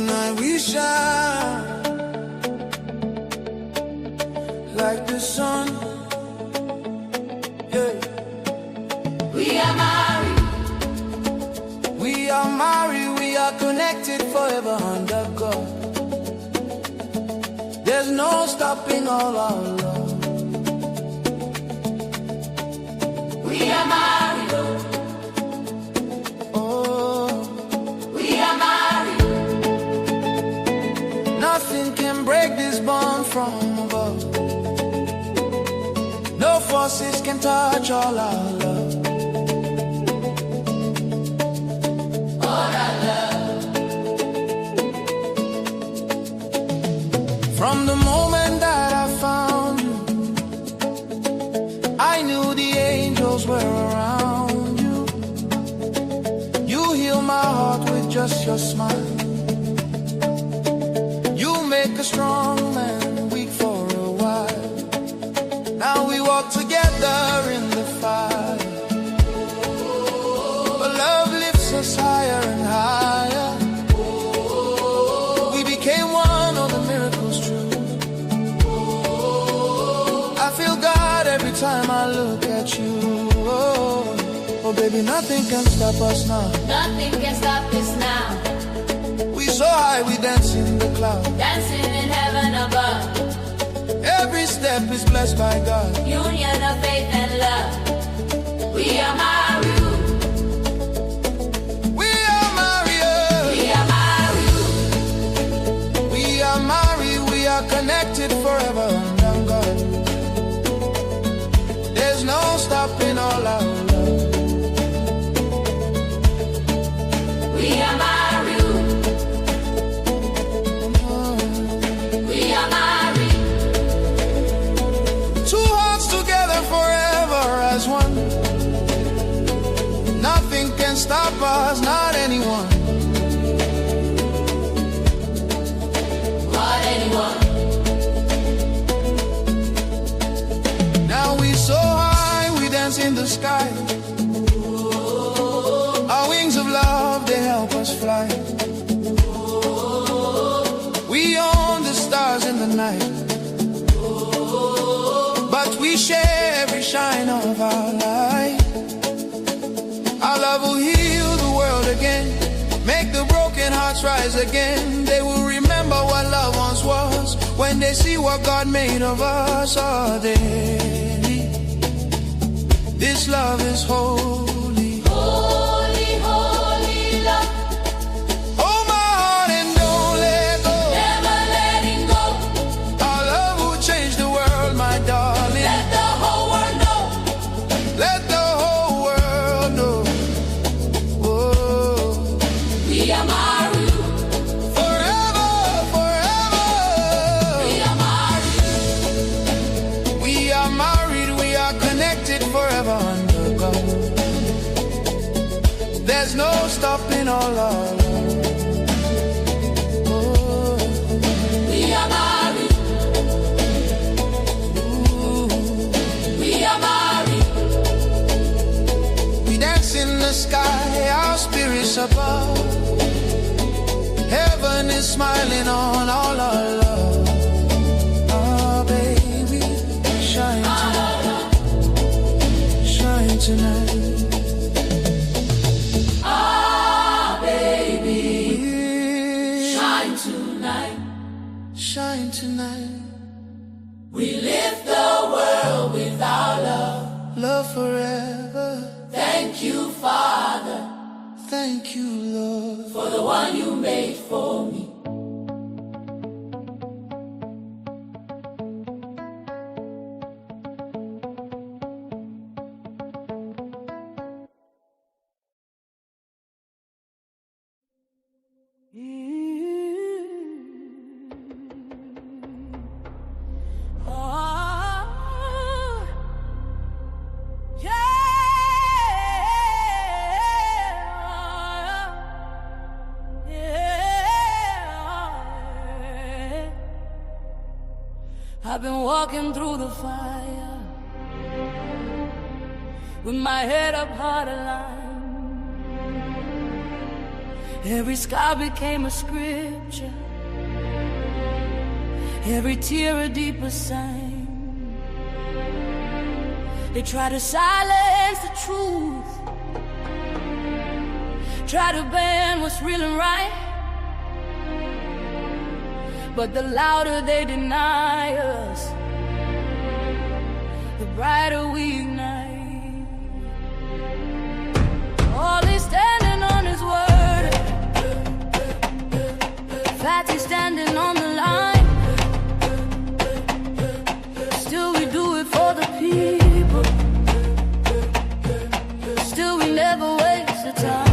tonight we shine like the sun. Yeah. We are married. We are married, we are connected forever under God. There's no stopping all our love. We are married. Oh, We are married. nothing can break this bond from above. No forces can touch all our love. All our love. From the moment that I found you, I knew the angels were around you. You heal my heart with just your smile. You make a strong man weak for a while. Now we walk together in the fire. But love lifts us higher and higher. We became one, all the miracles true. I feel God every time I look at you. Oh baby, nothing can stop us now. Nothing can stop us now. We so high, we dance in the clouds. Dancing in heaven above. Every step is blessed by God. Union of faith and love. We are married. We are married. We are married. We are married. We are connected forever under God. There's no stopping all our love. We are married. We are married. Two hearts together forever as one. Nothing can stop us, not anyone. Not anyone. Now we so high, we dance in the sky. Our wings of love, they help us fly. We own the stars in the night. But we share every shine of our light. Our love will heal the world again. Make the broken hearts rise again. They will remember what love once was when they see what God made of us. Oh, this love is holy. Holy, holy love. Hold my heart and don't let go. Never letting go. Our love will change the world, my darling. Let the whole world know. Let the whole world know. Whoa. We are married. Forever, forever. We are married. We are married, we are connected forever under God. There's no stopping all our love. Oh, We are married. ooh. We are married. We dance in the sky, our spirits above. Heaven is smiling on all our love. Oh, baby, shine tonight. Shine tonight. Ah, baby. Yeah. Shine tonight. Shine tonight. We lift the world with our love. Love forever. Thank you, Father, Thank you, Lord. for the one you made for me. I've been walking through the fire with my head up hard aligned, Every scar became a scripture, every tear a deeper sign. They try to silence the truth, try to ban what's real and right, but the louder they deny us, the brighter we ignite. All is standing on his word, fact is standing on the line. Still we do it for the people, still we never waste the time.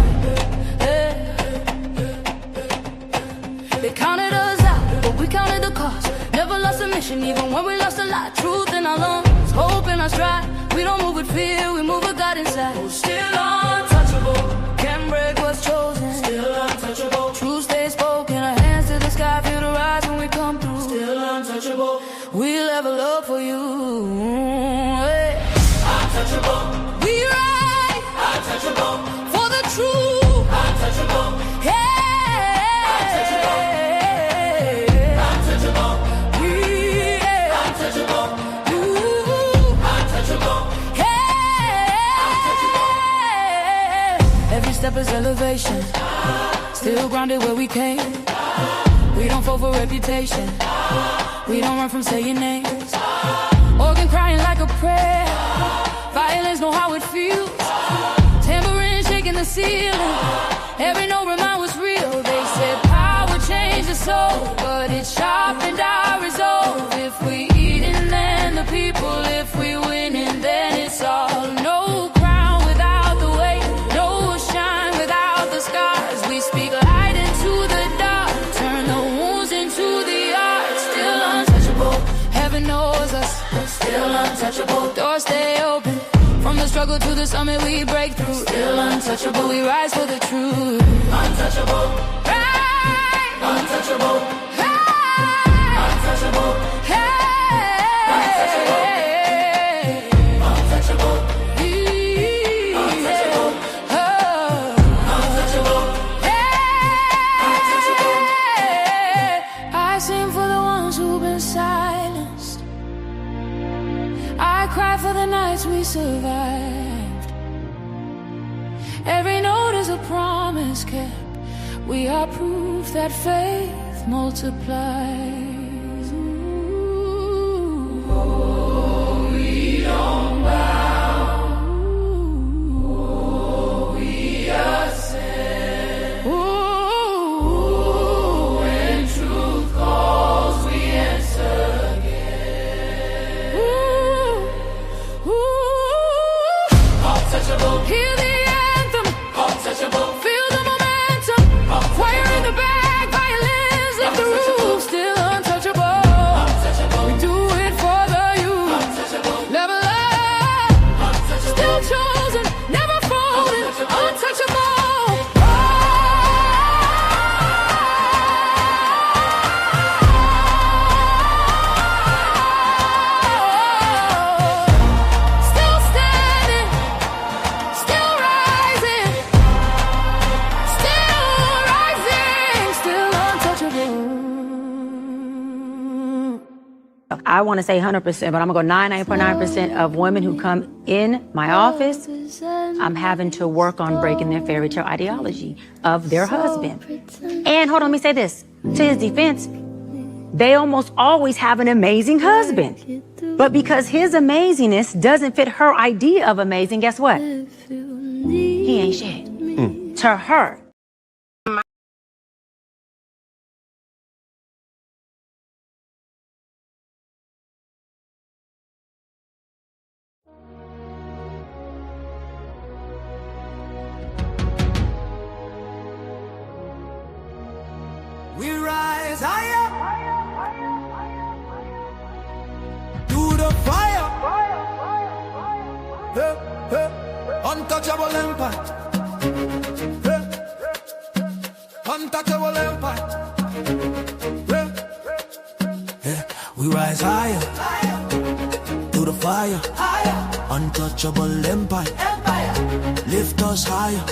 They counted us out, but we counted the cost. Never lost a mission, even when we lost a lot. Truth in our lungs, hope in our stride. We don't move with fear, we move with God inside. Still untouchable, can't break what's chosen. Still untouchable, truth stays spoken. Our hands to the sky, feel the rise when we come through. Still untouchable, we level up for you. Hey. Untouchable, we ride. Untouchable, for the truth. Untouchable, hey. Step is elevation, still grounded where we came. We don't fall for reputation, we don't run from saying names. Organ crying like a prayer, violence know how it feels. Tambourine shaking the ceiling, every note remind what's real. They said power changed the soul, but it sharpened our resolve. If we eating, then the people. If we winning, then it's all. No crown without the weight, no shine without the scars. We speak light into the dark, turn the wounds into the art. Still untouchable, heaven knows us. Still untouchable, doors stay open. From the struggle to the summit we break through. Still untouchable, we rise for the truth. Untouchable, right. Untouchable, right. Untouchable, hey. Untouchable, untouchable, untouchable, untouchable, hey. I sing for the ones who've been silenced, I cry for the nights we survived. Every note is a promise kept. We are proof that faith multiplies. Oh, we don't bow. Oh, we ascend. Oh, when truth calls, we answer again. Untouchable. Hear the anthem. Untouchable. Feel the momentum. Fire in the back, violins lift the roof. Still untouchable. Untouchable. We do it for the youth. Untouchable. Level up. Untouchable. Still chosen, never folding. Untouchable. Still standing, still rising, still untouchable. I want to say 100%, but I'm going to go 99.9% of women who come in my office, I'm having to work on breaking their fairy tale ideology of their husband. And hold on, let me say this. To his defense, they almost always have an amazing husband. But because his amazingness doesn't fit her idea of amazing, guess what? He ain't shit. To her. We rise higher through the fire. Untouchable empire. Untouchable empire. We rise higher through the fire. Untouchable empire. Lift us higher,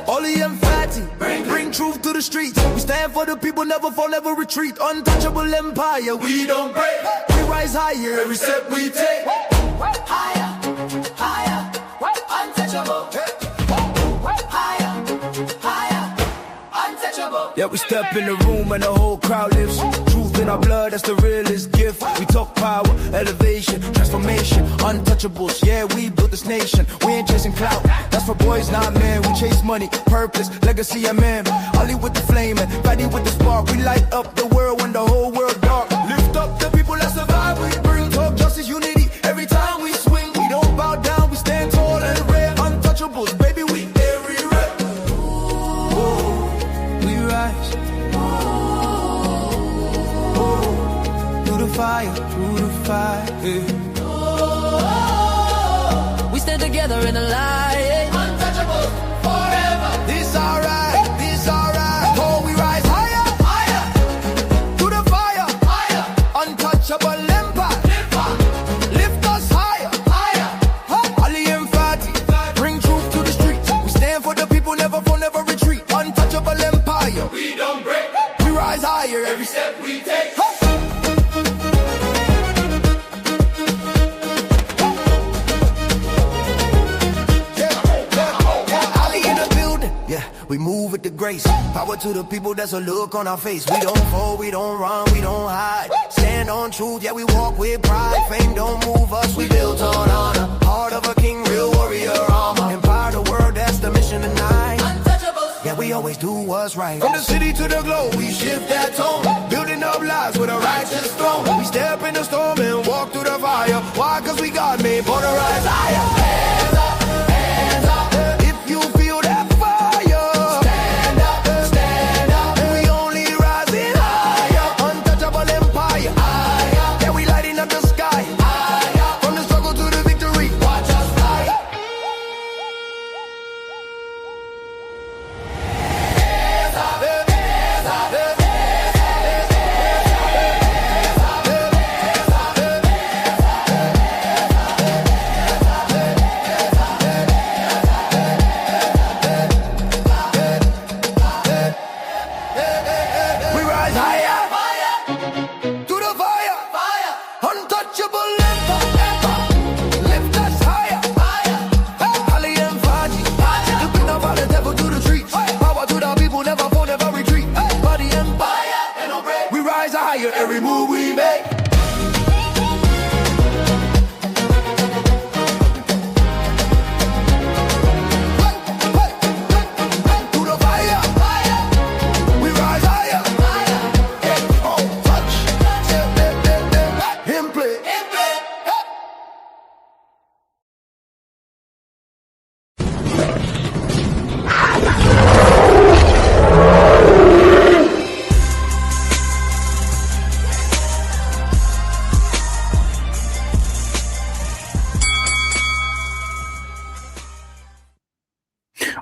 Ollie and Fatty, bring truth to the streets. We stand for the people, never fall, never retreat. Untouchable empire, we don't break. We rise higher every step we take. Higher, higher, untouchable. Higher, higher, untouchable. Yeah, we step in the room and the whole crowd lifts. Truth in our blood, that's the realest gift. We talk power, elevation, transformation, untouchables. Yeah, we built this nation. We ain't chasing clout. That's for boys, not men. We chase money, purpose, legacy, and man. Ollie with the flame and Fatty with the spark. We light up the world when the whole world dark. Lift up the people that survive. We bring talk, justice, unity. Every time we swing, we don't bow down. We stand tall and rare. Untouchables, baby, we everywhere. We rise. Through the fire, through the fire. We stand together in the light. Untouchable forever. This alright, this alright. Oh, we rise higher, Higher, through the fire, higher, untouchable empire. Lift us higher, higher. Ollie and Fatty, bring truth to the streets. We stand for the people, never fall, never retreat. Untouchable empire, We don't break. we rise higher every Every step we take. We move with the grace. Power to the people, that's a look on our face. We don't fall, we don't run, we don't hide. Stand on truth, yeah, we walk with pride. Fame don't move us, we built on honor. Heart of a king, real warrior armor. Empower the world, that's the mission tonight. Untouchables. Yeah, we always do what's right. From the city to the globe, we shift that tone. Building up lives with a righteous throne. We step in the storm and walk through the fire. Why? Cause we God made, born to rise higher. Hands up, hands up. If you feel that fire, Stand up, stand up. we only rising higher. Untouchable empire. Yeah, we lighting up the sky. From the struggle to the victory. Watch us fly. Hands up, hands up. We rise higher. To the fire. Untouchable empire. Lift us higher. Ollie and Fatty. The queen of all the devil to the streets. Power to the people, never fall, never retreat. Body empire. And no break. We rise higher every move we make. To the fire. We rise higher. Oh, touch. Him play.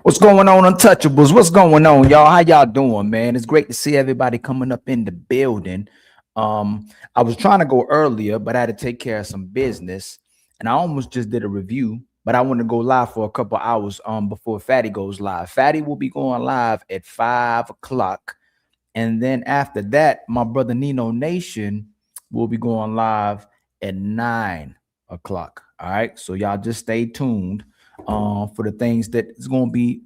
What's going on, Untouchables? What's going on, y'all? How y'all doing, man? It's great to see everybody coming up in the building. I was trying to go earlier, but I had to take care of some business, and I almost just did a review, but I want to go live for a couple hours before Fatty goes live. Fatty will be going live at 5 o'clock, and then after that, my brother Nino Nation will be going live at 9 o'clock. All right, so y'all just stay tuned for the things that is going to be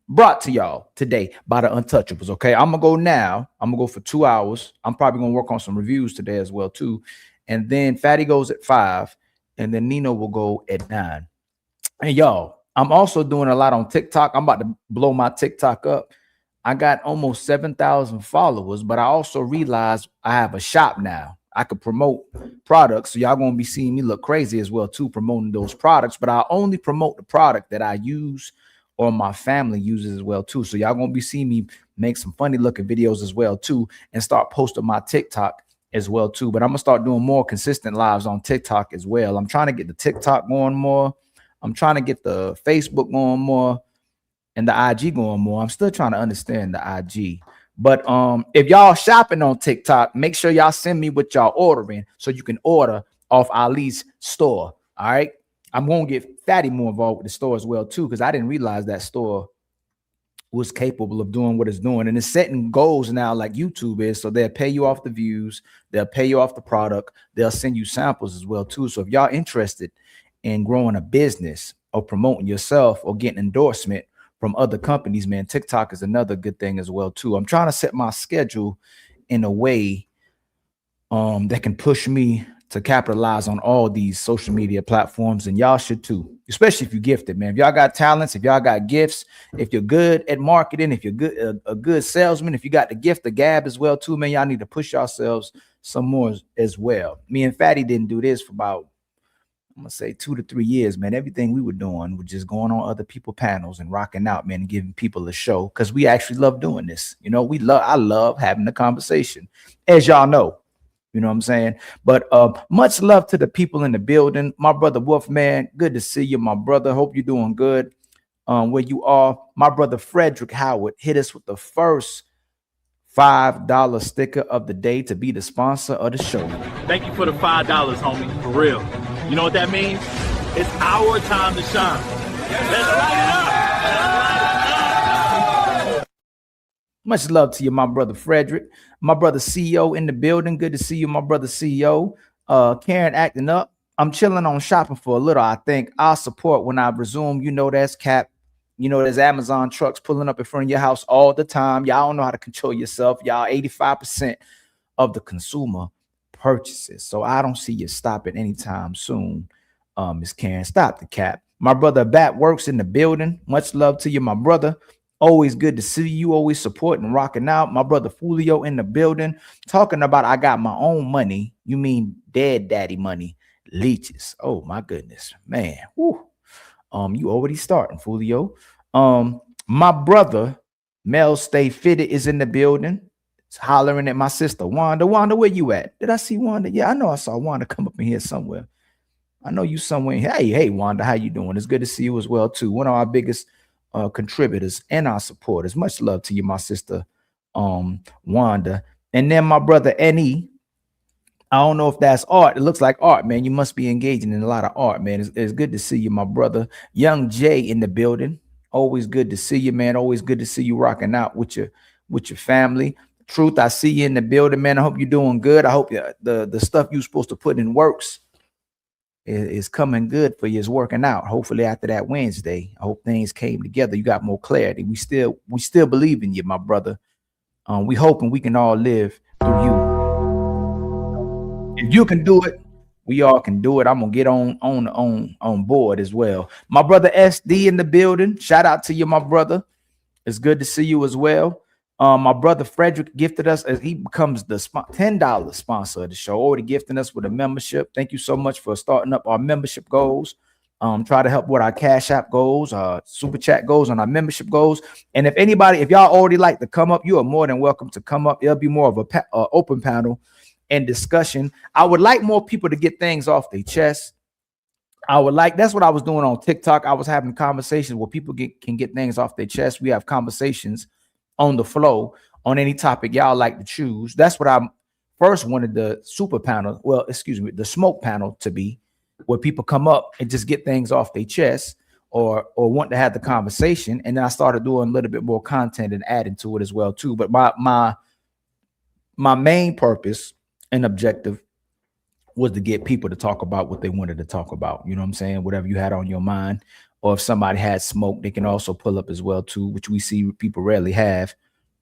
brought to y'all today by the Untouchables. Okay, I'm gonna go now. I'm gonna go for 2 hours. I'm probably gonna work on some reviews today as well too, and then Fatty goes at 5, and then Nino will go at 9. And y'all, I'm also doing a lot on TikTok. I'm about to blow my TikTok up. I got almost 7,000 followers, but I also realized I have a shop now. I could promote products. So y'all going to be seeing me look crazy as well too, promoting those products, but I only promote the product that I use or my family uses as well too. So y'all going to be seeing me make some funny looking videos as well too, and start posting my TikTok as well too. But I'm gonna start doing more consistent lives on TikTok as well. I'm trying to get the TikTok going more. I'm trying to get the Facebook going more and the IG going more. I'm still trying to understand the IG. But if y'all shopping on TikTok, make sure y'all send me what y'all ordering so you can order off Ali's store. All right. I'm gonna get Fatty more involved with the store as well too, because I didn't realize that store was capable of doing what it's doing, and it's setting goals now like YouTube is. So they'll pay you off the views, they'll pay you off the product, they'll send you samples as well too. So if y'all interested in growing a business or promoting yourself or getting endorsement from other companies, man, TikTok is another good thing as well too. I'm trying to set my schedule in a way that can push me to capitalize on all these social media platforms, and y'all should too, especially if you're gifted, man. If y'all got talents, if y'all got gifts, if you're good at marketing, if you're good a good salesman, if you got the gift, the gab as well too, man, y'all need to push yourselves some more as well. Me and Fatty didn't do this for about, I'm gonna say 2 to 3 years, man. Everything we were doing was just going on other people's panels and rocking out, man, and giving people a show, because we actually love doing this. You know, I love having the conversation, as y'all know. You know what I'm saying? But much love to the people in the building. My brother Wolf, man, good to see you, my brother. Hope you're doing good where you are. My brother Frederick Howard hit us with the first $5 sticker of the day to be the sponsor of the show. Thank you for the $5, homie, for real. You know what that means? It's our time to shine. Let's light it up. Much love to you, my brother Frederick. My brother CEO in the building. Good to see you, my brother CEO. Karen acting up. I'm chilling on shopping for a little. I think I'll support when I resume. You know that's Cap. You know there's Amazon trucks pulling up in front of your house all the time. Y'all don't know how to control yourself. Y'all 85% of the consumer purchases. So I don't see you stopping anytime soon. Miss Karen, stop the cap. My brother Bat works in the building. Much love to you, my brother. Always good to see you, always supporting, rocking out. My brother Fulio in the building, talking about I got my own money. You mean dead daddy money? Leeches. Oh my goodness, man. Woo. You already starting, Fulio. My brother Mel Stay Fitted is in the building. It's hollering at my sister Wanda. Wanda, where you at? Did I see Wanda? Yeah, I know I saw Wanda come up in here somewhere. I know you somewhere. Hey, Wanda, how you doing? It's good to see you as well too. One of our biggest contributors and our supporters. Much love to you, my sister Wanda. And then my brother Ne. I don't know if that's art. It looks like art, man. You must be engaging in a lot of art, man. It's good to see you, my brother. Young Jay in the building. Always good to see you, man. Always good to see you rocking out with your family. Truth, I see you in the building, man. I hope you're doing good. I hope the stuff you're supposed to put in works is coming good for you, is working out. Hopefully after that Wednesday, I hope things came together. You got more clarity. We still believe in you, my brother. We hoping we can all live through you. If you can do it, we all can do it. I'm gonna get on board as well. My brother SD in the building. Shout out to you, my brother. It's good to see you as well. My brother Frederick gifted us as he becomes the $10 sponsor of the show, already gifting us with a membership. Thank you so much for starting up our membership goals. Try to help with our Cash App goals, Super Chat goals, and our membership goals. And if y'all already like to come up, you are more than welcome to come up. It'll be more of a open panel and discussion. I would like more people to get things off their chest. That's what I was doing on TikTok. I was having conversations where people can get things off their chest. We have conversations on the flow on any topic y'all like to choose. That's what I first wanted the super panel, the smoke panel to be, where people come up and just get things off their chest or want to have the conversation. And then I started doing a little bit more content and adding to it as well too. But my main purpose and objective was to get people to talk about what they wanted to talk about. You know what I'm saying? Whatever you had on your mind. Or if somebody had smoke, they can also pull up as well too, which we see people rarely have,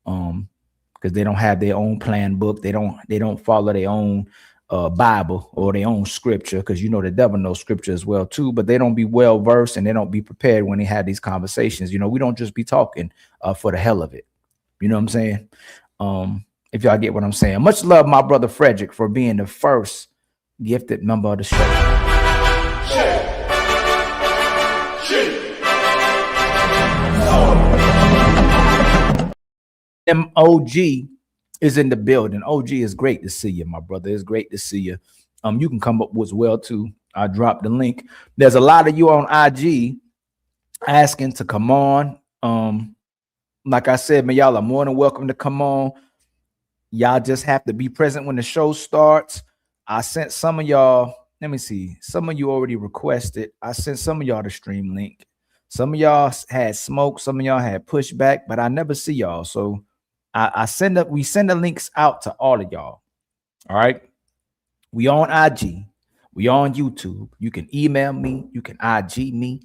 because they don't have their own plan book. They don't follow their own Bible or their own scripture, because you know the devil knows scripture as well too. But they don't be well versed and they don't be prepared when they have these conversations. You know, we don't just be talking for the hell of it. You know what I'm saying? If y'all get what I'm saying. Much love, my brother Frederick, for being the first gifted member of the show. MOG is in the building. OG, is great to see you, my brother. It's great to see you. You can come up as well too. I dropped the link. There's a lot of you on IG asking to come on. Like I said, man, y'all are more than welcome to come on. Y'all just have to be present when the show starts. I sent some of y'all let me see. Some of you already requested. I sent some of y'all the stream link. Some of y'all had smoke, some of y'all had pushback, but I never see y'all. So we send the links out to all of y'all. All right. We on IG, we on YouTube. You can email me, you can IG me.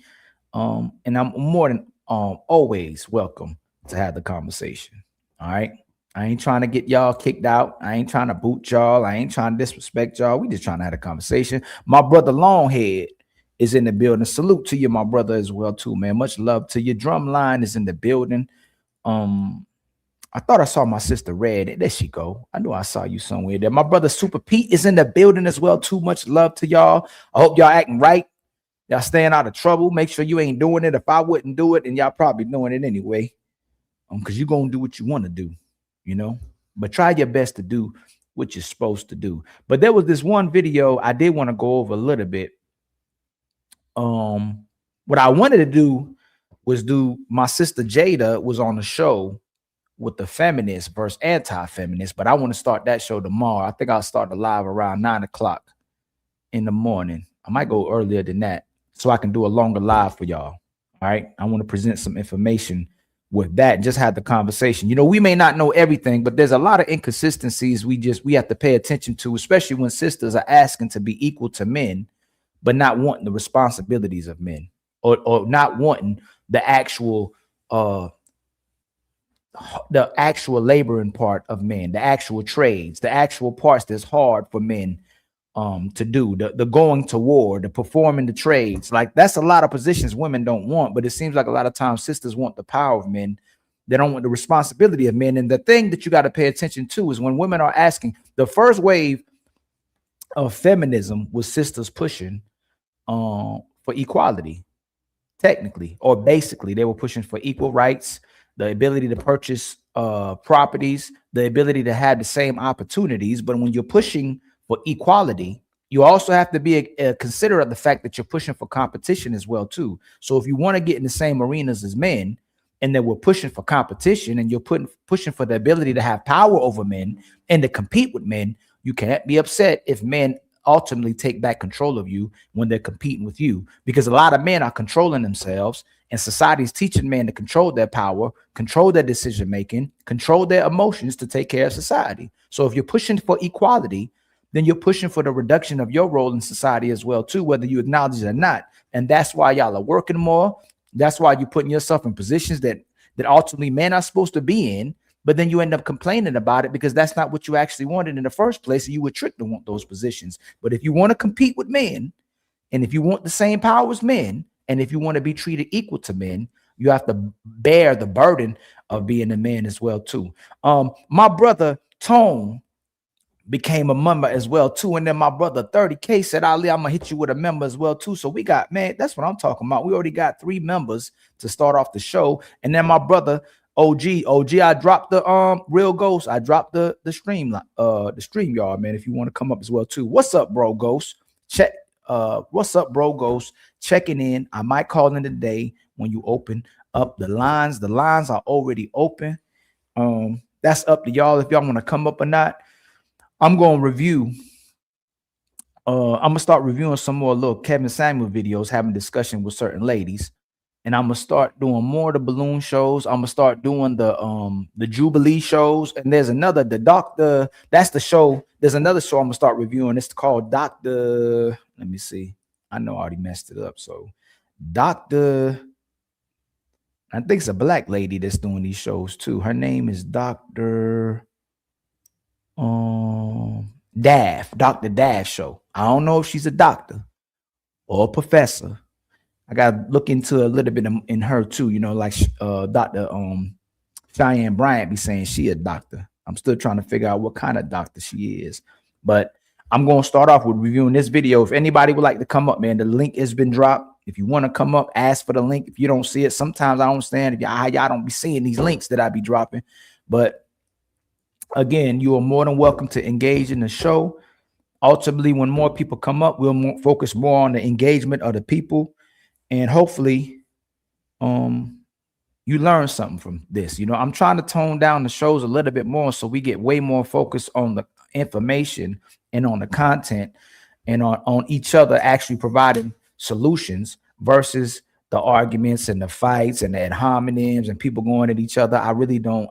And I'm more than always welcome to have the conversation. All right. I ain't trying to get y'all kicked out. I ain't trying to boot y'all. I ain't trying to disrespect y'all. We just trying to have a conversation. My brother Longhead is in the building. Salute to you, my brother, as well, too, man. Much love to you. Drumline is in the building. I thought I saw my sister Red. There she go. I knew I saw you somewhere there. My brother Super Pete is in the building as well, too. Much love to y'all. I hope y'all acting right. Y'all staying out of trouble. Make sure you ain't doing it. If I wouldn't do it, then y'all probably doing it anyway. Because you're going to do what you want to do, you know. But try your best to do what you're supposed to do. But there was this one video I did want to go over a little bit. What I wanted to do was my sister Jada was on the show with the feminist versus anti-feminist, but I want to start that show tomorrow. I think I'll start the live around 9 o'clock in the morning. I might go earlier than that so I can do a longer live for y'all. All right. I want to present some information with that and just have the conversation. You know, we may not know everything, but there's a lot of inconsistencies we have to pay attention to, especially when sisters are asking to be equal to men, but not wanting the responsibilities of men or not wanting the actual laboring part of men, the actual trades, the actual parts that's hard for men to do, the going to war, the performing the trades. Like that's a lot of positions women don't want, but it seems like a lot of times sisters want the power of men. They don't want the responsibility of men. And the thing that you got to pay attention to is when women are asking, the first wave of feminism was sisters pushing for equality, technically, or basically they were pushing for equal rights, the ability to purchase properties, the ability to have the same opportunities. But when you're pushing for equality, you also have to be considerate of the fact that you're pushing for competition as well, too. So if you want to get in the same arenas as men, and then we're pushing for competition, and you're pushing for the ability to have power over men and to compete with men, you can't be upset if men ultimately take back control of you when they're competing with you, because a lot of men are controlling themselves, and society is teaching men to control their power, control their decision making, control their emotions to take care of society. So if you're pushing for equality, then you're pushing for the reduction of your role in society as well, too, whether you acknowledge it or not. And that's why y'all are working more. That's why you're putting yourself in positions that ultimately men are supposed to be in, but then you end up complaining about it because that's not what you actually wanted in the first place. And you were tricked to want those positions. But if you want to compete with men, and if you want the same power as men, and if you want to be treated equal to men, you have to bear the burden of being a man as well, too. My brother Tone became a member as well, too. And then my brother 30K said, Ali, I'm gonna hit you with a member as well, too. So we got, man, that's what I'm talking about. We already got 3 members to start off the show. And then my brother OG, I dropped the Real Ghost. I dropped the stream yard, man. If you want to come up as well, too. What's up, bro, Ghost? What's up, bro, Ghost? Checking in. I might call in today when you open up the lines. The lines are already open. That's up to y'all if y'all want to come up or not. I'm going to review. I'm going to start reviewing some more little Kevin Samuel videos, having discussion with certain ladies. And I'm going to start doing more of the balloon shows. I'm going to start doing the Jubilee shows. And there's another, that's the show. There's another show I'm going to start reviewing. It's called Dr. Let me see. I know I already messed it up. So Dr. I think it's a black lady that's doing these shows too. Her name is Dr. Dr. Dash show. I don't know if she's a doctor or a professor. I gotta look into a little bit in her too, you know, like Dr. Cheyenne Bryant be saying she a doctor. I'm still trying to figure out what kind of doctor she is. But I'm gonna start off with reviewing this video. If anybody would like to come up, man, the link has been dropped. If you want to come up, ask for the link. If you don't see it, sometimes I don't understand if y'all don't be seeing these links that I be dropping. But again, you are more than welcome to engage in the show. Ultimately, when more people come up, we'll focus more on the engagement of the people. And hopefully, you learn something from this. You know, I'm trying to tone down the shows a little bit more so we get way more focused on the information and on the content and on each other actually providing solutions versus the arguments and the fights and the ad hominems and people going at each other. I really don't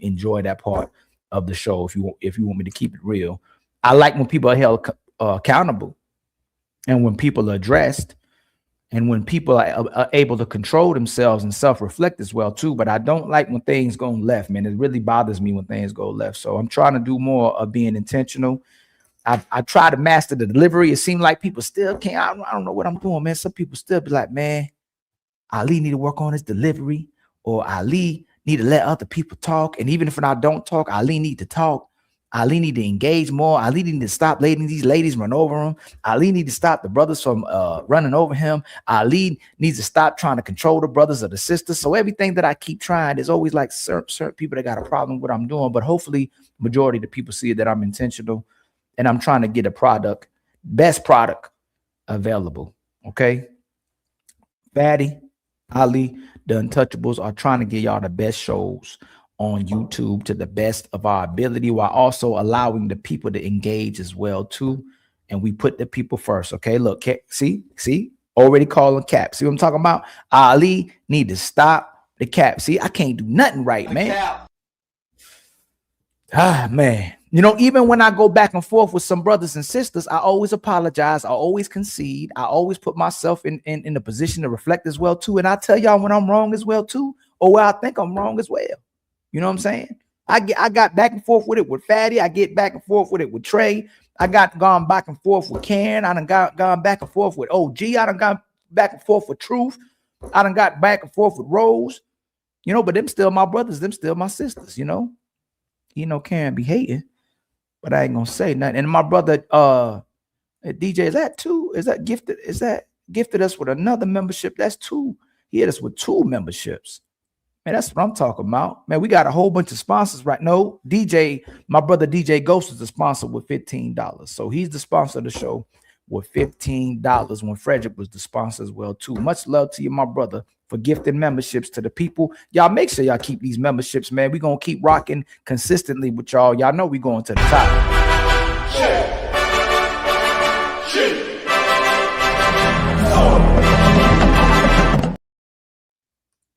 enjoy that part of the show. If you want me to keep it real, I like when people are held accountable, and when people are addressed, and when people are able to control themselves and self-reflect as well too. But I don't like when things go left, man. It really bothers me when things go left. So I'm trying to do more of being intentional. I try to master the delivery. It seems like people still can't. I don't know what I'm doing, man. Some people still be like, man, Ali need to work on his delivery, or Ali need to let other people talk. And even if I don't talk, Ali need to talk. Ali need to engage more. Ali need to stop letting these ladies run over him. Ali need to stop the brothers from running over him. Ali needs to stop trying to control the brothers or the sisters. So everything that I keep trying is always like certain people that got a problem with what I'm doing. But hopefully majority of the people see that I'm intentional and I'm trying to get a product, best product available. Okay. Fatty, Ali, the Untouchables are trying to get y'all the best shows on YouTube to the best of our ability, while also allowing the people to engage as well too. And we put the people first. Okay, look, see, already calling cap. See what I'm talking about? Ali need to stop the cap. See, I can't do nothing right, man. Ah, man. You know, even when I go back and forth with some brothers and sisters, I always apologize. I always concede. I always put myself in the position to reflect as well too. And I tell y'all when I'm wrong as well too, or where I think I'm wrong as well. You know what I'm saying? I got back and forth with it with Fatty. I get back and forth with it with Trey. I got gone back and forth with Karen. I done gone back and forth with OG. I done gone back and forth with Truth. I done got back and forth with Rose. You know, but them still my brothers. Them still my sisters, you know. You know, Karen be hating, but I ain't gonna say nothing. And my brother, DJ, is that two? Is that gifted us with another membership? That's two. He hit us with 2 memberships. Man, that's what I'm talking about. Man, we got a whole bunch of sponsors right now. DJ, my brother DJ Ghost is the sponsor with $15. So he's the sponsor of the show with $15 when Frederick was the sponsor as well too. Much love to you, my brother, for gifting memberships to the people. Y'all make sure y'all keep these memberships, man. We're going to keep rocking consistently with y'all. Y'all know we going to the top.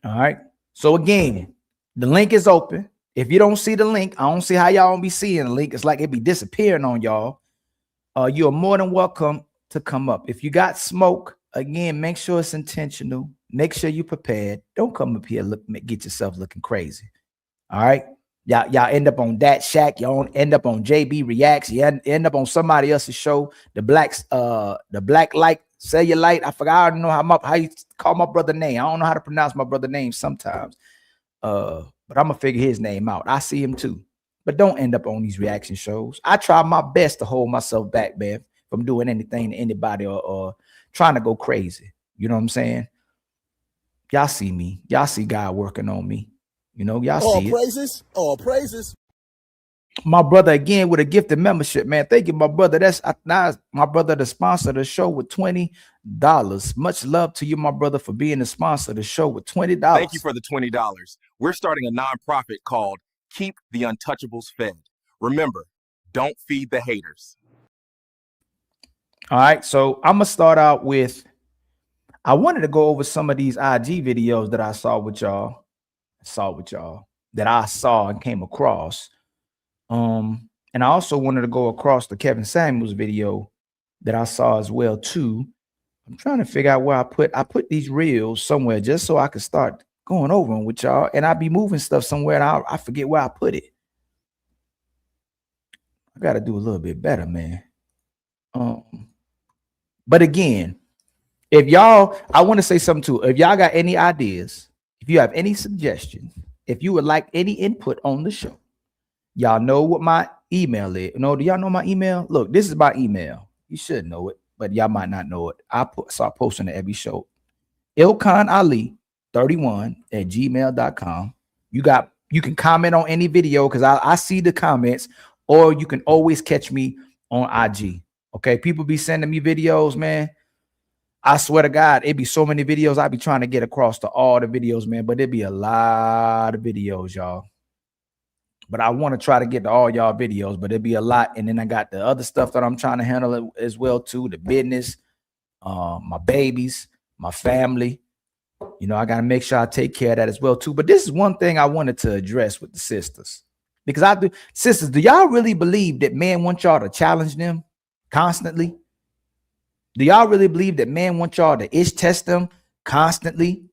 All right. So again, the link is open. If you don't see the link, I don't see how y'all don't be seeing the link. It's like it be disappearing on y'all. You are more than welcome to come up. If you got smoke, again, make sure it's intentional. Make sure you prepared. Don't come up here get yourself looking crazy. All right. Y'all end up on that Shack. Y'all end up on JB Reacts. You end up on somebody else's show. The Black Light Cellulite. I forgot. I don't know how you call my brother name. I don't know how to pronounce my brother name sometimes. But I'm gonna figure his name out. I see him too. But don't end up on these reaction shows. I try my best to hold myself back, man, from doing anything to anybody or trying to go crazy. You know what I'm saying? Y'all see me. Y'all see God working on me. You know, y'all see it. All praises. My brother again with a gifted membership, man. Thank you, my brother. That's my brother, the sponsor of the show with $20. Much love to you, my brother, for being the sponsor of the show with $20. Thank you for the $20. We're starting a nonprofit called Keep the Untouchables Fed. Remember, don't feed the haters. All right, so I'm gonna start out with. I wanted to go over some of these IG videos that I saw with y'all. That I saw and came across. And I also wanted to go across the Kevin Samuels video that I saw as well too. I'm trying to figure out where I put these reels somewhere just so I could start going over them with y'all. And I'd be moving stuff somewhere and I forget where I put it. I got to do a little bit better, man. But again, I want to say something too. If y'all got any ideas, if you have any suggestions, if you would like any input on the show, y'all know what my email is. Do y'all know my email? Look, this is my email. You should know it, but y'all might not know it. I start posting it every show. ilkhanali31@gmail.com. You can comment on any video because I see the comments, or you can always catch me on IG. Okay, people be sending me videos, man. I swear to God, it'd be so many videos I be trying to get across to all the videos, man. But it'd be a lot of videos, y'all. but I want to try to get to all y'all videos, but it'd be a lot. And then I got the other stuff that I'm trying to handle as well too, the business, my babies, my family. You know, I got to make sure I take care of that as well too. But this is one thing I wanted to address with the sisters, because I do. Sisters, do y'all really believe that men want y'all to challenge them constantly? Do y'all really believe that men want y'all to ish test them constantly?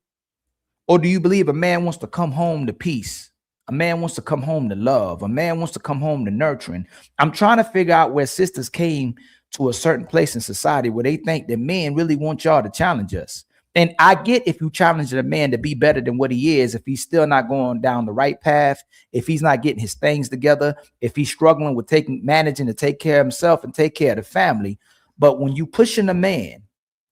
Or do you believe a man wants to come home to peace? A man wants to come home to love. A man wants to come home to nurturing. I'm trying to figure out where sisters came to a certain place in society where they think that men really want y'all to challenge us. And I get if you challenge a man to be better than what he is, if he's still not going down the right path, if he's not getting his things together, if he's struggling with managing to take care of himself and take care of the family. But when you pushing a man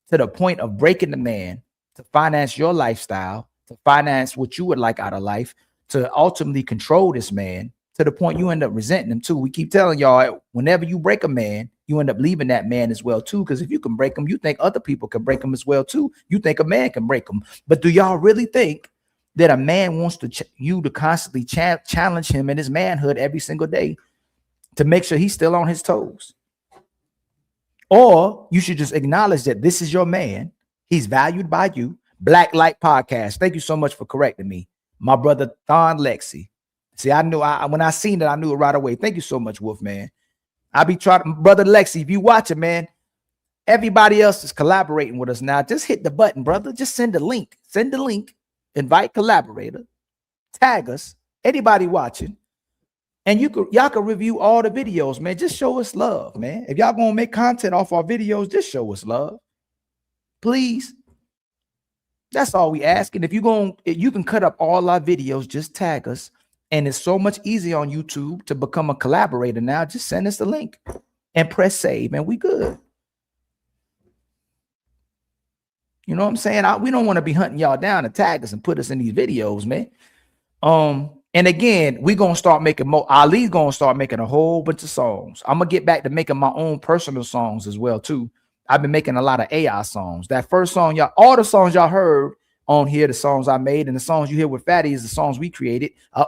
to the point of breaking the man to finance your lifestyle, to finance what you would like out of life, to ultimately control this man to the point you end up resenting him too. We keep telling y'all, whenever you break a man, you end up leaving that man as well too. Because if you can break him, you think other people can break him as well too. You think a man can break him. But do y'all really think that a man wants you to constantly challenge him in his manhood every single day to make sure he's still on his toes? Or you should just acknowledge that this is your man. He's valued by you. Black Light Podcast. Thank you so much for correcting me. My brother, Thon Lexi. See, I knew when I seen it, I knew it right away. Thank you so much, Wolf, man. I be trying, brother Lexi, if you watch it, man, everybody else is collaborating with us now. Just hit the button, brother. Just send the link. Send the link. Invite collaborator. Tag us. Anybody watching. And y'all can review all the videos, man. Just show us love, man. If y'all gonna make content off our videos, just show us love. Please. That's all we asking. If you can cut up all our videos, just tag us. And it's so much easier on YouTube to become a collaborator now. Just send us the link and press save, and we good. You know what I'm saying? We don't want to be hunting y'all down and tag us and put us in these videos, man. And again, we're gonna start making more. Ali's gonna start making a whole bunch of songs. I'm gonna get back to making my own personal songs as well, too. I've been making a lot of AI songs. That first song, all the songs y'all heard on here, the songs I made, and the songs you hear with Fatty is the songs we created. I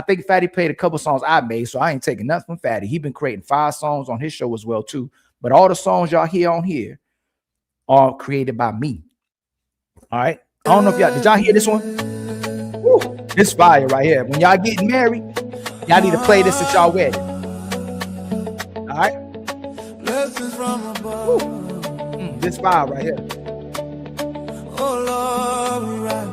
think Fatty played a couple songs I made, so I ain't taking nothing from Fatty. He been creating 5 songs on his show as well, too. But all the songs y'all hear on here are created by me. All right. I don't know if did y'all hear this one? Woo, this fire right here. When y'all getting married, y'all need to play this at y'all wedding. All right. This fire right here. Oh Lord, we rise.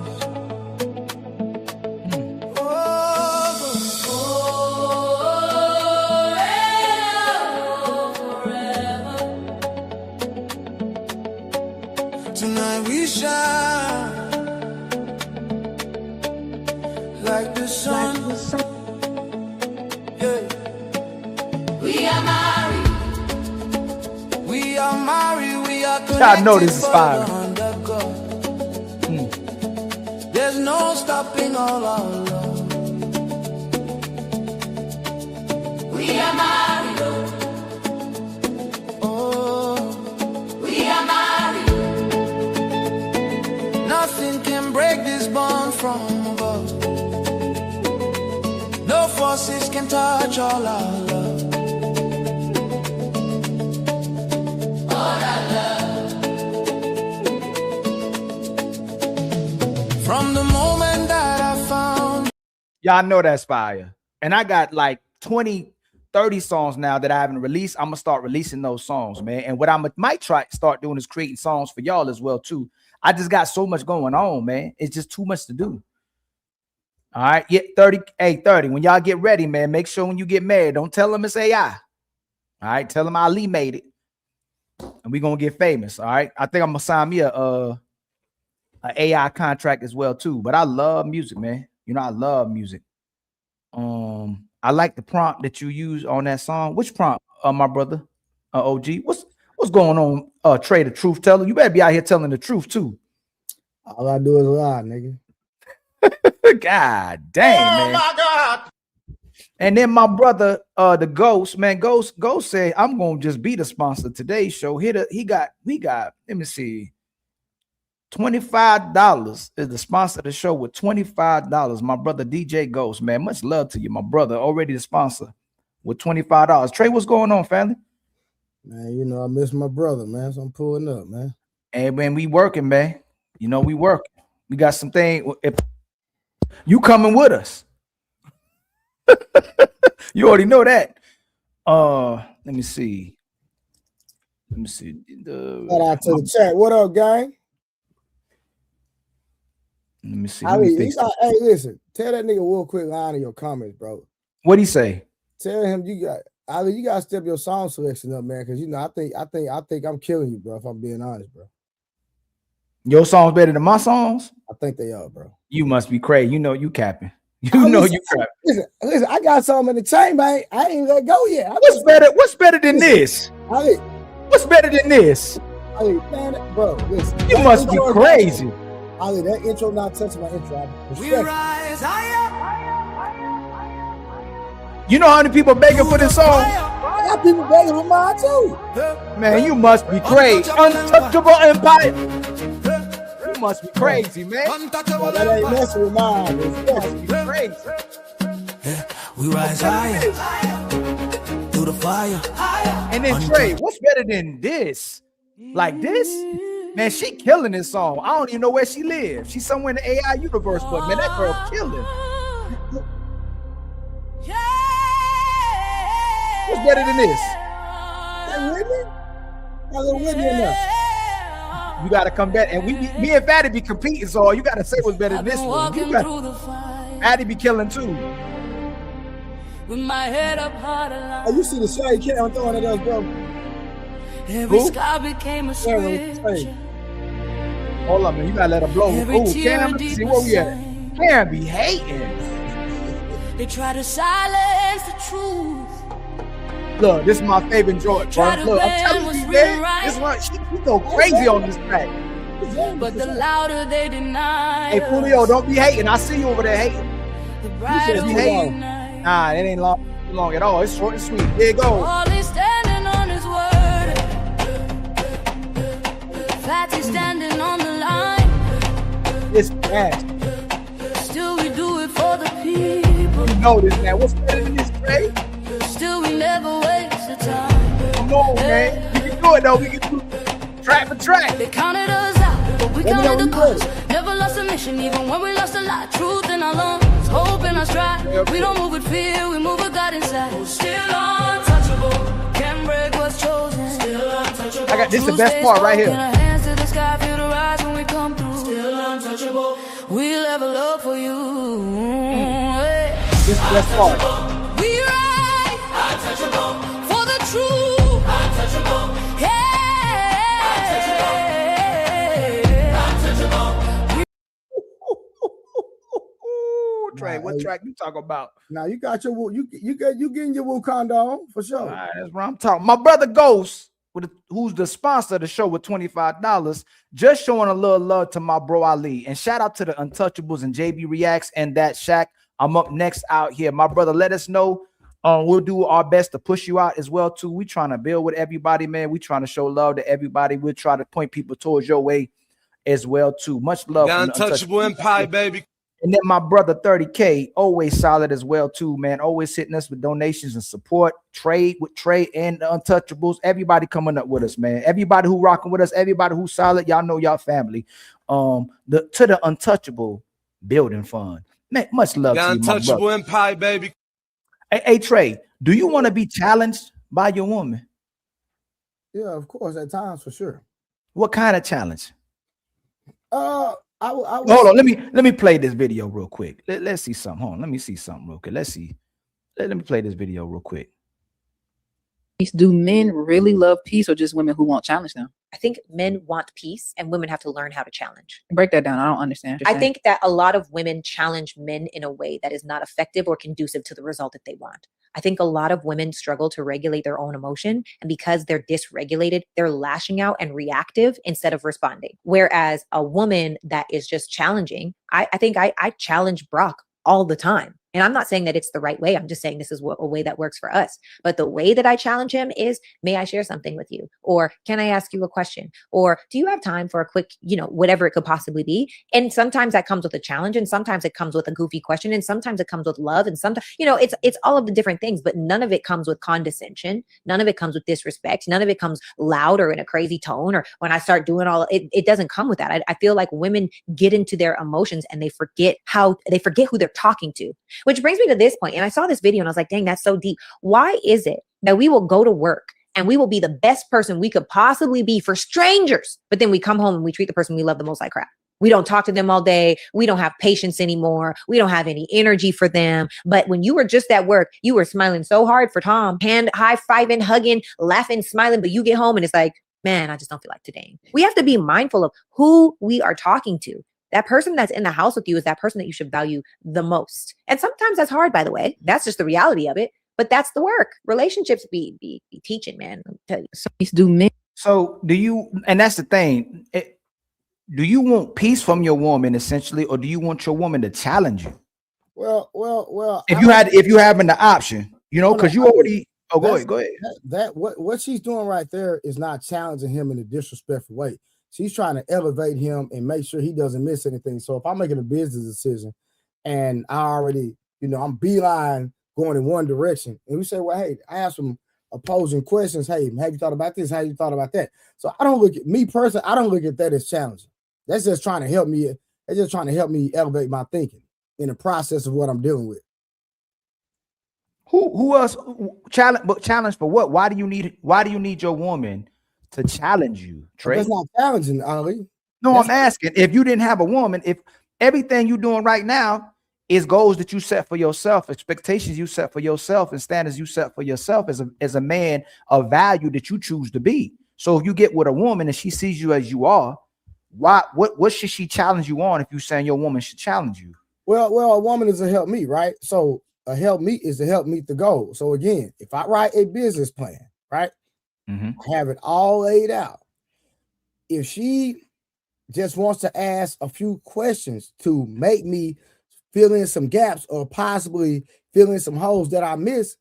Tonight we shine like the sun. Yeah. We are married. We are married. We are connected. Y'all know this is fire. There's no stopping all our love. We are married. Oh, We are married. nothing can break this bond from above. No forces can touch all our love. All our love. From the moment that I found. Y'all know that's fire. And I got like 20, 30 songs now that I haven't released. I'm gonna start releasing those songs, man. And what I might start doing is creating songs for y'all as well, too. I just got so much going on, man. It's just too much to do. All right. Yeah, 30. Hey, 30. When y'all get ready, man, make sure when you get married, don't tell them it's AI. All right. Tell them Ali made it. And we're gonna get famous. All right. I think I'm gonna sign me a AI contract as well, too. But I love music, man. You know, I love music. I like the prompt that you use on that song. Which prompt, my brother? OG. What's going on, Trey, the truth teller? You better be out here telling the truth, too. All I do is lie, nigga. God damn, man. My God. And then my brother, the Ghost, man, Ghost said, I'm gonna just be the sponsor of today's show. We got, let me see, $25 is the sponsor of the show with $25. My brother DJ Ghost, man. Much love to you, my brother. Already the sponsor with $25. Trey, what's going on, family? Man, you know, I miss my brother, man. So I'm pulling up, man. Hey, man, we working, man. You know, we working. We got some things. If you coming with us, you already know that. Let me see. Shout out to the chat. What up, gang? Let me see. Hey, listen. Tell that nigga real quick line in your comments, bro. What'd he say? Tell him you gotta step your song selection up, man. Because you know, I think I'm killing you, bro. If I'm being honest, bro. Your song's better than my songs? I think they are, bro. You must be crazy. You know you capping. You know you capping. Listen, I got something in the chamber. I ain't let go yet. What's better than this? What's better than this? Man, bro, listen. You must be crazy. Ali, that intro not touching my intro. We rise higher. You know how many people begging for this song? I got people begging for mine too. Man, you must be crazy. Untouchable Empire. You must be crazy, man. Well, that ain't messing with mine. You must be crazy. We rise higher through the fire. And then Trey, what's better than this? Like this? Man, she killing this song. I don't even know where she lives. She's somewhere in the AI universe, but man, that girl killing. What's better than this? That Whitney? How's it Whitney enough? You gotta come back, and me and Fatty be competing, so you gotta say what's better than this one. Fatty be killing too. With my head up hard alive. Oh, you see the shade kid I'm throwing at us, bro. Every sky became a scripture. Hold on, man. You gotta let her blow. Oh, Cam, see where we at. Cam be hating. They try to silence the truth. Look, this is my favorite George. Look, I'm telling you, man. This one, she go crazy on this track. But the louder they deny. Hey, Julio, don't be hating. I see you over there hating. You should be hating. Nah, it ain't long at all. It's short and sweet. There you go. All is standing on his word. Fatty standing on the line. It's fast. Still we do it for the people. You know this, man. What's better than this, Trey? Still we never waste the time. Come on, man. We can do it, though. We can do track for track. They counted us out, but we counted the cost. Never lost a mission, even when we lost a lot. Truth in our lungs, hope in our stride. We don't move with fear, we move with God inside. Still untouchable, can't break what's chosen. Still untouchable. I got this, the best part right here. Hands to the sky, feel the rise when we come through. Still untouchable, we level up for you. This is the best part. We ride untouchable for the truth. Untouchable, yeah. Trey, what track you talking about? Now you got your you getting your Wakanda on for sure. All right, that's what I'm talking. My brother Ghost, who's the sponsor of the show with $25, just showing a little love to my bro Ali. And shout out to the Untouchables and JB Reacts and that Shaq. I'm up next out here. My brother, let us know. We'll do our best to push you out as well too. We trying to build with everybody, man. We trying to show love to everybody. We'll try to point people towards your way as well too. Much love. The Untouchable Empire, baby. And then my brother 30K, always solid as well too, man. Always hitting us with donations and support. Trade with Trey and the Untouchables. Everybody coming up with us, man. Everybody who rocking with us, everybody who's solid, y'all know y'all family. To the Untouchable Building Fund. Man, much love the to you, Untouchable Empire, baby. Hey, Trey, do you want to be challenged by your woman? Yeah, of course, at times for sure. What kind of challenge? I Hold on, let me play this video real quick. Let's see something. Hold on, let me see something real quick. Let's see. Let me play this video real quick. Do men really love peace, or just women who won't challenge them? I think men want peace and women have to learn how to challenge. Break that down. I don't understand. I think that a lot of women challenge men in a way that is not effective or conducive to the result that they want. I think a lot of women struggle to regulate their own emotion. And because they're dysregulated, they're lashing out and reactive instead of responding. Whereas a woman that is just challenging, I think I challenge Brock all the time. And I'm not saying that it's the right way. I'm just saying this is a way that works for us. But the way that I challenge him is, may I share something with you? Or can I ask you a question? Or do you have time for a quick, whatever it could possibly be? And sometimes that comes with a challenge, and sometimes it comes with a goofy question, and sometimes it comes with love, and sometimes, it's all of the different things, but none of it comes with condescension. None of it comes with disrespect. None of it comes loud or in a crazy tone, or when I start doing it doesn't come with that. I feel like women get into their emotions and they forget who they're talking to. Which brings me to this point. And I saw this video and I was like, dang, that's so deep. Why is it that we will go to work and we will be the best person we could possibly be for strangers, but then we come home and we treat the person we love the most like crap? We don't talk to them all day. We don't have patience anymore. We don't have any energy for them. But when you were just at work, you were smiling so hard for Tom, hand high-fiving, hugging, laughing, smiling, but you get home and it's like, man, I just don't feel like today. We have to be mindful of who we are talking to. That person that's in the house with you is that person that you should value the most. And sometimes that's hard, by the way. That's just the reality of it. But that's the work. Relationships be teaching, man. Let me tell you. So do men. So do you, and that's the thing. Do you want peace from your woman essentially, or do you want your woman to challenge you? Well. If you having the option, because you already. Oh, go ahead. What she's doing right there is not challenging him in a disrespectful way. She's trying to elevate him and make sure he doesn't miss anything. So if I'm making a business decision and I already, I'm beeline going in one direction, and we say, well, hey, I have some opposing questions. Hey, have you thought about this? How you thought about that? So I don't look at me personally. I don't look at that as challenging. That's just trying to help me. That's just trying to help me elevate my thinking in the process of what I'm dealing with. Who else challenge for what? Why do you need your woman to challenge you, Trey? That's not challenging, Ali. No, I'm asking, if you didn't have a woman, if everything you're doing right now is goals that you set for yourself, expectations you set for yourself, and standards you set for yourself as a man of value that you choose to be. So if you get with a woman and she sees you as you are, what should she challenge you on if you're saying your woman should challenge you? Well, a woman is a help me, right? So a help meet is to help meet the goal. So again, if I write a business plan, right? I have it all laid out. If she just wants to ask a few questions to make me fill in some gaps or possibly fill in some holes that I miss,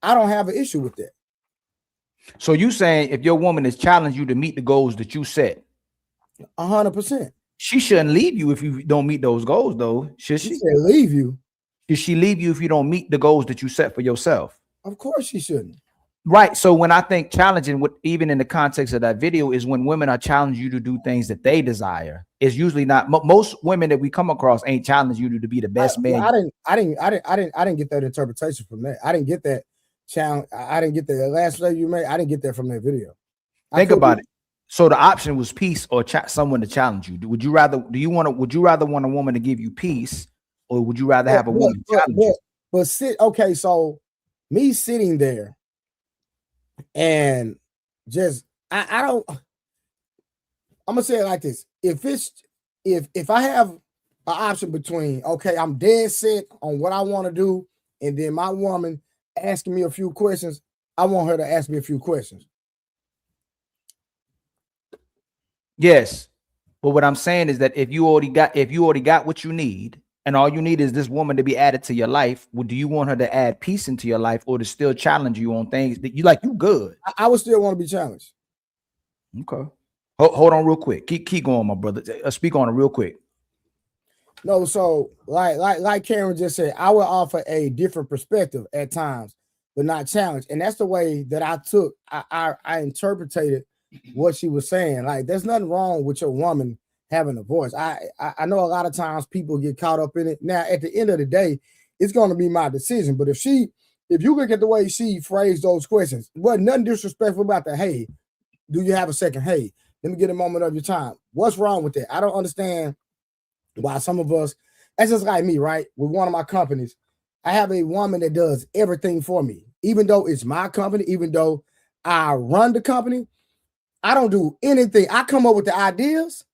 I don't have an issue with that. So you saying if your woman has challenged you to meet the goals that you set? 100%. She shouldn't leave you if you don't meet those goals, though, should she? She said leave you. Should she leave you if you don't meet the goals that you set for yourself? Of course she shouldn't. Right. So when I think challenging, even in the context of that video, is when women are challenging you to do things that they desire. It's usually not most women that we come across ain't challenging you to be the best man. I didn't get that interpretation from that. I didn't get that challenge. I didn't get the last video you made. I didn't get that from that video. Think about it. So the option was peace or someone to challenge you. Would you rather want a woman to give you peace, or would you rather have a woman challenge you? Okay, so me sitting there and just I'm gonna say it like this. If I have an option between, okay, I'm dead set on what I want to do, and then my woman asking me a few questions, I want her to ask me a few questions. Yes, but what I'm saying is that if you already got what you need, and all you need is this woman to be added to your life, do you want her to add peace into your life, or to still challenge you on things that you like? You good? I would still want to be challenged. Okay, hold on real quick. Keep going, my brother. Speak on it real quick. No, so like Karen just said, I would offer a different perspective at times, but not challenge, and that's the way that I interpreted what she was saying. Like, there's nothing wrong with your woman having a voice. I know a lot of times people get caught up in it. Now, at the end of the day, it's going to be my decision. But if you look at the way she phrased those questions, wasn't nothing disrespectful about that. Hey, do you have a second? Hey, let me get a moment of your time. What's wrong with that? I don't understand why some of us, that's just like me, right? With one of my companies, I have a woman that does everything for me. Even though it's my company, even though I run the company, I don't do anything. I come up with the ideas,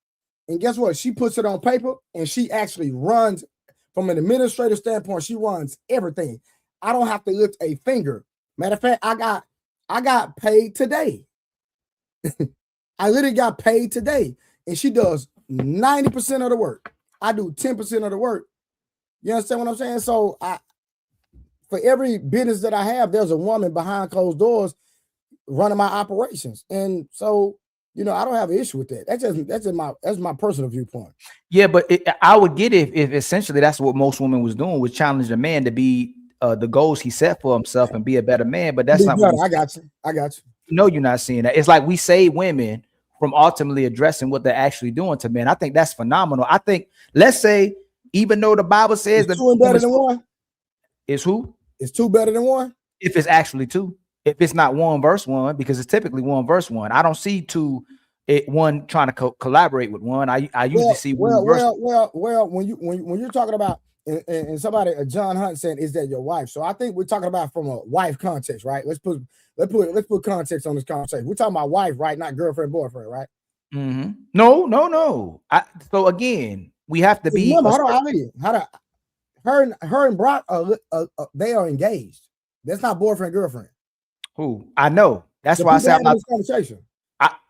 and guess what? She puts it on paper, and she actually runs from an administrative standpoint. She runs everything. I don't have to lift a finger. Matter of fact, I got paid today. I literally got paid today, and she does 90% of the work. I do 10% of the work. You understand what I'm saying? So for every business that I have, there's a woman behind closed doors running my operations. And so, you know, I don't have an issue with that. That's my personal viewpoint. Yeah, but I would get it if essentially that's what most women was doing, was challenge a man to be the goals he set for himself and be a better man. But that's not what I got you. No, you're not seeing that. It's like we save women from ultimately addressing what they're actually doing to men. I think that's phenomenal. I think, let's say, even though the Bible says that two better than one, is who? Is two better than one? If it's actually two. If it's not 1 verse 1, because it's typically 1 verse 1. I don't see one trying to collaborate with one. I usually see one verse. Well, when you're talking about and somebody, John Hunt saying, is that your wife? So I think we're talking about from a wife context, right? Let's put context on this conversation. We're talking about wife, right? Not girlfriend, boyfriend, right? Mm-hmm. No. So again, we have to be. Her and Brock they are engaged. That's not boyfriend, girlfriend. Who? I know. That's why I said this conversation.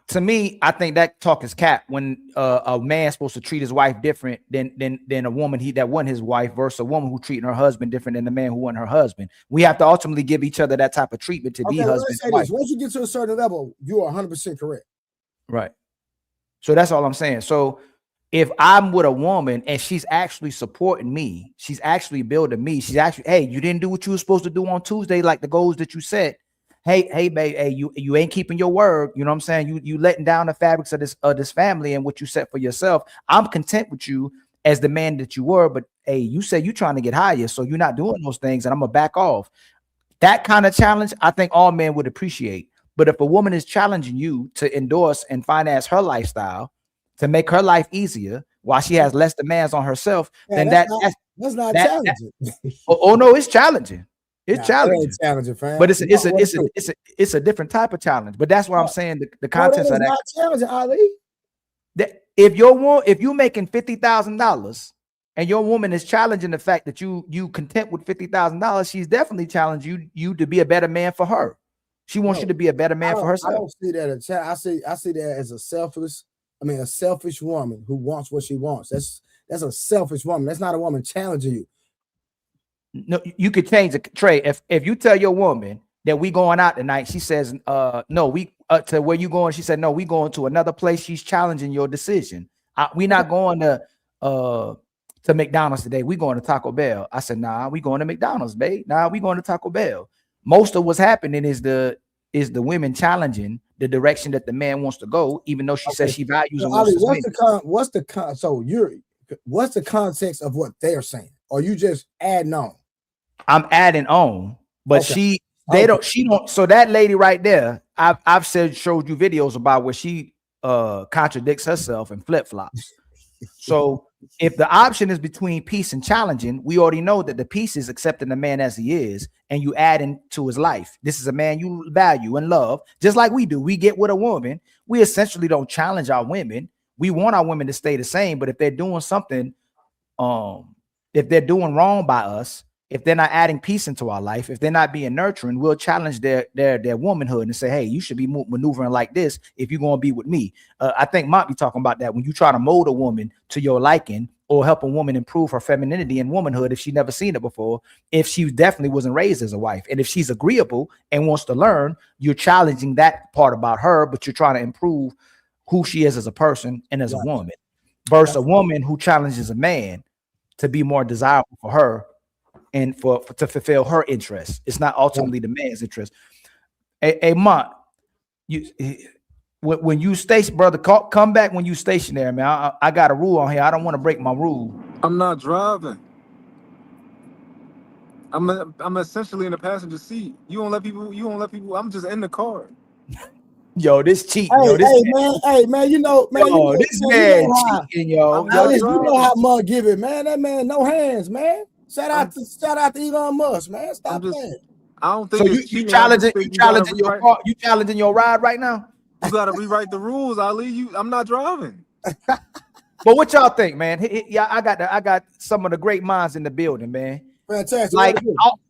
To me, I think that talk is cap when a man's supposed to treat his wife different than a woman that wasn't his wife versus a woman who treating her husband different than the man who wasn't her husband. We have to ultimately give each other that type of treatment to be husband and wife. Once you get to a certain level, you are 100% correct. Right. So that's all I'm saying. So if I'm with a woman and she's actually supporting me, she's actually building me, she's actually, hey, you didn't do what you were supposed to do on Tuesday, like the goals that you set. Hey, babe, hey, you ain't keeping your word. You know what I'm saying? You letting down the fabrics of this family and what you set for yourself. I'm content with you as the man that you were, but hey, you said you're trying to get higher, so you're not doing those things, and I'm gonna back off. That kind of challenge, I think all men would appreciate. But if a woman is challenging you to endorse and finance her lifestyle, to make her life easier while she has less demands on herself, then that's not challenging. Oh no, it's challenging. It's challenging. It challenging, fam. But it's a different type of challenge. But that's why I'm saying the contents of that. Not challenging, Ali. If you're making $50,000 and your woman is challenging the fact that you content with $50,000, she's definitely challenging you to be a better man for her. She wants you to be a better man for herself. I don't see that as I see that as a selfish woman who wants what she wants. That's a selfish woman. That's not a woman challenging you. No, you could change the Trey. If you tell your woman that we going out tonight, she says, no, we to where you going? She said, no, we going to another place. She's challenging your decision. We not going to McDonald's today. We going to Taco Bell. I said, nah, we going to McDonald's, babe. Nah, we going to Taco Bell. Most of what's happening is the women challenging the direction that the man wants to go, even though she says she values and wants to what's the context of what they're saying? Or you just adding on? I'm adding on, but she don't. So that lady right there, I've showed you videos about where she contradicts herself and flip-flops. So if the option is between peace and challenging, we already know that the peace is accepting the man as he is, and you add into his life. This is a man you value and love, just like we do. We get with a woman. We essentially don't challenge our women. We want our women to stay the same, but if they're doing something, if they're doing wrong by us, if they're not adding peace into our life, if they're not being nurturing, we'll challenge their womanhood and say, hey, you should be maneuvering like this if you're going to be with me. I think Mont be talking about that when you try to mold a woman to your liking or help a woman improve her femininity and womanhood if she's never seen it before, if she definitely wasn't raised as a wife. And if she's agreeable and wants to learn, you're challenging that part about her, but you're trying to improve who she is as a person and as a woman versus a woman who challenges a man to be more desirable for her and to fulfill her interests. It's not ultimately the man's interest. Hey, Mont, when you station, brother, come back when you stationary, man. I got a rule on here. I don't want to break my rule. I'm not driving. I'm essentially in the passenger seat. You won't let people. I'm just in the car. Yo, this cheating. Hey, man, you know, this man cheating, yo. You know how Mug give it, man. That man, no hands, man. Shout out to Elon Musk, man. Stop playing. I don't think so. You challenging your ride right now? You gotta rewrite the rules, Ali. I'm not driving. But what y'all think, man? Yeah, I got some of the great minds in the building, man. Fantastic. Like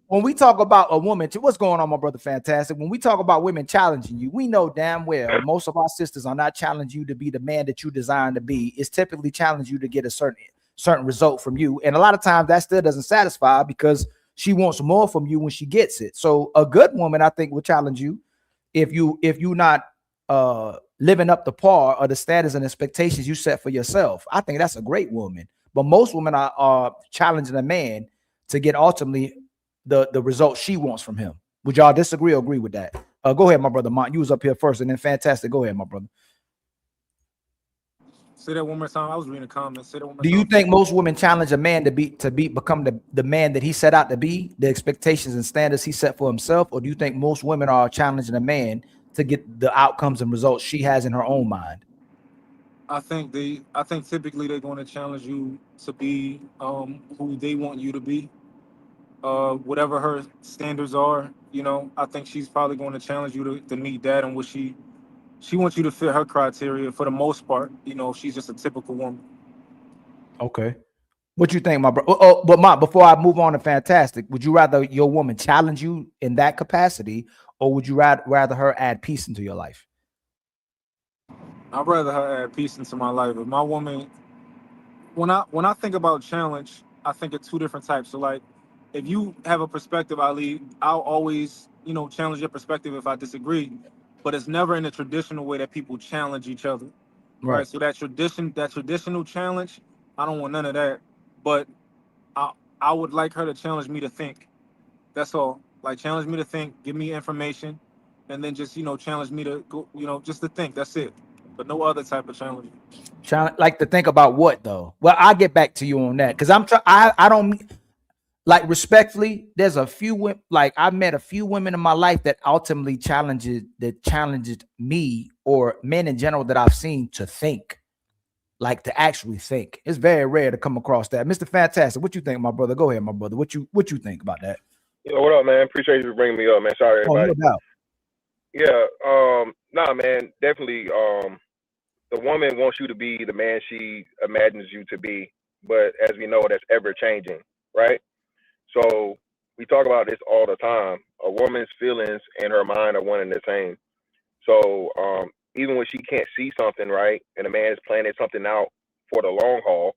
when we talk about a woman, what's going on, my brother? Fantastic. When we talk about women challenging you, we know damn well most of our sisters are not challenging you to be the man that you designed to be. It's typically challenge you to get a certain result from you, and a lot of times that still doesn't satisfy because she wants more from you when she gets it. So a good woman, I think, will challenge you if you not living up to par or the status and expectations you set for yourself. I think that's a great woman. But most women are challenging a man to get ultimately the result she wants from him. Would y'all disagree or agree with that? Go ahead, my brother Mont. You was up here first, and then Fantastic. Go ahead, my brother. Say that one more time. I was reading the comments. Say that one more Do time. you think most women challenge a man to become the man that he set out to be, the expectations and standards he set for himself, or do you think most women are challenging a man to get the outcomes and results she has in her own mind? I think typically they're going to challenge you to be who they want you to be. Whatever her standards are, you know, I think she's probably going to challenge you to meet that, and what she wants you to fit her criteria for the most part. You know, she's just a typical woman. Okay. What you think, my bro? Oh, but Mont, before I move on to Fantastic, would you rather your woman challenge you in that capacity, or would you rather her add peace into your life? I'd rather her add peace into my life. But my woman, when I think about challenge, I think of two different types. So like, if you have a perspective, Ali, I'll always, you know, challenge your perspective if I disagree. But it's never in the traditional way that people challenge each other. Right. So that traditional challenge, I don't want none of that. But I would like her to challenge me to think. That's all. Like, challenge me to think, give me information, and then just, you know, challenge me to go, you know, just to think. That's it. But no other type of challenge. Like to think about what though? Well, I'll get back to you on that because I don't like respectfully. There's a few women, like I've met a few women in my life that ultimately challenges me or men in general that I've seen to think, like to actually think. It's very rare to come across that. Mr. Fantastic, what you think, my brother? Go ahead, my brother. What you think about that? Yo, what up, man? Appreciate you for bringing me up, man. Sorry, Oh, everybody. no doubt. Yeah, nah, man, definitely. The woman wants you to be the man she imagines you to be, but as we know, that's ever changing, right? So we talk about this all the time. A woman's feelings and her mind are one and the same. So even when she can't see something, right, and a man is planning something out for the long haul,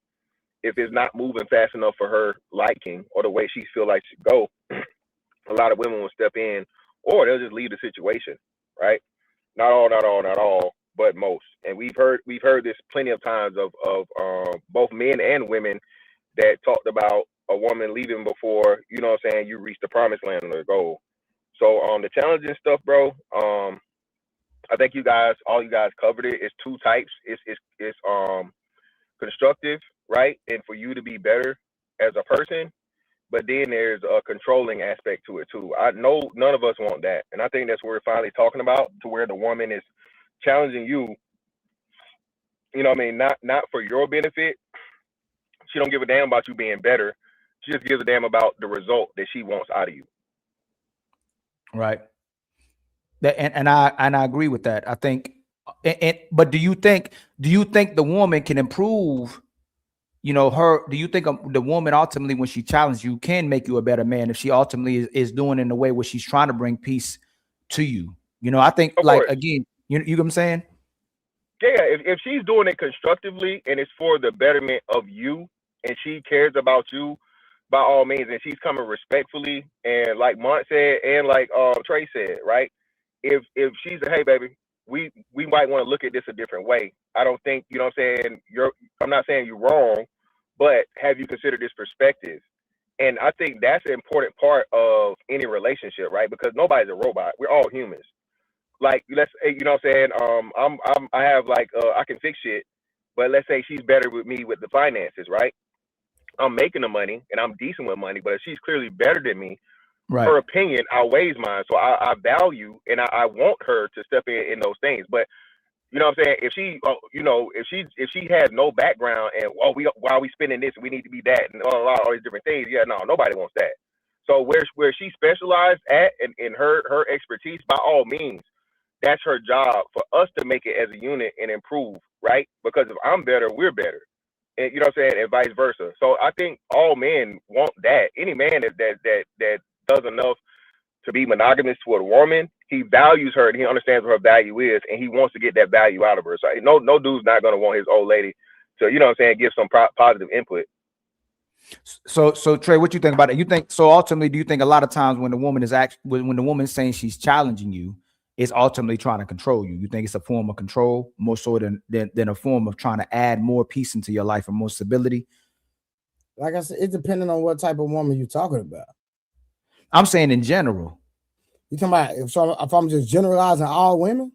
if it's not moving fast enough for her liking or the way she feel like she go, a lot of women will step in, or they'll just leave the situation, right? Not all, but most. And we've heard this plenty of times of both men and women that talked about a woman leaving before, you know what I'm saying, you reach the promised land or the goal. So the challenging stuff, bro, I think all you guys covered it. It's two types. It's constructive, right? And for you to be better as a person, but then there's a controlling aspect to it too. I know none of us want that, and I think that's what we're finally talking about, to where the woman is challenging you. You know what I mean? Not for your benefit. She don't give a damn about you being better. She just gives a damn about the result that she wants out of you. Right. And I agree with that. I think, but do you think the woman can improve? You know, do you think the woman ultimately, when she challenges you, can make you a better man if she ultimately is doing it in a way where she's trying to bring peace to you? You know, I think, like, again, you know what I'm saying? Yeah, if she's doing it constructively and it's for the betterment of you, and she cares about you, by all means, and she's coming respectfully, and like Mont said, and like Trey said, right? If she's a, hey baby, we might want to look at this a different way. I don't think, you know what I'm saying, I'm not saying you're wrong, but have you considered this perspective? And I think that's an important part of any relationship, right? Because nobody's a robot. We're all humans. Like, let's, you know what I'm saying, I have like I can fix shit, but let's say she's better with me with the finances, right? I'm making the money and I'm decent with money, but if she's clearly better than me, right, her opinion outweighs mine. So I value and I want her to step in those things. But you know what I'm saying? If she, you know, if she has no background and while we spending this, we need to be that and all these different things. Yeah, no, nobody wants that. So where she specialized at in her expertise, by all means, that's her job for us to make it as a unit and improve, right? Because if I'm better, we're better. And you know what I'm saying, and vice versa. So I think all men want that. Any man that does enough to be monogamous to a woman, he values her and he understands what her value is, and he wants to get that value out of her. So no dude's not gonna want his old lady to, you know what I'm saying, give some positive input. So Trey, what you think about it? You think so ultimately, do you think a lot of times when the woman is when the woman is saying she's challenging you, it's ultimately trying to control you? You think it's a form of control more so than a form of trying to add more peace into your life and more stability? Like I said, it's depending on what type of woman you're talking about. I'm saying in general. You talking about if I'm just generalizing all women?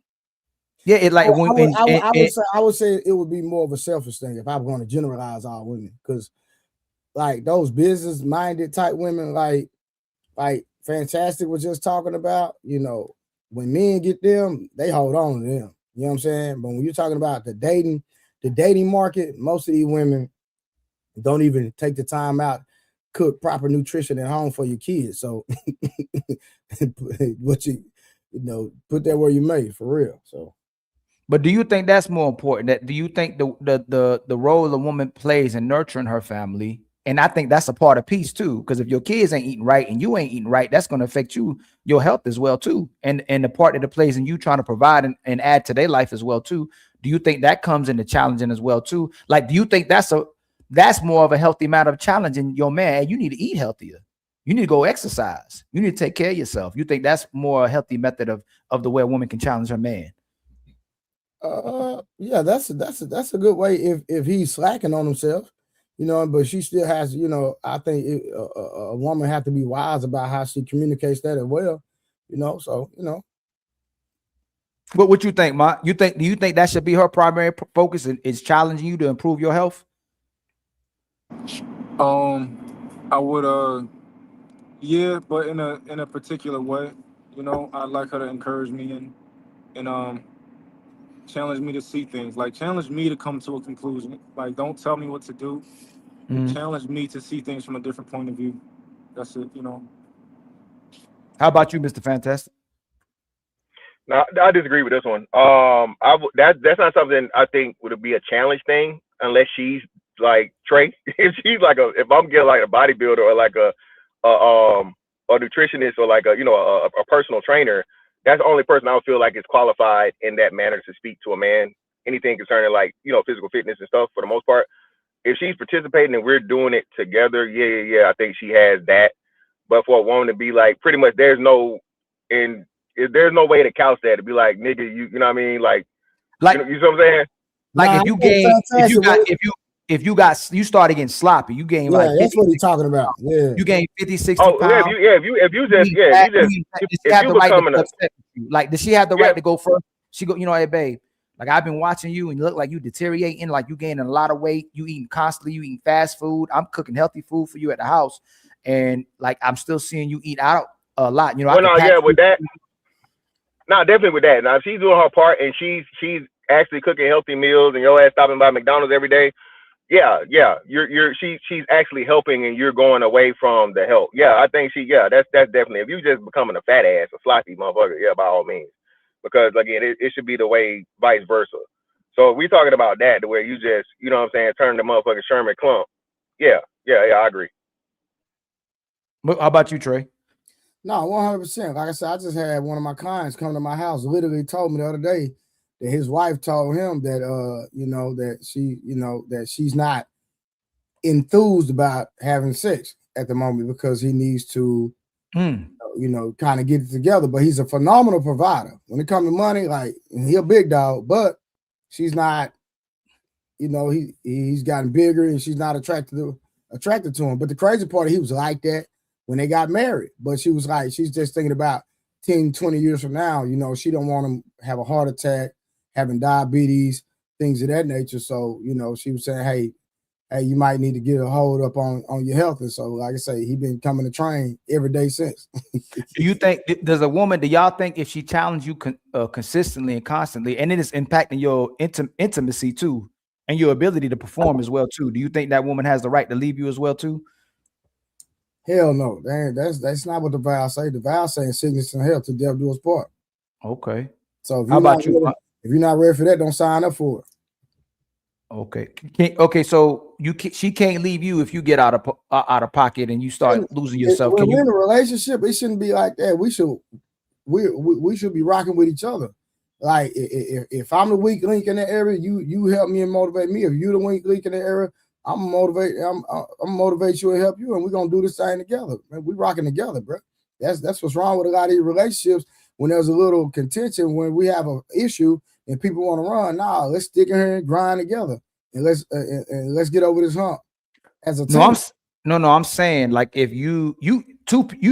Yeah, it like I would say it would be more of a selfish thing if I'm going to generalize all women, because like those business-minded type women, like Fantastic was just talking about, you know, when men get them, they hold on to them. You know what I'm saying? But when you're talking about the dating market, most of these women don't even take the time out cook proper nutrition at home for your kids. So what you know, put that where you may, for real. So but do you think that's more important? That do you think the role a woman plays in nurturing her family? And I think that's a part of peace too, because if your kids ain't eating right and you ain't eating right, that's going to affect your health as well too, and the part that it plays in you trying to provide and add to their life as well too. Do you think that comes into challenging as well too? Like, do you think that's more of a healthy matter of challenging your man? You need to eat healthier. You need to go exercise. You need to take care of yourself. You think that's more a healthy method of the way a woman can challenge her man? Yeah, that's a good way if he's slacking on himself, you know. But she still has, you know, I think a woman have to be wise about how she communicates that as well, you know. So you know, what you think, Ma? Do you think that should be her primary focus is challenging you to improve your health? I would yeah, but in a particular way. You know, I'd like her to encourage me and challenge me to see things. Like challenge me to come to a conclusion. Like don't tell me what to do. Challenge me to see things from a different point of view. That's it, you know. How about you, Mr. Fantastic? No, I disagree with this one. That's not something I think would be a challenge thing unless she's like Trey. If I'm getting like a bodybuilder or like a nutritionist or like a personal trainer, that's the only person I would feel like is qualified in that manner to speak to a man. Anything concerning like physical fitness and stuff for the most part. If she's participating and we're doing it together, yeah, I think she has that. But for a woman to be like, pretty much, there's no way to couch that to be like, nigga, you know what I mean? Like you know what I'm saying? Like if you started getting sloppy, you gain like 50, that's what he's talking about. Yeah, you gain 50, 60 pounds. If you becoming like, does she have the right to go first? She go, hey babe, like I've been watching you and you look like you deteriorating, like you gaining a lot of weight, you eating constantly, you eating fast food. I'm cooking healthy food for you at the house, and like I'm still seeing you eat out a lot. You know, with that. No, definitely with that. Now if she's doing her part and she's actually cooking healthy meals and your ass stopping by McDonald's every day, she's actually helping and you're going away from the help. Yeah, I think that's definitely, if you just becoming a fat ass, a sloppy motherfucker, yeah, by all means. Because again, it should be the way vice versa. So if we talking about that, the way you just, you know what I'm saying, turn the motherfucking Sherman clump. Yeah, I agree. How about you, Trey? No, 100%. Like I said, I just had one of my clients come to my house, literally told me the other day that his wife told him that that she's not enthused about having sex at the moment because he needs to kind of get it together. But he's a phenomenal provider when it comes to money. Like, he a big dog, but she's not. He's gotten bigger and she's not attracted to him. But the crazy part, he was like that when they got married. But she was like, she's just thinking about 10, 20 years from now. She don't want him to have a heart attack, having diabetes, things of that nature. So, she was saying, hey, you might need to get a hold up on your health. And so, like I say, he been coming to train every day since. Do you think, do y'all think if she challenged you consistently and constantly, and it is impacting your intimacy too, and your ability to perform as well too, do you think that woman has the right to leave you as well too? Hell no. That's not what the vow say. The vow saying sickness and health to death do us part. Okay. So if you're not ready for that, don't sign up for it. Okay. So she can't leave you if you get out of pocket and you start losing yourself. When we're in a relationship, it shouldn't be like that. We should be rocking with each other. Like if I'm the weak link in that area, you help me and motivate me. If you're the weak link in that area, I'm motivate you and help you, and we're gonna do this thing together. Man, we rocking together, bro. That's what's wrong with a lot of these relationships. When there's a little contention, when we have an issue and people want to run, nah, let's stick in here and grind together, and let's get over this hump as a team. I'm saying, like, if you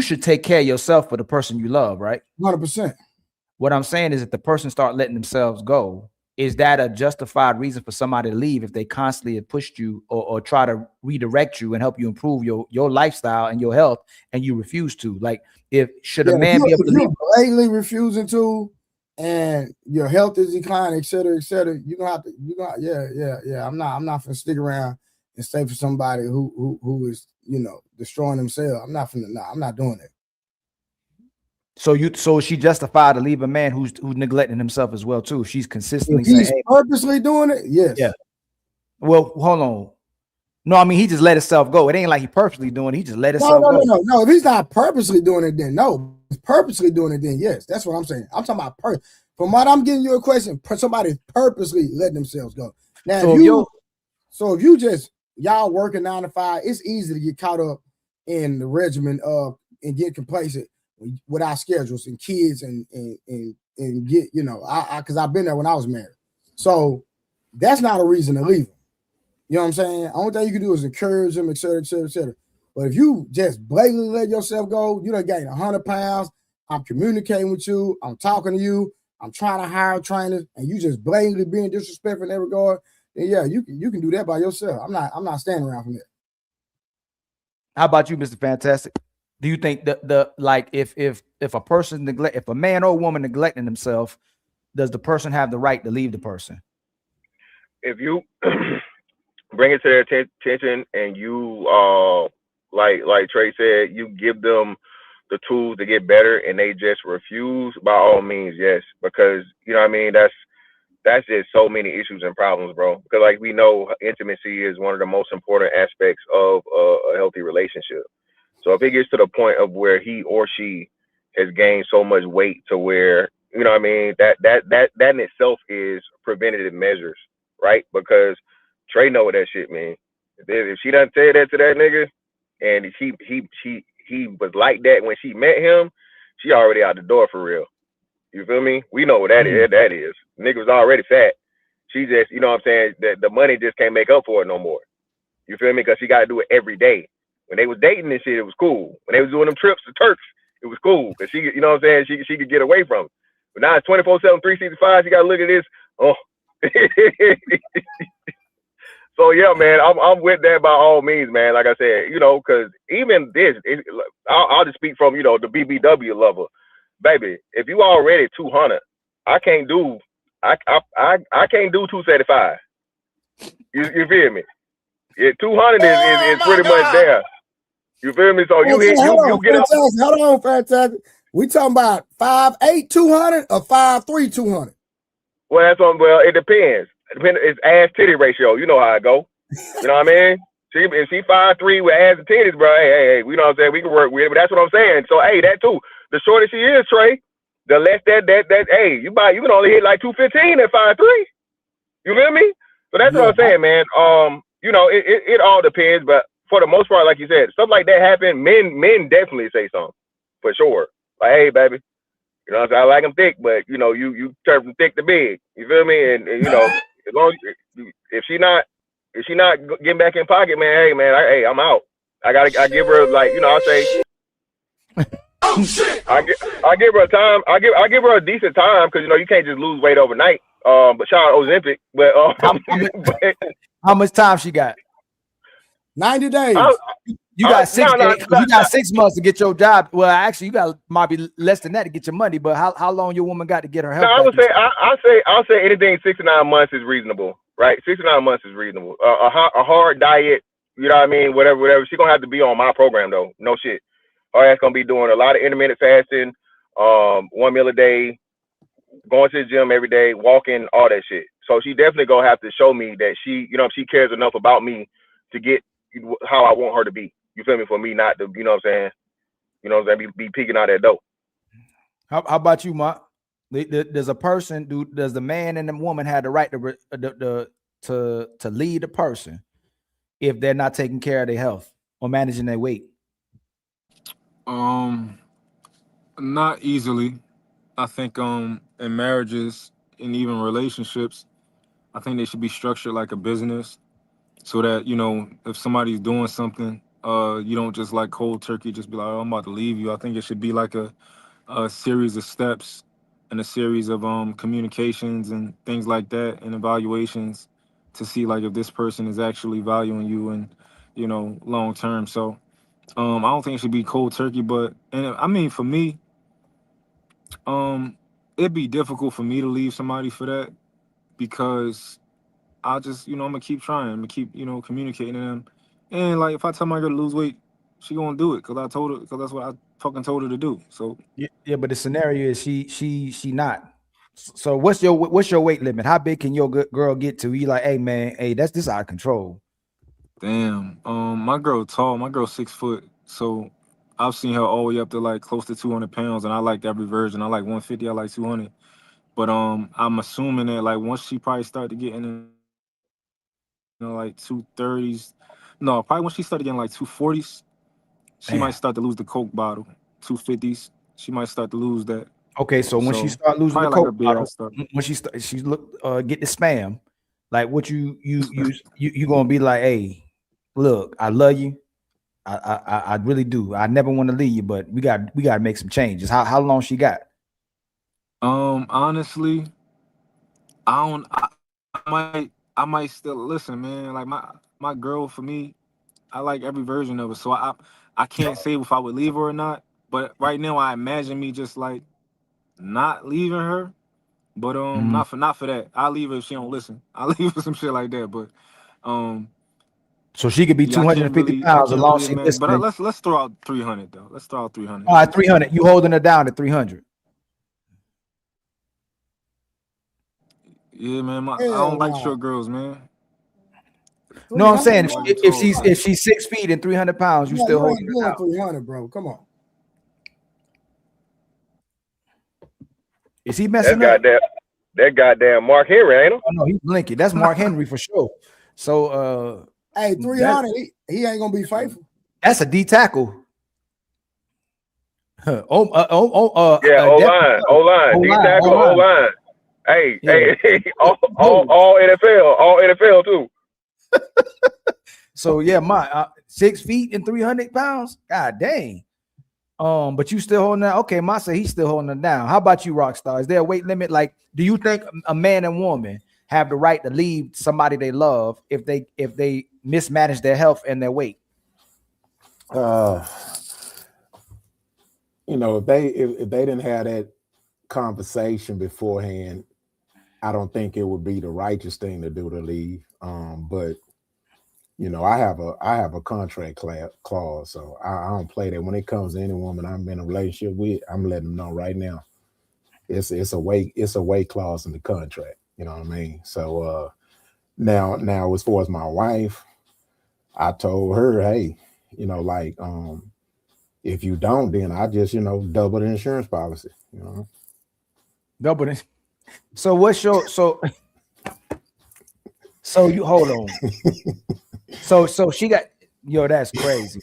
should take care of yourself for the person you love, right? 100%. What I'm saying is, if the person start letting themselves go, is that a justified reason for somebody to leave if they constantly have pushed you or try to redirect you and help you improve your lifestyle and your health, and you refuse to? Like, a man be able to leave? Blatantly refusing to, and your health is declining, et cetera, you're gonna have to, yeah. I'm not gonna stick around and stay for somebody who is, destroying themselves. I'm not doing it. So she justified to leave a man who's neglecting himself as well too. She's consistently saying, hey, purposely doing it. Yes. Yeah. Well, hold on. No, I mean, he just let himself go. It ain't like he purposely doing it. He just let himself go. No. If he's not purposely doing it, then no. If he's purposely doing it, then yes. That's what I'm saying. I'm talking about from what I'm giving you a question, somebody purposely letting themselves go. Now, if you just y'all working 9 to 5, it's easy to get caught up in the regimen of and get complacent with our schedules and kids and get, because I've been there when I was married. So that's not a reason to leave them. You know what I'm saying? Only thing you can do is encourage them, et cetera, et cetera, et cetera. But if you just blatantly let yourself go, you done gained 100 pounds. I'm communicating with you. I'm talking to you. I'm trying to hire trainers, and you just blatantly being disrespectful in that regard. Then yeah, you can do that by yourself. I'm not standing around from that. How about you, Mr. Fantastic? Do you think that like if a person if a man or woman neglecting themselves, does the person have the right to leave the person? If you bring it to their attention and you like Trey said, you give them the tools to get better and they just refuse, by all means, yes. Because you know what I mean, that's just so many issues and problems, bro. Because like we know, intimacy is one of the most important aspects of a healthy relationship. So if it gets to the point of where he or she has gained so much weight to where, you know what I mean, that in itself is preventative measures, right? Because Trey know what that shit mean. If she doesn't say that to that nigga, and he was like that when she met him, she already out the door for real. You feel me? We know what that is. Nigga was already fat. She just, you know what I'm saying, the money just can't make up for it no more. You feel me? Because she got to do it every day. When they was dating and shit, it was cool. When they was doing them trips to Turks, it was cool. Because she, you know what I'm saying, she could get away from it. But now it's 24/7, 365. You got to look at this. Oh. So yeah, man, I'm with that by all means, man. Like I said, you know, because even this, I'll just speak from, you know, the BBW level, baby. If you already 200, I can't do 275. You feel me? Yeah, 200 is pretty much there. You feel me? So you get up. Hold on, Fantastic. We talking about 5'8", 200 or 5'3", 200? Well, it depends. It's ass titty ratio. You know how it go. You know what I mean? If she 5'3" with ass and titties, bro, hey, we know what I'm saying, we can work with it. But that's what I'm saying. So hey, that too. The shorter she is, Trey, the less that hey, you can only hit like 215 at 5'3". You feel me? So that's what I'm saying, man. You know, it all depends, but for the most part, like you said, stuff like that happen. Men definitely say something for sure. Like, hey, baby, you know what I'm saying? I like them thick, but you know, you turn from thick to big. You feel me? And you know, as long as if she not getting back in pocket, man, hey, man, I'm out. I give her, like, you know, I'll say, oh shit. I give her a time. I give her a decent time, because you know you can't just lose weight overnight. But shout out Ozempic. But how much time she got? 90 days. You got 6 days. You got 6 months to get your job. Well, actually, you might be less than that to get your money. But how long your woman got to get her health? No, I would say I'll say anything 6 to 9 months is reasonable, right? 6 to 9 months is reasonable. A hard diet, you know what I mean? Whatever. She's gonna have to be on my program though. No shit. Her ass gonna be doing a lot of intermittent fasting, 1 meal a day, going to the gym every day, walking, all that shit. So she definitely gonna have to show me that she, you know, she cares enough about me to get how I want her to be. You feel me? For me not to, you know what I'm saying? You know what I'm saying? Be peeking out that dope. How about you, Mark? Does the man and the woman have the right to lead the person? if they're not taking care of their health or managing their weight? Not easily. I think in marriages and even relationships, I think they should be structured like a business, so that if somebody's doing something, you don't just like cold turkey just be like, oh, I'm about to leave you. I think it should be like a series of steps and a series of communications and things like that, and evaluations to see like if this person is actually valuing you and long term. So I don't think it should be cold turkey, but I mean, for me, it'd be difficult for me to leave somebody for that, because I'll just, I'm gonna keep trying. I'm gonna keep, communicating to them. And like, if I tell my girl to lose weight, she gonna do it because I told her, because that's what I fucking told her to do. So Yeah, but the scenario is she not. So what's your weight limit? How big can your girl get to? You like, hey man, hey, this out of control. damn. My girl tall. My girl 6 foot. So I've seen her all the way up to like close to 200 pounds, and I like every version. I like 150. I like 200. But I'm assuming that like once she probably start to get in like 230s, no, probably when she started getting like 240s, she might start to lose the Coke bottle. 250s, she might start to lose that. Okay, so when she start losing the probably like her Coke beer, bottle, when she look get the spam, like what you gonna be like, hey, look, I love you. I really do. I never want to leave you, but we got to make some changes. How long she got? Honestly, I don't. I might still listen, man. Like my girl, for me, I like every version of it. So I can't say if I would leave her or not. But right now, I imagine me just like not leaving her. But not for that. I'll leave her if she don't listen. I'll leave her some shit like that. But so she could be 250 I pounds as can't long really as she imagine. But listening. let's throw out 300 though. Let's throw out 300. All right, 300. You holding her down at 300. Yeah, man. I don't like short girls, man. No, I'm saying if she's 6 feet and 300 pounds, you still holding her down. 300, bro. Come on. Is he messing up? That goddamn Mark Henry, ain't him? Oh no, he's blinking. That's Mark Henry for sure. So hey, 300, he ain't gonna be faithful. That's a D tackle. Yeah, O-line, D tackle, O-line. Hey, all NFL too. So yeah, my 6 feet and 300 pounds. God dang. But you still holding that? Okay, Ma said he's still holding it down. How about you, Rockstar? Is there a weight limit? Like, do you think a man and woman have the right to leave somebody they love if they mismanage their health and their weight? If they didn't have that conversation beforehand, I don't think it would be the righteous thing to do to leave. But I have a contract clause, so I don't play that. When it comes to any woman I'm in a relationship with, I'm letting them know right now. It's a weight clause in the contract. You know what I mean? So now as far as my wife, I told her, hey, if you don't, then I just double the insurance policy. Double it. So what's your so you hold on. So she got that's crazy.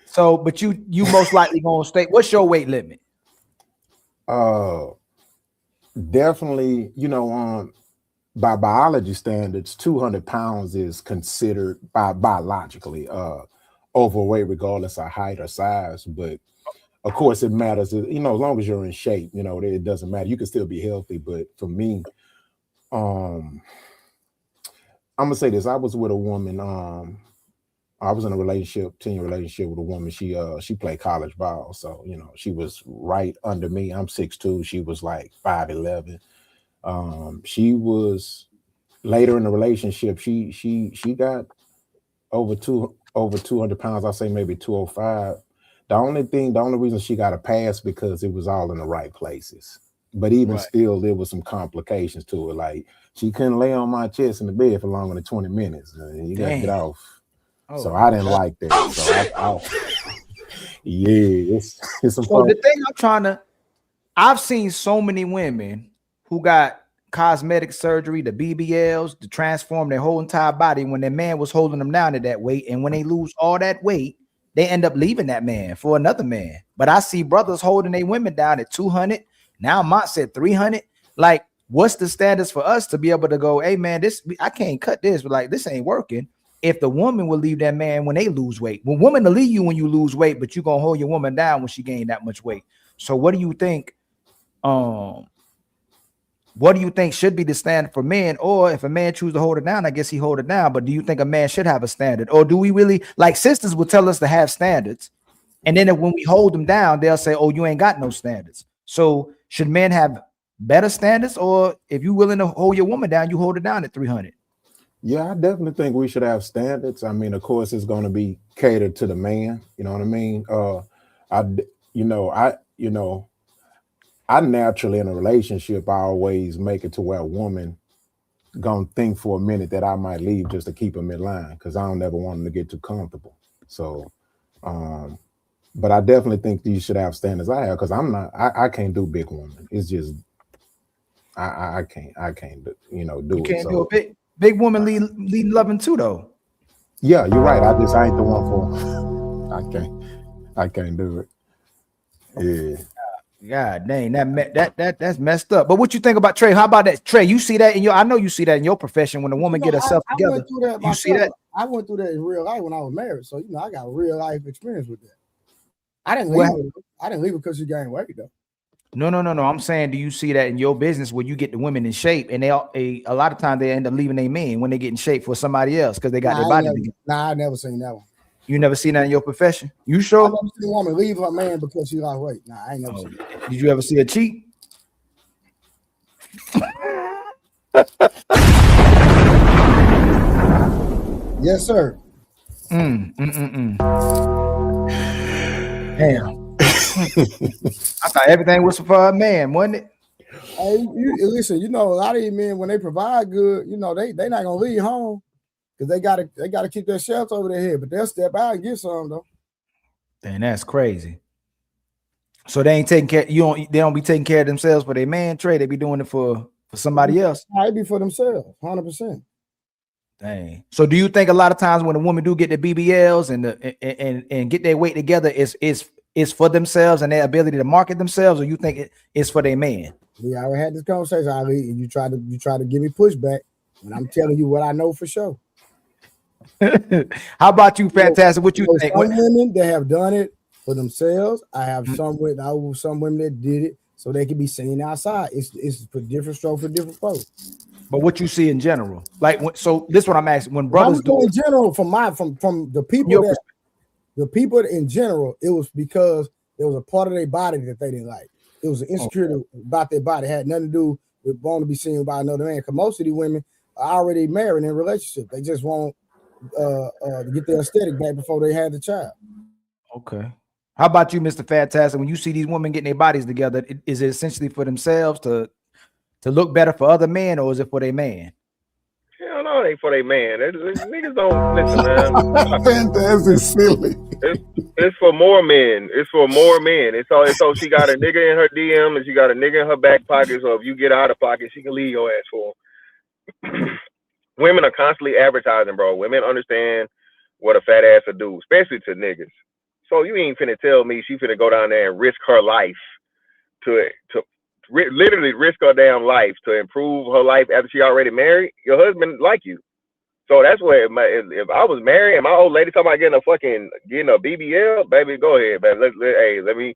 So but you most likely gonna stay. What's your weight limit? Definitely, by biology standards, 200 pounds is considered biologically overweight, regardless of height or size. But of course, it matters. As long as you're in shape, it doesn't matter. You can still be healthy. But for me, I'm gonna say this. I was with a woman. I was in a 10-year relationship with a woman. She played college ball, so she was right under me. I'm 6'2". She was like 5'11". She was later in the relationship. She got over 200 pounds. I say maybe 205. The only reason she got a pass because it was all in the right places. But even still, there was some complications to it. Like she couldn't lay on my chest in the bed for longer than 20 minutes. And you gotta get off. So I didn't like that. So it's some fun. The thing I've seen so many women who got cosmetic surgery, the BBLs, to transform their whole entire body when their man was holding them down to that weight. And when they lose all that weight, they end up leaving that man for another man. But I see brothers holding their women down at 200. Now Mont said 300. Like, what's the standards for us to be able to go, hey man, I can't cut this, but like this ain't working. If the woman will leave that man when they lose weight, well, woman will leave you when you lose weight, but you're gonna hold your woman down when she gained that much weight. So what do you think? What do you think should be the standard for men? Or if a man chooses to hold it down, I guess he hold it down. But do you think a man should have a standard? Or do we really, like sisters will tell us to have standards, and then when we hold them down, they'll say, oh, you ain't got no standards. So should men have better standards? Or if you're willing to hold your woman down, you hold it down at 300? Yeah, I definitely think we should have standards. I mean, of course, it's going to be catered to the man. You know what I mean? I naturally in a relationship, I always make it to where a woman gonna think for a minute that I might leave just to keep them in line, because I don't ever want them to get too comfortable. So, but I definitely think you should have standards. I have, because I can't do big women. It's just I can't do, do you it. Can't So, do a big woman lead loving too though. Yeah, you're right. I ain't the one for. I can't do it. Yeah. God dang, that's messed up. But what you think about Trey? How about that, Trey? You see that in I know you see that in your profession when a woman get herself together. Went through that you see that? I went through that in real life when I was married, so I got real life experience with that. I didn't leave her. I didn't leave her because she gained weight though. No. I'm saying, do you see that in your business where you get the women in shape, and a lot of times they end up leaving their men when they get in shape for somebody else because they got their body together? Nah, I never seen that one. You never seen that in your profession? You sure? I never seen a woman leave her man because she lost weight. Nah, I ain't never seen that. Did you ever see her cheat? Yes, sir. Damn. I thought everything was for a man, wasn't it? Hey, listen, a lot of these men, when they provide good, they not gonna leave home because they gotta keep their shelter over their head, but they'll step out and get some though. Damn, that's crazy. So they ain't taking care. They don't be taking care of themselves for their man, Trey. They be doing it for somebody else. It be for themselves, 100%. Dang. So do you think a lot of times when a woman do get the BBLs and get their weight together, is for themselves and their ability to market themselves, or you think it's for their man? We already had this conversation, Ali, and you try to give me pushback when I'm telling you what I know for sure. How about you, Fantastic? What you think? Some women that have done it for themselves. I have some women that did it so they can be seen outside. It's for different strokes for different folks. But what you see in general, so this is what I'm asking. When brothers do in general, from the people the people in general, it was because there was a part of their body that they didn't like. It was an insecurity about their body. It had nothing to do with wanting to be seen by another man. Because most of these women are already married in a relationship. They just want to get their aesthetic back before they had the child. Okay. How about you, Mr. Fantastic? When you see these women getting their bodies together, is it essentially for themselves to look better for other men, or is it for their man? Hell no, it ain't for their man. Niggas don't listen, man. Fantastic, silly. It's for more men. It's for more men. It's so she got a nigga in her DM and she got a nigga in her back pocket. So if you get out of pocket, she can leave your ass for him. Women are constantly advertising, bro. Women understand what a fat ass will do, especially to niggas. So you ain't finna tell me she finna go down there and risk her life to literally risk her damn life to improve her life after she already married. Your husband like you. So that's where if I was married and my old lady talking about getting a BBL, baby, go ahead, baby. Let me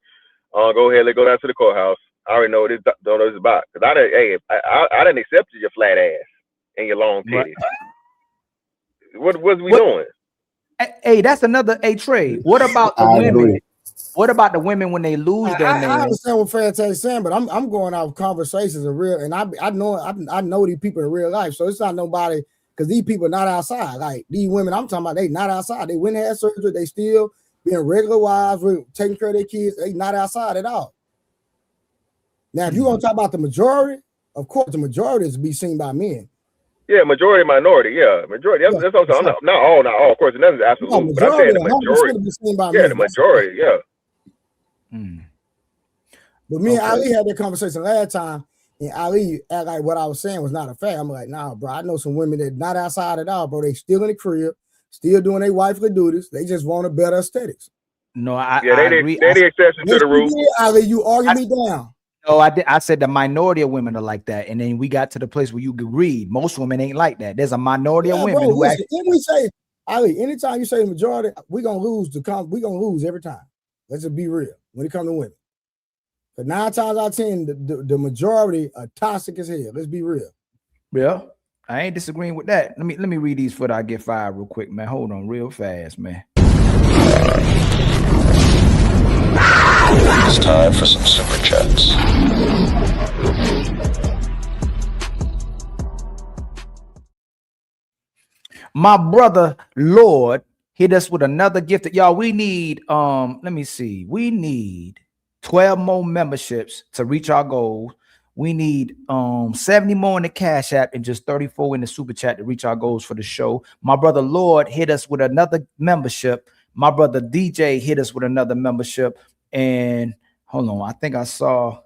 go ahead. Let's go down to the courthouse. I already know what this is about. Cause I didn't accept your flat ass and your long titties. What we doing? Hey, that's another Trey. What about the women? Agree. What about the women when they lose their man? I understand what Fantastic saying, but I'm going off conversations of real, and I know these people in real life, so it's not nobody, because these people are not outside. Like these women I'm talking about, they not outside. They went and had surgery, they still being regular wives, taking care of their kids. They not outside at all. Now, if you want to talk about the majority, of course, the majority is to be seen by men. Yeah, majority, minority. Yeah, majority. That's what I'm saying. Not all. Of course, nothing's absolute. But I'm saying the majority. The majority. Yeah. But me and Ali had that conversation last time, And Ali act like what I was saying was not a fact. I'm like, nah, bro. I know some women that not outside at all, bro. They still in the crib, still doing their wifely duties. They just want a better aesthetics. No, I agree. They're the exception to Yes, the rule. you did, Ali. You argue me down. No, I did. I said the minority of women are like that, and then we got to the place where you agreed. Most women ain't like that. There's a minority of women who listen, if we say, Ali, anytime you say the majority, we're gonna lose we're gonna lose every time. Let's just be real when it comes to women. But 9 times out of 10, the majority are toxic as hell. Let's be real. Yeah, I ain't disagreeing with that. Let me read these for I get fired real quick, man. Hold on, real fast, man. It's time for some super chats. My brother Lord hit us with another gift. Y'all, we need let me see. We need 12 more memberships to reach our goals. We need 70 more in the Cash App and just 34 in the Super Chat to reach our goals for the show. My brother Lord hit us with another membership. My brother DJ hit us with another membership. And hold on, I think I saw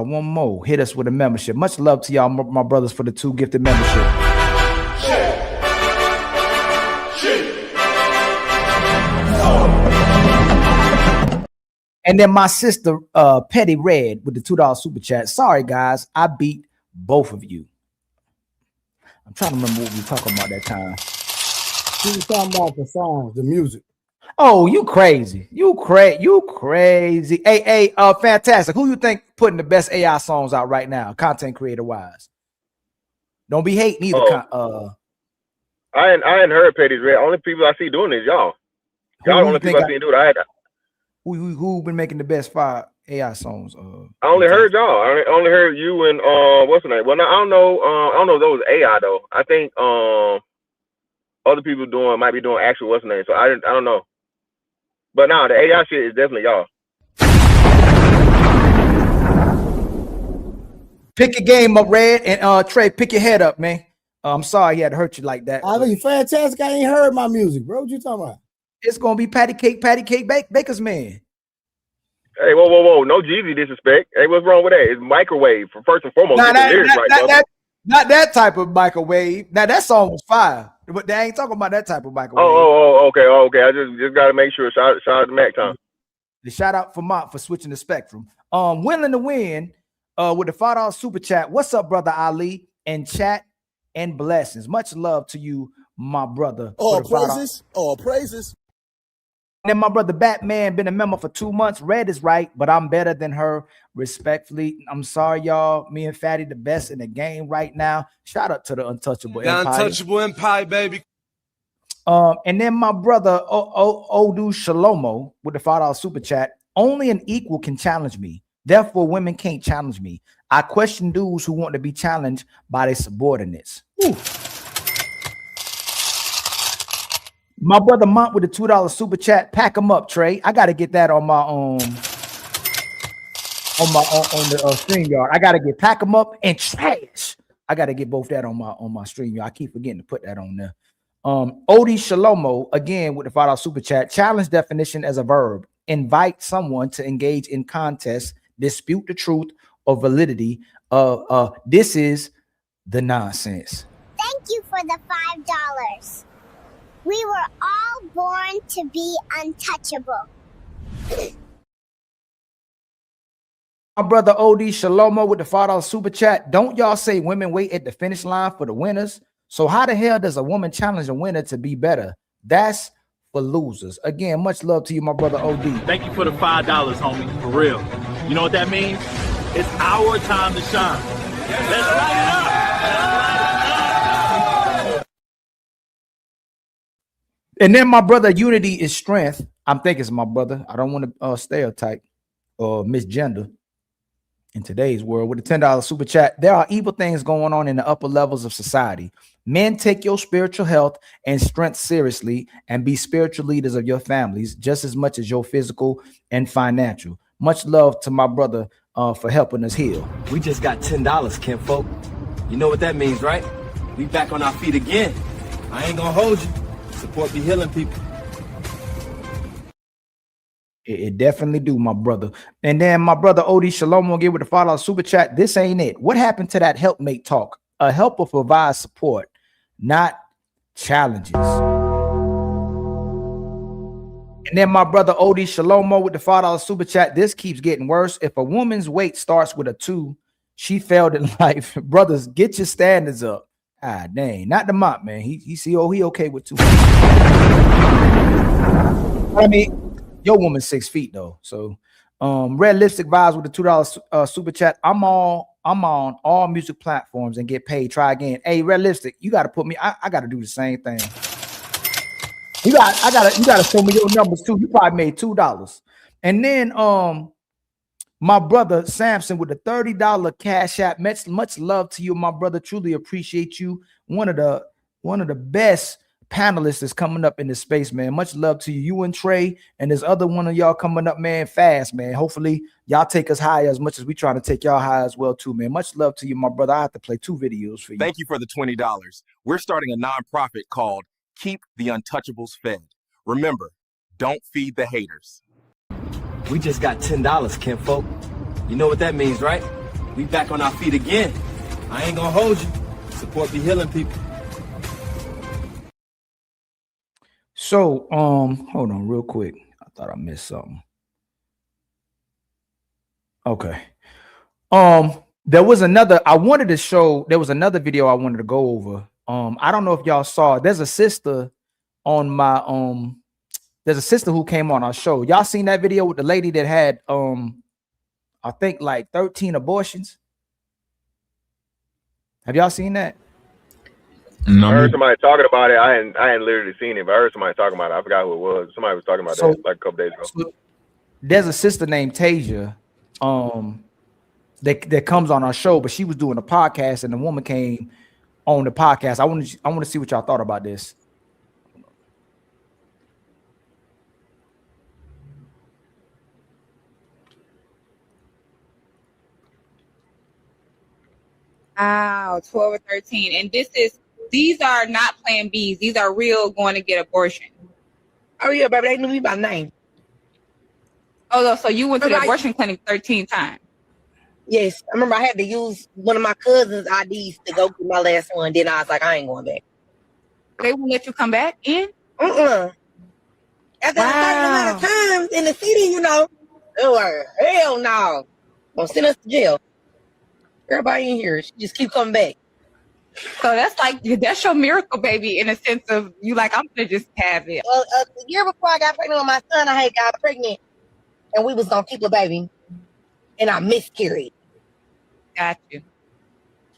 one more hit us with a membership. Much love to y'all, my brothers, for the 2 gifted membership. And then my sister Petty Red with the $2 Super Chat. Sorry, guys, I beat both of you. I'm trying to remember what we were talking about that time. We were talking about the songs, the music. Oh, you crazy. You crazy. Hey, fantastic. Who you think putting the best AI songs out right now, content creator wise? Don't be hating either. I hadn't heard Petty's Red. Only people I see doing is y'all. Y'all the only people I see do it. Who been making the best 5 AI songs? I only heard y'all. I only heard you and what's the name? Well, no, I don't know if those AI though. I think other people might be doing actual what's the name. So I don't know. But no, the AI shit is definitely y'all. Pick your game up, Red, and Trey, pick your head up, man. I'm sorry he had to hurt you like that. I think fantastic. I ain't heard my music, bro. What you talking about? It's gonna be Patty Cake Baker's Man. Hey, whoa. No Jeezy disrespect. Hey, what's wrong with that? It's microwave. First and foremost, get the lyrics right, not that type of microwave. Now that song was fire, but they ain't talking about that type of microwave. Okay. I just gotta make sure. Shout out to Mac Tom. The shout out for Mott for switching the spectrum. Willing to win with the $5 Super Chat. What's up, brother Ali? And chat and blessings. Much love to you, my brother. All praises. All praises. And then my brother Batman been a member for 2 months. Red is right, but I'm better than her. Respectfully, I'm sorry, y'all. Me and Fatty the best in the game right now. Shout out to the Untouchable Empire. The Untouchable Empire, baby. And then my brother Odu Shalomo with the $5 Super Chat. Only an equal can challenge me. Therefore, women can't challenge me. I question dudes who want to be challenged by their subordinates. Whew. My brother Mont with the $2 Super Chat. Pack them up, Trey. I got to get that on my on the StreamYard. I got to get pack them up and trash. I got to get both that on my StreamYard. I keep forgetting to put that on there. Odie Shalomo again with the $5 Super Chat. Challenge definition as a verb. Invite someone to engage in contest, dispute the truth or validity of this is the nonsense. Thank you for the $5. We were all born to be untouchable. My brother Odie Shalomo with the $5 Super Chat. Don't y'all say women wait at the finish line for the winners? So how the hell does a woman challenge a winner to be better? That's for losers. Again, much love to you, my brother OD. Thank you for the $5, homie. For real. You know what that means? It's our time to shine. Let's light it up. And then my brother Unity is strength. I'm thinking it's my brother. I don't want to stereotype or misgender in today's world. With a $10 Super Chat, there are evil things going on in the upper levels of society. Men, take your spiritual health and strength seriously and be spiritual leaders of your families just as much as your physical and financial. Much love to my brother for helping us heal. We just got $10, kinfolk. You know what that means, right? We back on our feet again. I ain't gonna hold you. Support be healing people. It definitely do, my brother. And then my brother Odie Shalom will get with the $5 super chat. This ain't it. What happened to that helpmate talk? A helper provides support, not challenges. And then my brother Odie Shalomo with the $5 super chat. This keeps getting worse. If a woman's weight starts with a 2, she failed in life. Brothers, get your standards up. Ah, dang, not the mop, man. He okay with 2. I mean, your woman's 6 feet though. So Red Lipstick Vibes with the $2 super chat. I'm on all music platforms and get paid. Try again. Hey, Red Lipstick, you gotta put me. I gotta do the same thing. You gotta show me your numbers too. You probably made $2. And then my brother Samson with the $30 cash app. Much love to you, my brother. Truly appreciate you. One of the best panelists is coming up in this space, man. Much love to you. You and Trey, and there's other one of y'all coming up, man, fast, man. Hopefully y'all take us high as much as we trying to take y'all high as well too, man. Much love to you, my brother. I have to play 2 videos for you. Thank you for the $20. We're starting a nonprofit called Keep the Untouchables Fed. Remember, don't feed the haters. We just got $10, kinfolk. You know what that means, right? We back on our feet again. I ain't gonna hold you. Support be healing people. So, hold on real quick. I thought I missed something. Okay. There was another video I wanted to go over. I don't know if y'all saw. There's a sister on my there's a sister who came on our show. Y'all seen that video with the lady that had I think like 13 abortions? Have y'all seen that? No. I heard somebody talking about it. I hadn't literally seen it, but I heard somebody talking about it. I forgot who it was. Somebody was talking about that like a couple days ago. So there's a sister named Tasia that comes on our show, but she was doing a podcast and the woman came on the podcast. I want to see what y'all thought about this. Wow, 12 or 13. And these are not plan Bs. These are real going to get abortion. Oh, yeah, baby. They knew me by name. Oh, no, so you went to the abortion clinic 13 times. Yes. I remember I had to use one of my cousin's IDs to go get my last one. Then I was like, I ain't going back. They won't let you come back in? After a certain amount of times in the city, you know, they were, hell no. Gonna send us to jail. Everybody in here, she just keep coming back. So that's your miracle, baby, in a sense of you like, I'm gonna just have it. Well, the year before I got pregnant with my son, I had got pregnant and we was gonna keep a baby. And I miscarried. Got you.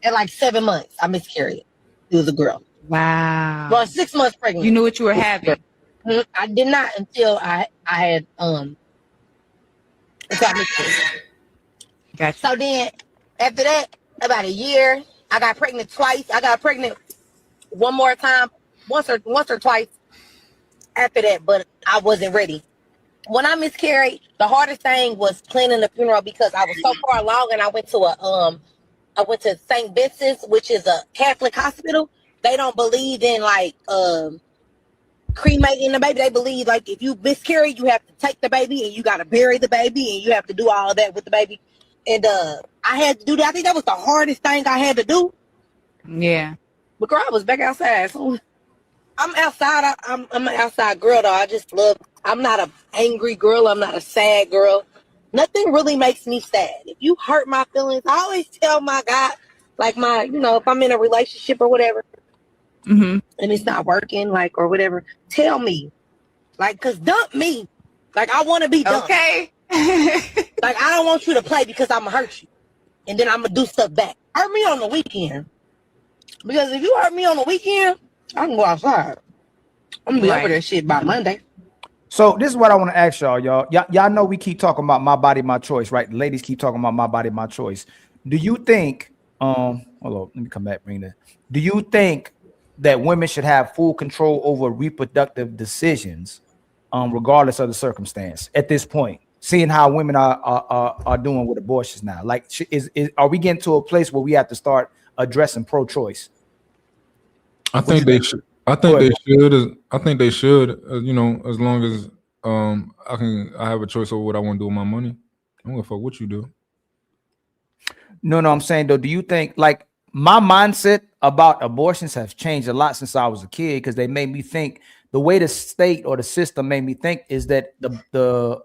At like 7 months, I miscarried. It was a girl. Wow. Well, 6 months pregnant. You knew what you were having. I did not until I had until I miscarried. Gotcha. So then after that, about a year, I got pregnant twice. I got pregnant one more time, once or twice after that, but I wasn't ready. When I miscarried, the hardest thing was planning the funeral because I was so far along, and I went to St. Vincent's, which is a Catholic hospital. They don't believe in like cremating the baby. They believe like if you miscarry, you have to take the baby and you got to bury the baby and you have to do all of that with the baby. And I had to do that. I think that was the hardest thing I had to do. Yeah. But girl, I was back outside. So I'm outside. I'm an outside girl though. I just love. I'm not an angry girl. I'm not a sad girl. Nothing really makes me sad. If you hurt my feelings, I always tell my guy, like if I'm in a relationship or whatever, and it's not working, like or whatever, tell me, like, cause dump me. Like I want to be dumped. Okay. Like I don't want you to play because I'm gonna hurt you, and then I'm gonna do stuff back. Hurt me on the weekend, because if you hurt me on the weekend, I can go outside. I'm gonna be over that shit by Monday. So this is what I want to ask y'all. Y'all know we keep talking about my body, my choice, right? The ladies keep talking about my body, my choice. Do you think? Hold on, let me come back. Bring that. Do you think that women should have full control over reproductive decisions, regardless of the circumstance at this point? Seeing how women are doing with abortions now, like, are we getting to a place where we have to start addressing pro-choice? I think they should. I think they should. You know, as long as I have a choice over what I want to do with my money. I don't give a fuck what you do. No, I'm saying though, do you think like my mindset about abortions has changed a lot since I was a kid because they made me think the way the state or the system made me think is that a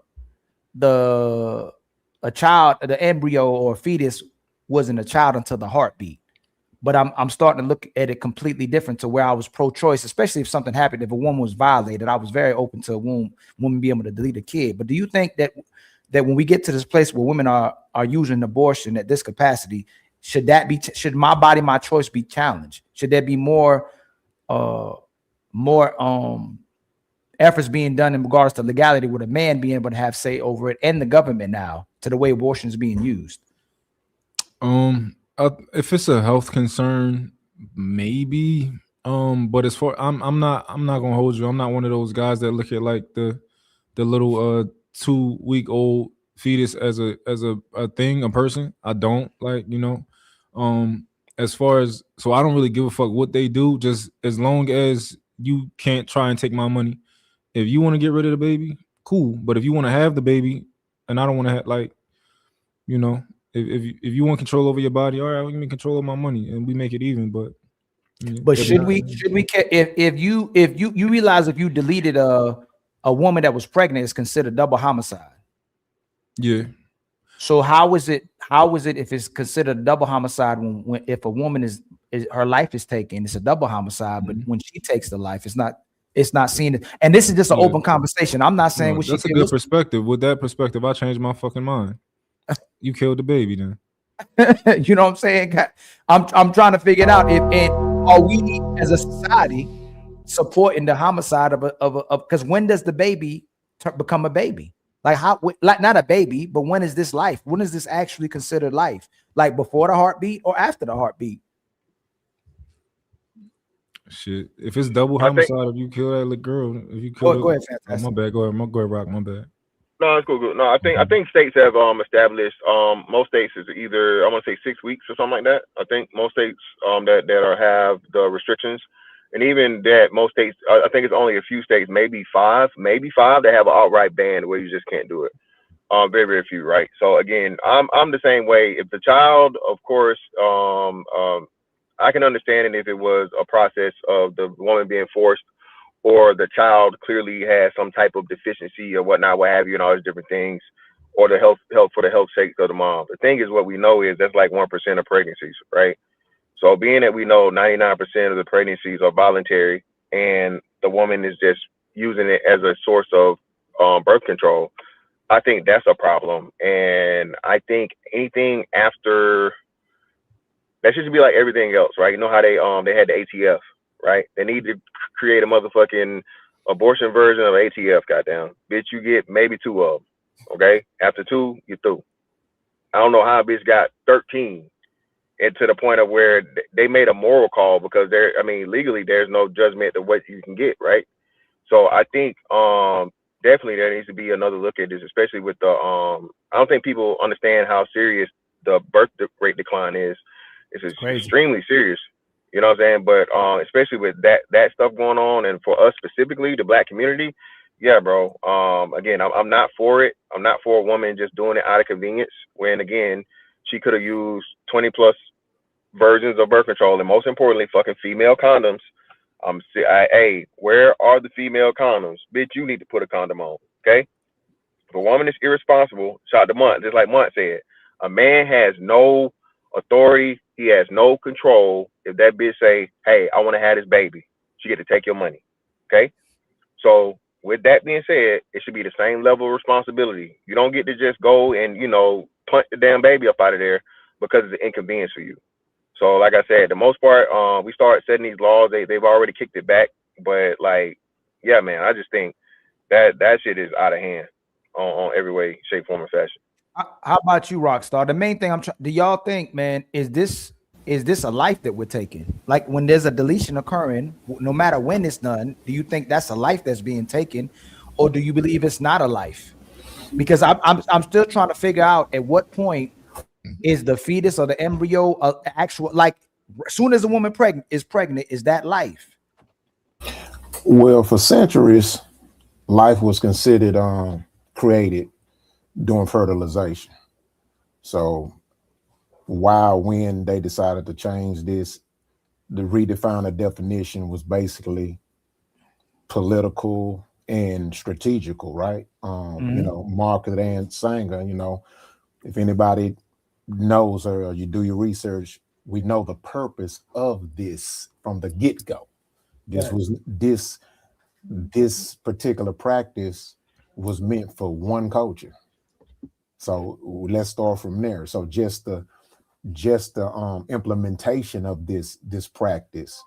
child, the embryo or fetus wasn't a child until the heartbeat. But I'm starting to look at it completely different to where I was pro-choice, especially if something happened, if a woman was violated, I was very open to a woman being able to delete a kid. But do you think that when we get to this place where women are using abortion at this capacity, should my body, my choice be challenged? Should there be more efforts being done in regards to legality with a man being able to have say over it and the government now to the way abortion is being used? If it's a health concern, maybe. But as far I'm not gonna hold you. I'm not one of those guys that look at like the little 2-week-old fetus as a thing, a person. I don't like, as far as, so I don't really give a fuck what they do, just as long as you can't try and take my money. If you want to get rid of the baby, cool. But if you want to have the baby and I don't want to have, like, if you want control over your body, all right, we can control over my money and we make it even. But should we if you realize if you deleted a woman that was pregnant is considered double homicide? Yeah. So how is it if it's considered double homicide when if a woman is her life is taken, it's a double homicide, but when she takes the life, it's not seen. And this is just an open conversation. I'm not saying that's a good perspective. With that perspective, I changed my fucking mind. You killed the baby then. You know what I'm saying? I'm trying to figure it out. Are we as a society supporting the homicide of because when does the baby become a baby? Like how, like not a baby, but when is this life? When is this actually considered life? Like before the heartbeat or after the heartbeat? Shit, if it's double homicide, if you kill that little girl, if you kill go ahead, my bad. Go ahead, Rock. My bad. No, it's cool. No, I think states have established most states is either I want to say 6 weeks or something like that. I think most states that have the restrictions, and even that most states, I think it's only a few states, maybe five that have an outright ban where you just can't do it. Very, very few, right? So again, I'm the same way. If the child, of course, I can understand it if it was a process of the woman being forced, or the child clearly has some type of deficiency or whatnot, what have you, and all these different things, or the health for the health sake of the mom. The thing is, what we know is that's like 1% of pregnancies, right? So being that we know 99% of the pregnancies are voluntary, and the woman is just using it as a source of birth control, I think that's a problem. And I think anything after that should be like everything else, right? You know how they had the ATF, right? They need to create a motherfucking abortion version of ATF, goddamn. Bitch, you get maybe 2 of them, okay? After 2, you're through. I don't know how a bitch got 13, and to the point of where they made a moral call because legally there's no judgment of what you can get, right? So I think definitely there needs to be another look at this, especially with the I don't think people understand how serious the birth rate decline is. It's extremely serious. You know what I'm saying? But especially with that stuff going on, and for us specifically, the Black community, yeah, bro. Again, I'm not for it. I'm not for a woman just doing it out of convenience. When again, she could have used 20 plus versions of birth control, and most importantly, fucking female condoms. Hey, where are the female condoms? Bitch, you need to put a condom on. Okay. If a woman is irresponsible, shout to Munt, just like Munt said, a man has no authority, he has no control. If that bitch say, hey, I want to have this baby, she get to take your money. Okay? So with that being said, it should be the same level of responsibility. You don't get to just go and, punt the damn baby up out of there because it's an inconvenience for you. So like I said, the most part, we started setting these laws, they've already kicked it back. But like, yeah, man, I just think that shit is out of hand on every way, shape, form, and fashion. How about you, Rockstar? The main thing do y'all think, man, is this a life that we're taking? Like when there's a deletion occurring, no matter when it's done, do you think that's a life that's being taken, or do you believe it's not a life? Because I'm still trying to figure out at what point is the fetus or the embryo actual, like as soon as a woman is pregnant, is that life? Well, for centuries, life was considered created during fertilization. So when they decided to change this, the redefine the definition was basically political and strategical, right? You know, Margaret Ann Sanger, you know, if anybody knows her or you do your research, we know the purpose of this from the get-go. This particular practice was meant for one culture. So let's start from there. So just the implementation of this practice,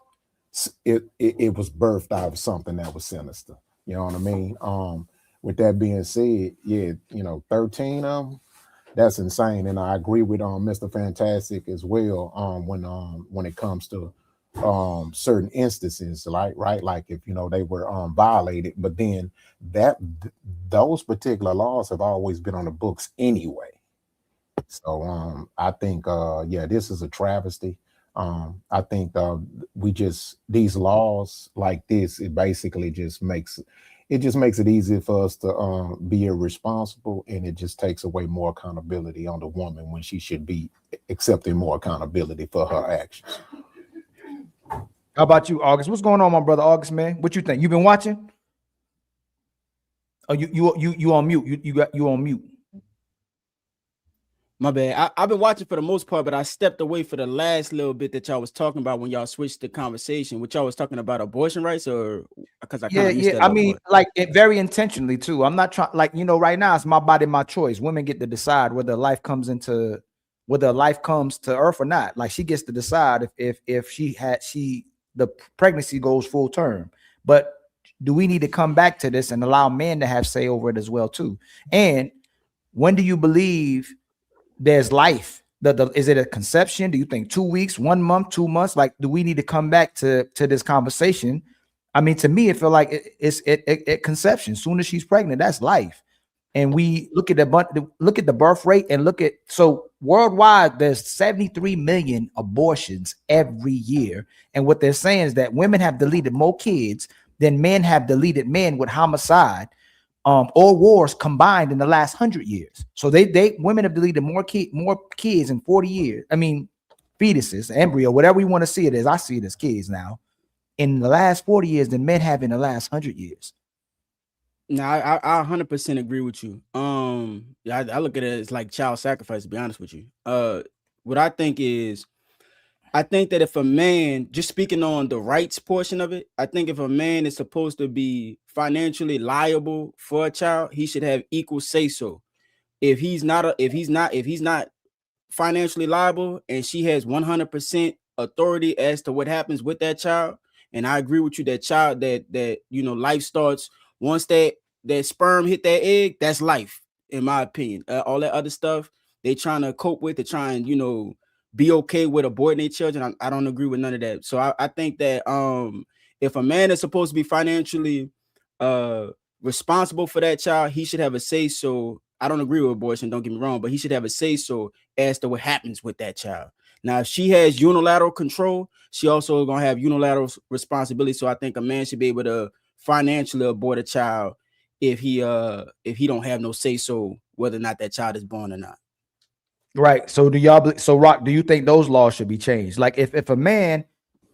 it was birthed out of something that was sinister. You know what I mean? With that being said, yeah, you know, 13 of them, that's insane. And I agree with Mr. Fantastic as well when it comes to certain instances, like if you know they were violated, but then those particular laws have always been on the books anyway. So I think yeah, this is a travesty. I think these laws like this, it basically just makes it easy for us to be irresponsible, and it just takes away more accountability on the woman when she should be accepting more accountability for her actions. How about you, August? What's going on, my brother August, man? What you think? You been watching? Oh, you on mute. You on mute. My bad. I've been watching for the most part, but I stepped away for the last little bit that y'all was talking about when y'all switched the conversation. What y'all was talking about abortion rights, or because I kind of missed that. I mean, like it very intentionally too. I'm not trying, like, you know, right now it's my body, my choice. Women get to decide whether life comes to earth or not. Like she gets to decide if the pregnancy goes full term. But do we need to come back to this and allow men to have say over it as well too? And when do you believe there's life? Is it a conception? Do you think 2 weeks, 1 month, 2 months? Like, do we need to come back to this conversation? I mean, to me, it feel like it's conception. Soon as she's pregnant, that's life. And we look at the birth rate and so worldwide, there's 73 million abortions every year. And what they're saying is that women have deleted more kids than men have deleted men with homicide or wars combined in the last 100 years. So women have deleted more kids in 40 years. I mean, fetuses, embryo, whatever you want to see it as. I see it as kids now in the last 40 years than men have in the last 100 years. No, I 100% agree with you. Yeah, I look at it as like child sacrifice, to be honest with you. What I think is, I think that if a man, just speaking on the rights portion of it, I think if a man is supposed to be financially liable for a child, he should have equal say so. If he's not financially liable and she has 100% authority as to what happens with that child, and I agree with you, that child that you know, life starts once that sperm hit that egg, that's life, in my opinion. All that other stuff they trying to cope with, to try and, you know, be okay with aborting their children, I don't agree with none of that. So I think that if a man is supposed to be financially responsible for that child, he should have a say so. I don't agree with abortion, don't get me wrong, but he should have a say so as to what happens with that child. Now, if she has unilateral control, she also gonna have unilateral responsibility. So I think a man should be able to financially abort a child if he don't have no say so whether or not that child is born or not. Right. So Rock, do you think those laws should be changed? Like if a man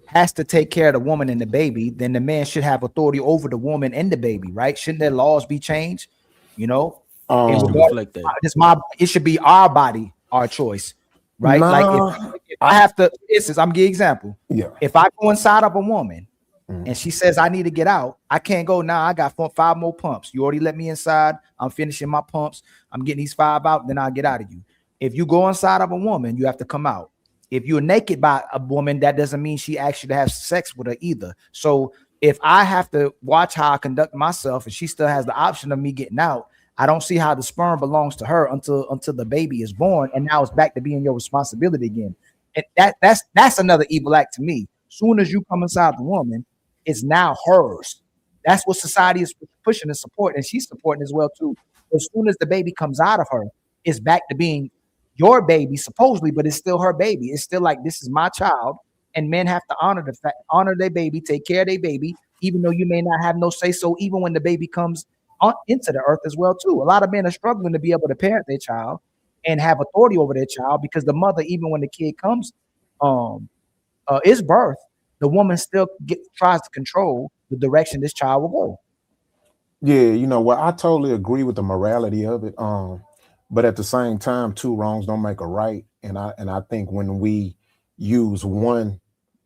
has to take care of the woman and the baby, then the man should have authority over the woman and the baby, right? Shouldn't their laws be changed? You know, it should be our body, our choice, right? Like if I have to, I'm giving example. Yeah. If I go inside of a woman and she says I need to get out, I can't go now. I got 5 more pumps. You already let me inside. I'm finishing my pumps. I'm getting these 5 out. Then I'll get out of you. If you go inside of a woman, you have to come out. If you're naked by a woman, that doesn't mean she actually has sex with her either. So if I have to watch how I conduct myself and she still has the option of me getting out, I don't see how the sperm belongs to her until the baby is born. And now it's back to being your responsibility again. And that's another evil act to me. Soon as you come inside the woman, it's now hers. That's what society is pushing and supporting, and she's supporting as well too. As soon as the baby comes out of her, it's back to being your baby, supposedly, but it's still her baby. It's still like, this is my child, and men have to honor their baby, take care of their baby, even though you may not have no say so. Even when the baby comes into the earth as well too. A lot of men are struggling to be able to parent their child and have authority over their child because the mother, even when the kid comes, is birth, the woman still tries to control the direction this child will go. Yeah, you know what? I totally agree with the morality of it. But at the same time, two wrongs don't make a right. And I think when we use one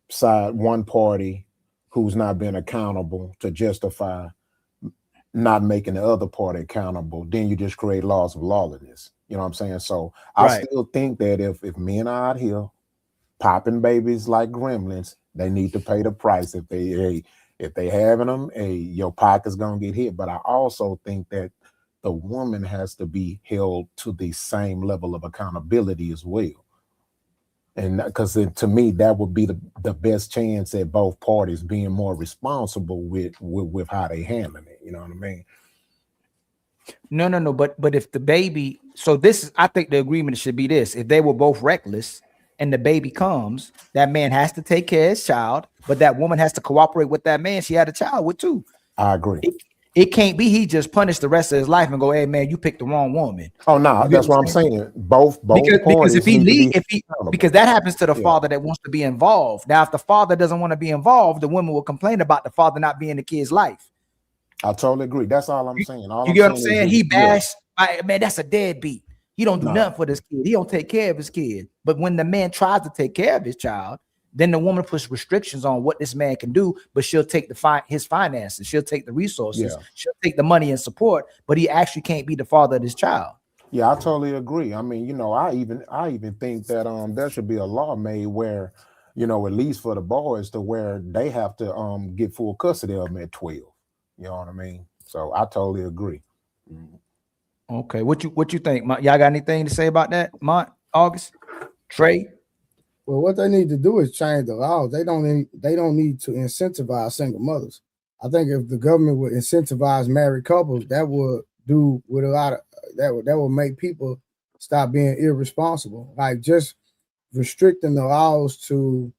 side, one party who's not being accountable to justify not making the other party accountable, then you just create laws of lawlessness. You know what I'm saying? So I Right. still think that if men are out here popping babies like gremlins, they need to pay the price. If they having them, your pocket's gonna get hit. But I also think that the woman has to be held to the same level of accountability as well. And because to me, that would be the best chance at both parties being more responsible with how they handling it. You know what I mean? No. But if the baby, so this is, I think the agreement should be this: if they were both reckless and the baby comes, that man has to take care of his child, but that woman has to cooperate with that man she had a child with too. I agree. It can't be he just punished the rest of his life and go, hey man, you picked the wrong woman. Oh no, that's what I'm saying. Both Because if parties because that happens to the Yeah. father that wants to be involved. Now, if the father doesn't want to be involved, the woman will complain about the father not being in the kid's life. I totally agree. That's all I'm saying. All You I'm get what I'm saying saying? is He yeah. bashed, man, that's a deadbeat. He don't do No. nothing for this kid. He don't take care of his kid. But when the man tries to take care of his child, then the woman puts restrictions on what this man can do, but she'll take his finances, she'll take the resources, Yeah. she'll take the money and support, but he actually can't be the father of this child. Yeah, I totally agree. I mean, you know, I even think that there should be a law made where, you know, at least for the boys to where they have to get full custody of them at 12. You know what I mean? So I totally agree. Okay, what you think? Y'all got anything to say about that, August, Trey? Well, what they need to do is change the laws. They don't need to incentivize single mothers. I think if the government would incentivize married couples, that would do with a lot of that would make people stop being irresponsible. Like just restricting the laws to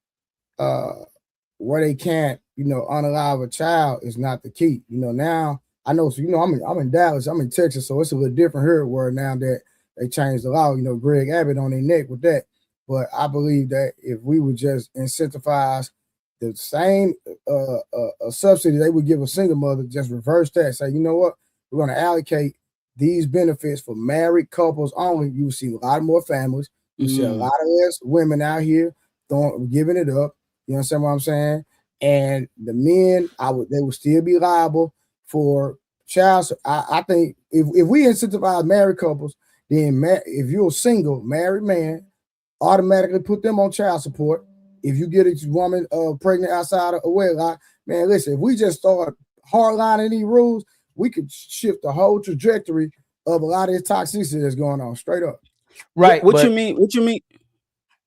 where they can't, unalive a child is not the key. Now I know, so I'm in Dallas, I'm in Texas, so it's a little different here where now that they changed the law, Greg Abbott on their neck with that. But I believe that if we would just incentivize the same subsidy they would give a single mother, just reverse that. Say, you know what, we're going to allocate these benefits for married couples only. You will see a lot more families. You see a lot of less women out here giving it up. You understand what I'm saying? And the men, they would still be liable for child. I think if we incentivize married couples, then if you're a single married man, automatically put them on child support. If you get a woman pregnant outside of a wedlock, man, listen, if we just start hardlining these rules, we could shift the whole trajectory of a lot of this toxicity that's going on. Straight up. Right. What you mean? What you mean?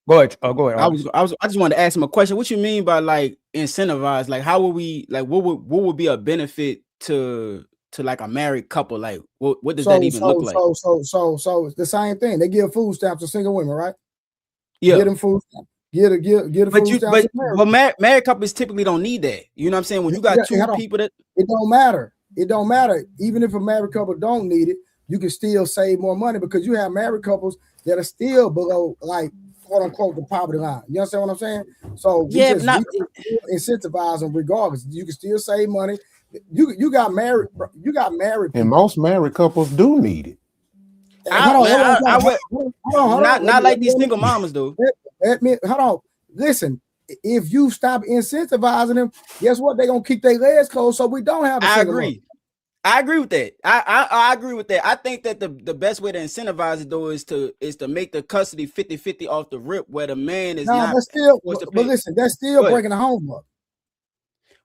Go ahead. Go ahead. I just wanted to ask him a question. What you mean by like incentivize? Like how would we like what would be a benefit to like a married couple? Like what does that even look like? So it's the same thing. They give food stamps to single women, right? Yeah. Get them food stamps. Get a food stamps. But married couples typically don't need that. You know what I'm saying? When you got two people that it don't matter. It don't matter. Even if a married couple don't need it, you can still save more money because you have married couples that are still below, like, quote unquote, the poverty line. You understand what I'm saying? So we incentivize them regardless. You can still save money. You got married. And most married couples do need it. Hold on. Not like these single mamas do. Hold on. Listen, if you stop incentivizing them, guess what? They're gonna keep their legs closed, so we don't have. I agree. I agree with that. I agree with that. I think that the best way to incentivize it though is to make the custody 50-50 off the rip, where the man is not. But listen, that's still breaking the home up.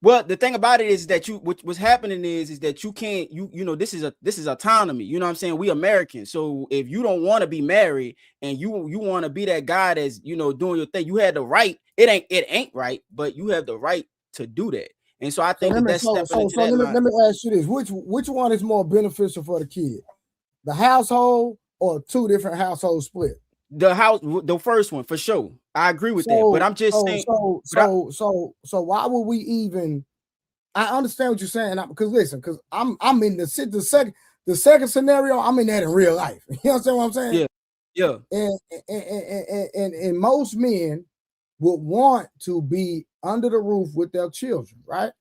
Well, the thing about it is that what's happening is that you can't, this is autonomy. You know what I'm saying? We Americans. So if you don't want to be married and you want to be that guy that's, doing your thing, you had the right. It ain't right, but you have the right to do that. And so I think let me ask you this: which one is more beneficial for the kid, the household or two different households split? The first one for sure. I agree with that, but I'm just saying. So why would we even I understand what you're saying, because listen, because I'm in the second scenario. I'm in that in real life. You understand what I'm saying? Yeah. And most men would want to be under the roof with their children, right?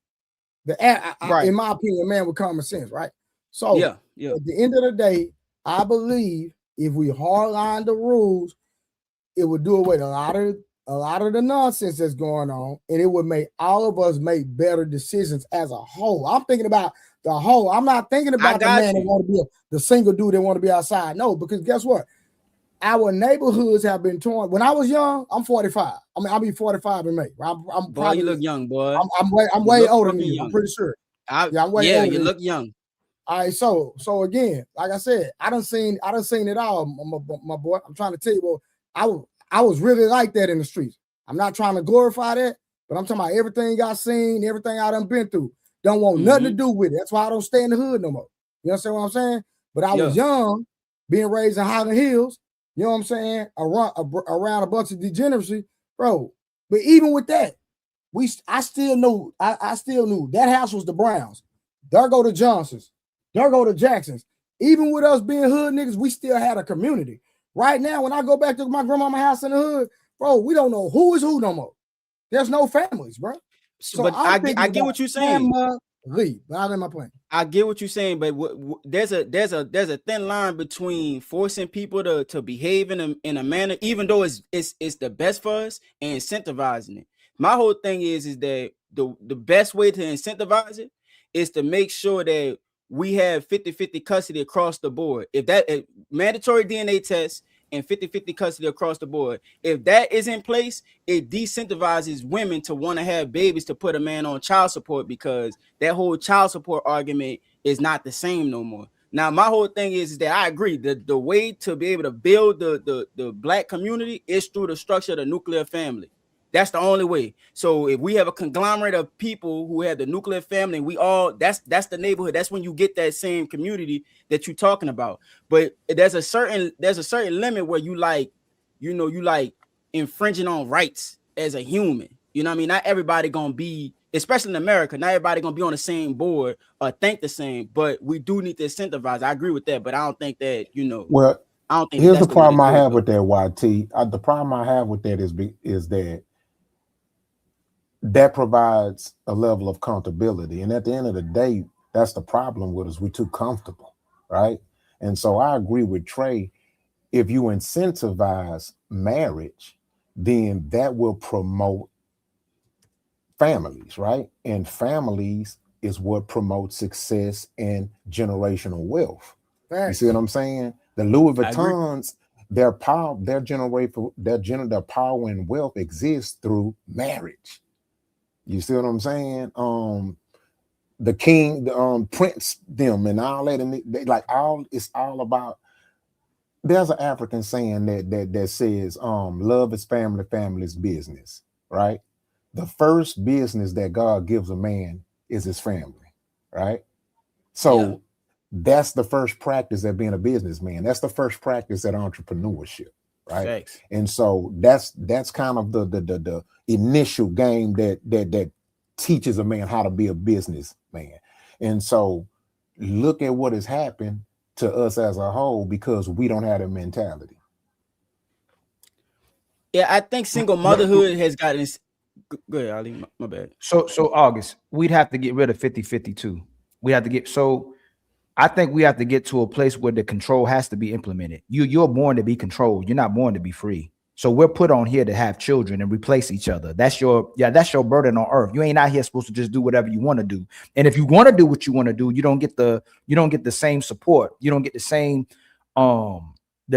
In my opinion, man with common sense, right? So yeah. At the end of the day, I believe if we hardline the rules, it would do away with a lot of the nonsense that's going on, and it would make all of us make better decisions as a whole. I'm thinking about the whole. I'm not thinking about the man that want to be the single dude that want to be outside. No, because guess what? Our neighborhoods have been torn. When I was young, I'm 45. I mean, I'll be 45 in May. I'm boy, probably you look young, boy. I'm way older than you. Young. I'm pretty sure. I'm way older. You look young. All right, so again, like I said, I done seen it all, my boy. I'm trying to tell you, well, I was really like that in the streets. I'm not trying to glorify that, but I'm talking about everything I seen, everything I done been through. Don't want nothing to do with it. That's why I don't stay in the hood no more. You understand what I'm saying? But I was young, being raised in Highland Hills. You know what I'm saying? Around a bunch of degeneracy, bro. But even with that, I still knew that house was the Browns. There go the Johnsons. There go the Jacksons. Even with us being hood niggas, we still had a community. Right now, when I go back to my grandmama's house in the hood, bro, we don't know who is who no more. There's no families, bro. So but I get what you're saying. Not in my plan. I get what you're saying, but there's a thin line between forcing people to behave in a manner, even though it's the best for us, and incentivizing it. My whole thing is that the best way to incentivize it is to make sure that we have 50-50 custody across the board. If mandatory DNA tests and 50-50 custody across the board, if that is in place, it decentivizes women to want to have babies to put a man on child support, because that whole child support argument is not the same no more. Now, my whole thing is that I agree that the way to be able to build the black community is through the structure of the nuclear family. That's the only way. So if we have a conglomerate of people who have the nuclear family, that's the neighborhood. That's when you get that same community that you're talking about. But there's a certain limit where you like infringing on rights as a human. You know what I mean? Not everybody gonna be, especially in America, not everybody gonna be on the same board or think the same. But we do need to incentivize. I agree with that, but I don't think that Well, I don't think here's the way problem to I do it, have though. with that, YT. The problem I have with that is that provides a level of comfortability. And at the end of the day, that's the problem with us. We're too comfortable, right? And so I agree with Trey. If you incentivize marriage, then that will promote families, right? And families is what promotes success and generational wealth. You see what I'm saying? The Louis Vuittons, their power and wealth exists through marriage. You see what I'm saying? The king, the prince, them, and all that, and it's all about. There's an African saying that says, "Love is family, family is business." Right? The first business that God gives a man is his family. Right? So that's the first practice at being a businessman. That's the first practice at entrepreneurship. Right? Thanks. And so that's kind of the initial game that teaches a man how to be a businessman. And so look at what has happened to us as a whole because we don't have that mentality. Yeah, I think single motherhood has gotten. Go ahead, Ali. My bad. So August, we'd have to get rid of 50-50 too. We have to get I think we have to get to a place where the control has to be implemented. You're born to be controlled. You're not born to be free. So we're put on here to have children and replace each other. That's your burden on earth. You ain't out here supposed to just do whatever you want to do. And if you want to do what you want to do, you don't get the same support. You don't get the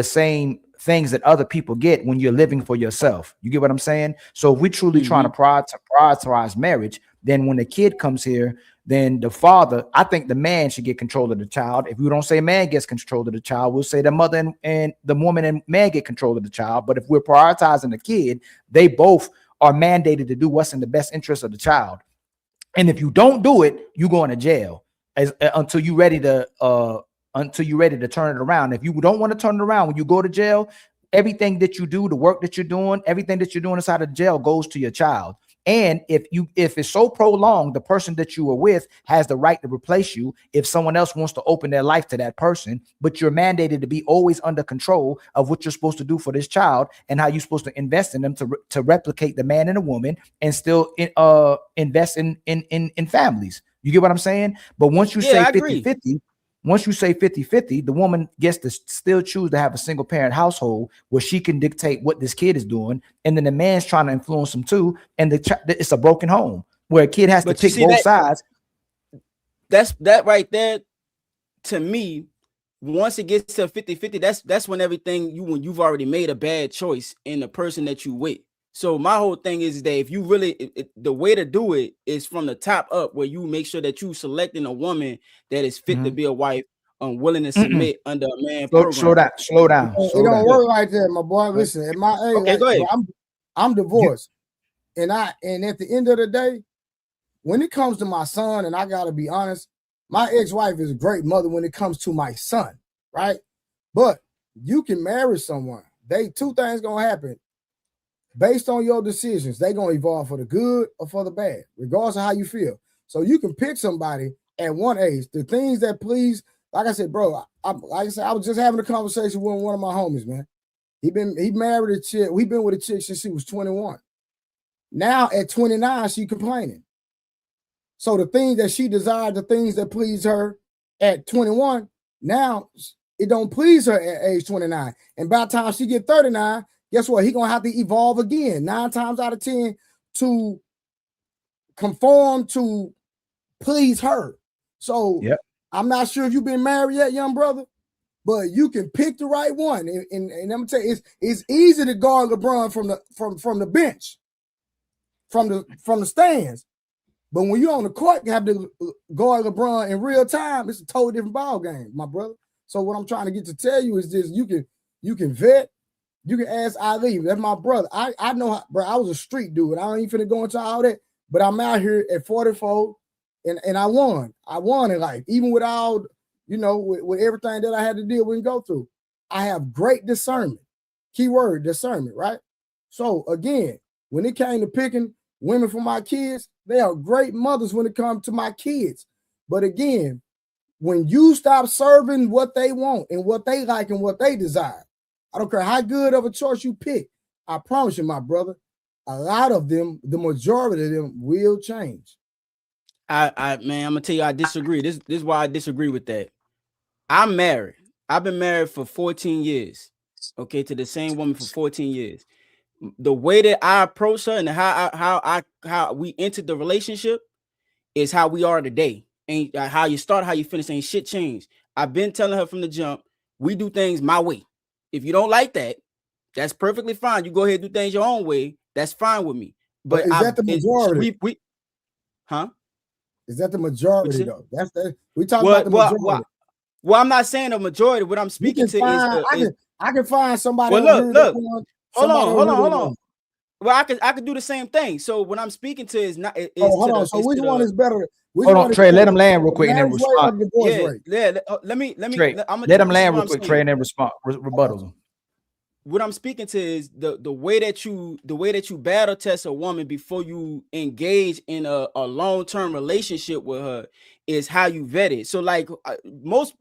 same things that other people get when you're living for yourself. You get what I'm saying? So if we're truly trying to prioritize marriage, then when the kid comes here, then the father, I think the man should get control of the child. If we don't say man gets control of the child, we'll say the mother and the woman and man get control of the child. But if we're prioritizing the kid, they both are mandated to do what's in the best interest of the child. And if you don't do it, you go into jail until you're ready to turn it around. If you don't want to turn it around, when you go to jail, everything that you do, the work that you're doing, everything that you're doing inside of jail goes to your child. And if it's so prolonged, the person that you were with has the right to replace you if someone else wants to open their life to that person. But you're mandated to be always under control of what you're supposed to do for this child and how you're supposed to invest in them to replicate the man and the woman and still invest in families. You get what I'm saying? But once you say 50-50, once you say 50-50, the woman gets to still choose to have a single parent household where she can dictate what this kid is doing. And then the man's trying to influence him too. And it's a broken home where a kid has to pick both sides. That's that right there. To me, once it gets to 50-50, that's when everything when you've already made a bad choice in the person that you with. So my whole thing is that if you really, the way to do it is from the top up, where you make sure that you selecting a woman that is fit to be a wife, willing to submit under a man program. Slow down. It don't work like that, my boy. Listen, at my age, okay, go ahead. I'm divorced, and at the end of the day, when it comes to my son, and I gotta be honest, my ex-wife is a great mother when it comes to my son, right? But you can marry someone. Two things gonna happen. Based on your decisions, they're gonna evolve for the good or for the bad, regardless of how you feel. So you can pick somebody at one age. The things that please, like I said, bro, I was just having a conversation with one of my homies, man. He married a chick. We've been with a chick since she was 21. Now at 29, she complaining. So the things that she desired, the things that please her at 21, now it don't please her at age 29. And by the time she get 39, guess what? He gonna have to evolve again 9 times out of 10 to conform to please her. So I'm not sure if you've been married yet, young brother, but you can pick the right one. And I'm gonna tell you, it's easy to guard LeBron from the bench, from the stands. But when you're on the court, you have to guard LeBron in real time. It's a totally different ball game, my brother. So what I'm trying to get to tell you is this: you can vet. You can ask Ali. That's my brother. I know, bro. I was a street dude. I ain't finna go into all that. But I'm out here at 44, and I won. I won in life, even with all, with everything that I had to deal with and go through. I have great discernment. Keyword discernment, right? So again, when it came to picking women for my kids, they are great mothers when it comes to my kids. But again, when you stop serving what they want and what they like and what they desire, I don't care how good of a choice you pick, I promise you, my brother, a lot of them, the majority of them will change. Man, I'm gonna tell you, I disagree. This is why I disagree with that. I'm married. I've been married for 14 years. Okay, to the same woman for 14 years. The way that I approach her and how we entered the relationship is how we are today. Ain't how you start, how you finish, ain't shit changed. I've been telling her from the jump, we do things my way. If you don't like that, that's perfectly fine. You go ahead and do things your own way. That's fine with me. But is that the majority? Huh? Is that the majority though? We talking about the majority. Well, I'm not saying the majority. What I'm speaking to is I can find somebody. Well, look. Hold on. Well, I could do the same thing. So what I'm speaking to is not. Hold on. So which one is better? Hold on, Trey. Let him land real quick and then respond. Let me. Trey, let him land real quick, Trey, and then respond. Rebuttals. What I'm speaking to is the way that you battle test a woman before you engage in a long-term relationship with her is how you vet it. So like most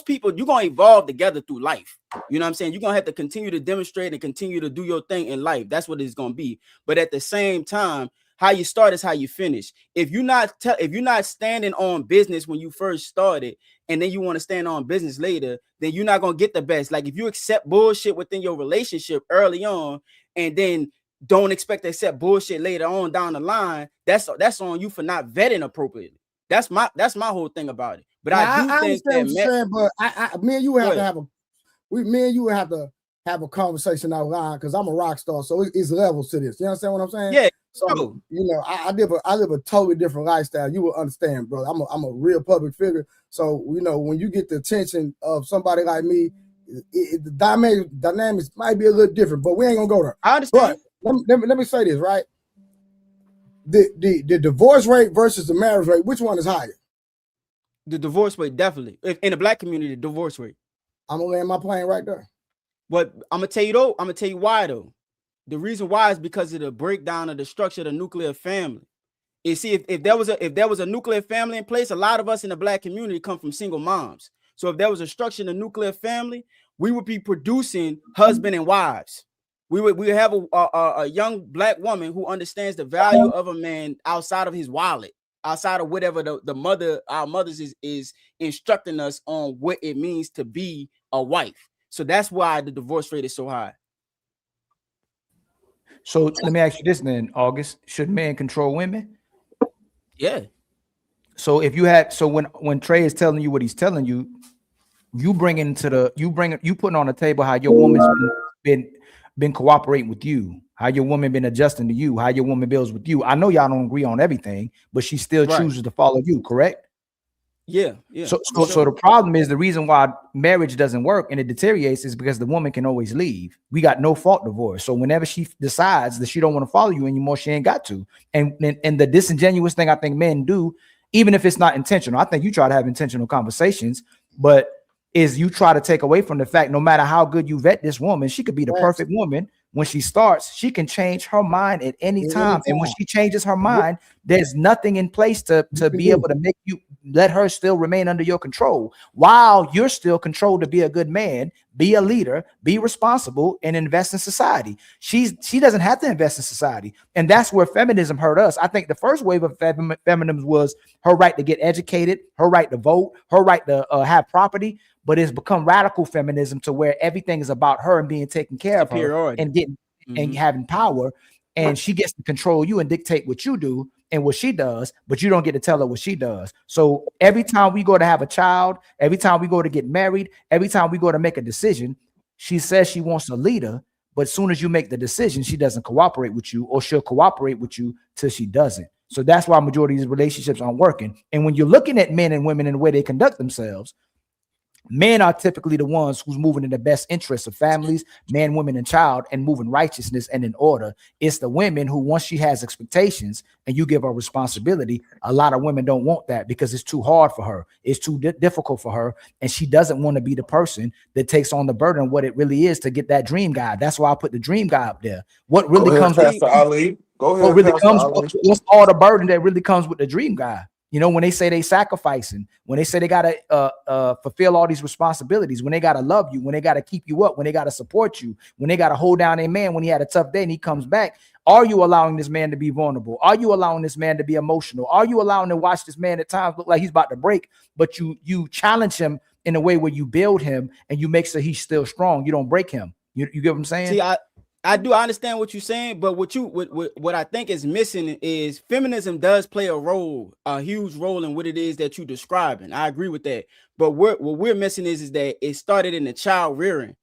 people, you're gonna evolve together through life. You know what I'm saying? You're gonna have to continue to demonstrate and continue to do your thing in life. That's what it's gonna be. But at the same time, how you start is how you finish. If you're not standing on business when you first started, and then you want to stand on business later, then you're not gonna get the best. Like if you accept bullshit within your relationship early on, and then don't expect to accept bullshit later on down the line, that's on you for not vetting appropriately. That's my whole thing about it. But now, I do think that, saying, but me and you have to have a conversation out loud because I'm a rock star, so it's levels to this. You understand what I'm saying? Yeah. So I live a totally different lifestyle. You will understand, bro. I'm a real public figure. So when you get the attention of somebody like me, the dynamics might be a little different. But we ain't gonna go there. I understand. But let me say this, right? The divorce rate versus the marriage rate, which one is higher? The divorce rate, definitely. In the black community, the divorce rate. I'm gonna land my plane right there. But I'm gonna tell you why though. The reason why is because of the breakdown of the structure of the nuclear family. You see, if there was a nuclear family in place, a lot of us in the Black community come from single moms. So if there was a structure in the nuclear family, we would be producing husband and wives. We would have a young Black woman who understands the value of a man outside of his wallet, outside of whatever our mothers is instructing us on what it means to be a wife. So that's why the divorce rate is so high. So let me ask you this then, August. Should men control women? Yeah. So if you had, so when Trey is telling you what he's telling you, you putting on the table how your woman's been cooperating with you, how your woman been adjusting to you, how your woman builds with you. I know y'all don't agree on everything, but she still chooses to follow you, correct? Yeah. So the problem is, the reason why marriage doesn't work and it deteriorates is because the woman can always leave. We got no fault divorce. So whenever she decides that she don't want to follow you anymore, she ain't got to. And the disingenuous thing I think men do, even if it's not intentional, I think you try to have intentional conversations, but is you try to take away from the fact, no matter how good you vet this woman, she could be the perfect woman. When she starts, she can change her mind at any time. And when she changes her mind, there's nothing in place to be able to make you let her still remain under your control while you're still controlled to be a good man, be a leader, be responsible, and invest in society. She doesn't have to invest in society. And that's where feminism hurt us. I think the first wave of feminism was her right to get educated, her right to vote, her right to have property. But it's become radical feminism to where everything is about her and being taken care of her and getting and having power. And she gets to control you and dictate what you do and what she does, but you don't get to tell her what she does. So every time we go to have a child, every time we go to get married, every time we go to make a decision, she says she wants a leader, but as soon as you make the decision, she doesn't cooperate with you, or she'll cooperate with you till she doesn't. So that's why majority of these relationships aren't working. And when you're looking at men and women and the way they conduct themselves, men are typically the ones who's moving in the best interests of families, man, women, and child, and moving righteousness and in order. It's the women who, once she has expectations and you give her responsibility, a lot of women don't want that because it's too hard for her. It's too difficult for her. And she doesn't want to be the person that takes on the burden of what it really is to get that dream guy. That's why I put the dream guy up there. What really comes with Ali? Go ahead, what really comes? What's all the burden that really comes with the dream guy? You know, when they say they sacrificing, when they say they got to fulfill all these responsibilities, when they got to love you, when they got to keep you up, when they got to support you, when they got to hold down a man when he had a tough day and he comes back, are you allowing this man to be vulnerable? Are you allowing this man to be emotional? Are you allowing to watch this man at times look like he's about to break, but you challenge him in a way where you build him and you make sure he's still strong. You don't break him. You get what I'm saying? See, I understand what you're saying, but what I think is missing is feminism does play a huge role in what it is that you're describing. I agree with that. But what we're missing is that it started in the child rearing.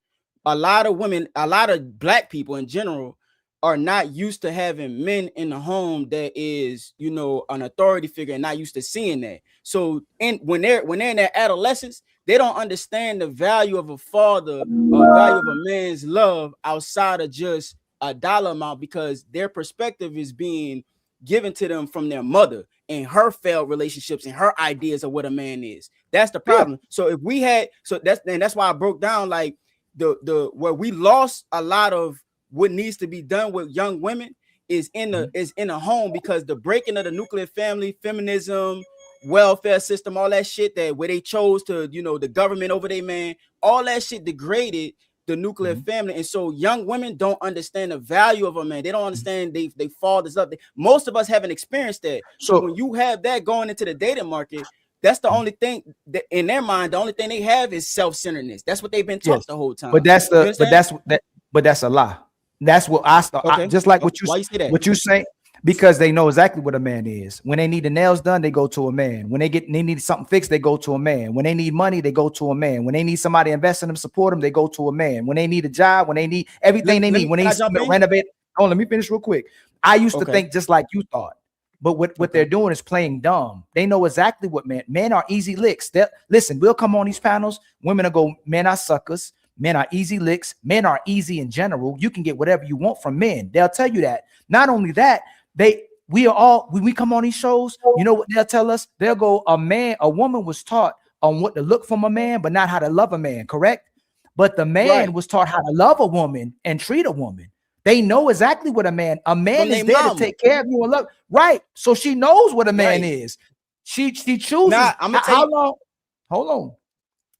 A lot of women, a lot of Black people in general are not used to having men in the home that is, you know, an authority figure and not used to seeing that. So when they're in their adolescence, they don't understand the value of a father or value of a man's love outside of just a dollar amount, because their perspective is being given to them from their mother and her failed relationships and her ideas of what a man is. That's the problem. Yeah. So if we had, that's why I broke down like the where we lost a lot of what needs to be done with young women is in the home, because the breaking of the nuclear family, feminism, welfare system, all that shit that where they chose to, you know, the government over their man, all that shit degraded the nuclear family. And so young women don't understand the value of a man. They don't understand they fathers up. Most of us haven't experienced that. So when you have that going into the dating market, that's the only thing that in their mind, the only thing they have is self-centeredness. That's what they've been taught the whole time. But that's a lie. That's what I start. Just like what you say, because they know exactly what a man is. When they need the nails done, they go to a man. When they need something fixed, they go to a man. When they need money, they go to a man. When they need somebody to invest in them, support them, they go to a man. When they need a job, when they need everything they need, when they renovate. Oh, let me finish real quick. I used to think just like you thought, but what they're doing is playing dumb. They know exactly what men are easy licks. Listen, we'll come on these panels. Women will go, men are suckers. Men are easy licks. Men are easy in general. You can get whatever you want from men. They'll tell you that. Not only that, when we come on these shows, you know what they'll tell us? They'll go, a woman was taught on what to look from a man, but not how to love a man, correct? But the man was taught how to love a woman and treat a woman. They know exactly what a man From is their there mama. to take care of you and love. Right. So she knows what a man Right. is. She chooses. Now, I'm gonna tell How you. long? Hold on.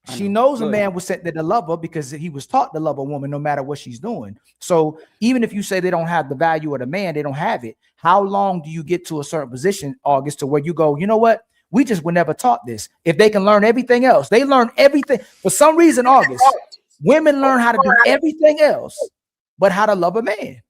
I She know. knows Go a ahead. man was sent there to love her because he was taught to love a woman no matter what she's doing. So even if you say they don't have the value of the man, they don't have it. How long do you get to a certain position, August, to where you go, you know what? We just were never taught this. If they can learn everything else, they learn everything. For some reason, August, women learn how to do everything else, but how to love a man.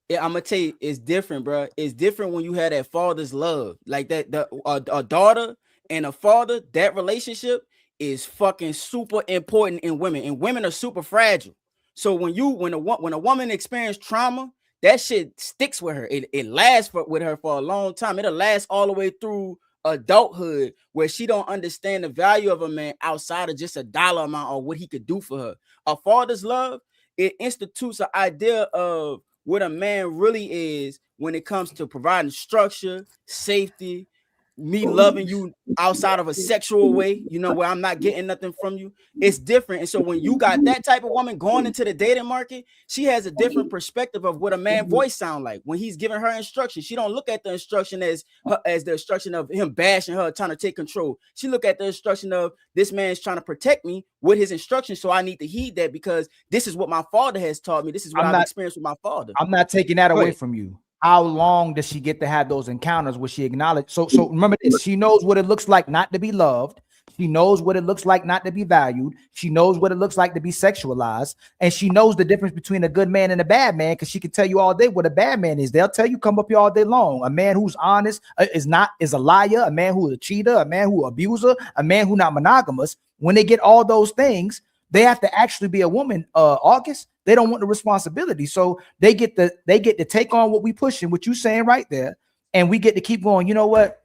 Yeah, I'm gonna tell you, it's different, bro. It's different when you have that father's love, like that. A daughter and a father, that relationship is fucking super important in women, and women are super fragile. So when a woman experiences trauma, that shit sticks with her. It lasts with her for a long time. It'll last all the way through adulthood, where she don't understand the value of a man outside of just a dollar amount or what he could do for her. A father's love, it institutes an idea of what a man really is when it comes to providing structure, safety, me loving you outside of a sexual way, you know, where I'm not getting nothing from you. It's different. And so when you got that type of woman going into the dating market, she has a different perspective of what a man voice sound like when he's giving her instruction. She don't look at the instruction as the instruction of him bashing her, trying to take control. She look at the instruction of this man's trying to protect me with his instructions, so I need to heed that because this is what my father has taught me. This is what I've experienced with my father. I'm not taking that away from you. How long does she get to have those encounters where she acknowledge? So remember this, she knows what it looks like not to be loved. She knows what it looks like not to be valued. She knows what it looks like to be sexualized. And she knows the difference between a good man and a bad man, because she can tell you all day what a bad man is. They'll tell you, come up here all day long. A man who's honest is a liar. A man who is a cheater. A man who abuser. A man who not monogamous. When they get all those things, they have to actually be a woman, August. They don't want the responsibility. So they get to take on what we pushing, what you saying right there. And we get to keep going. You know what?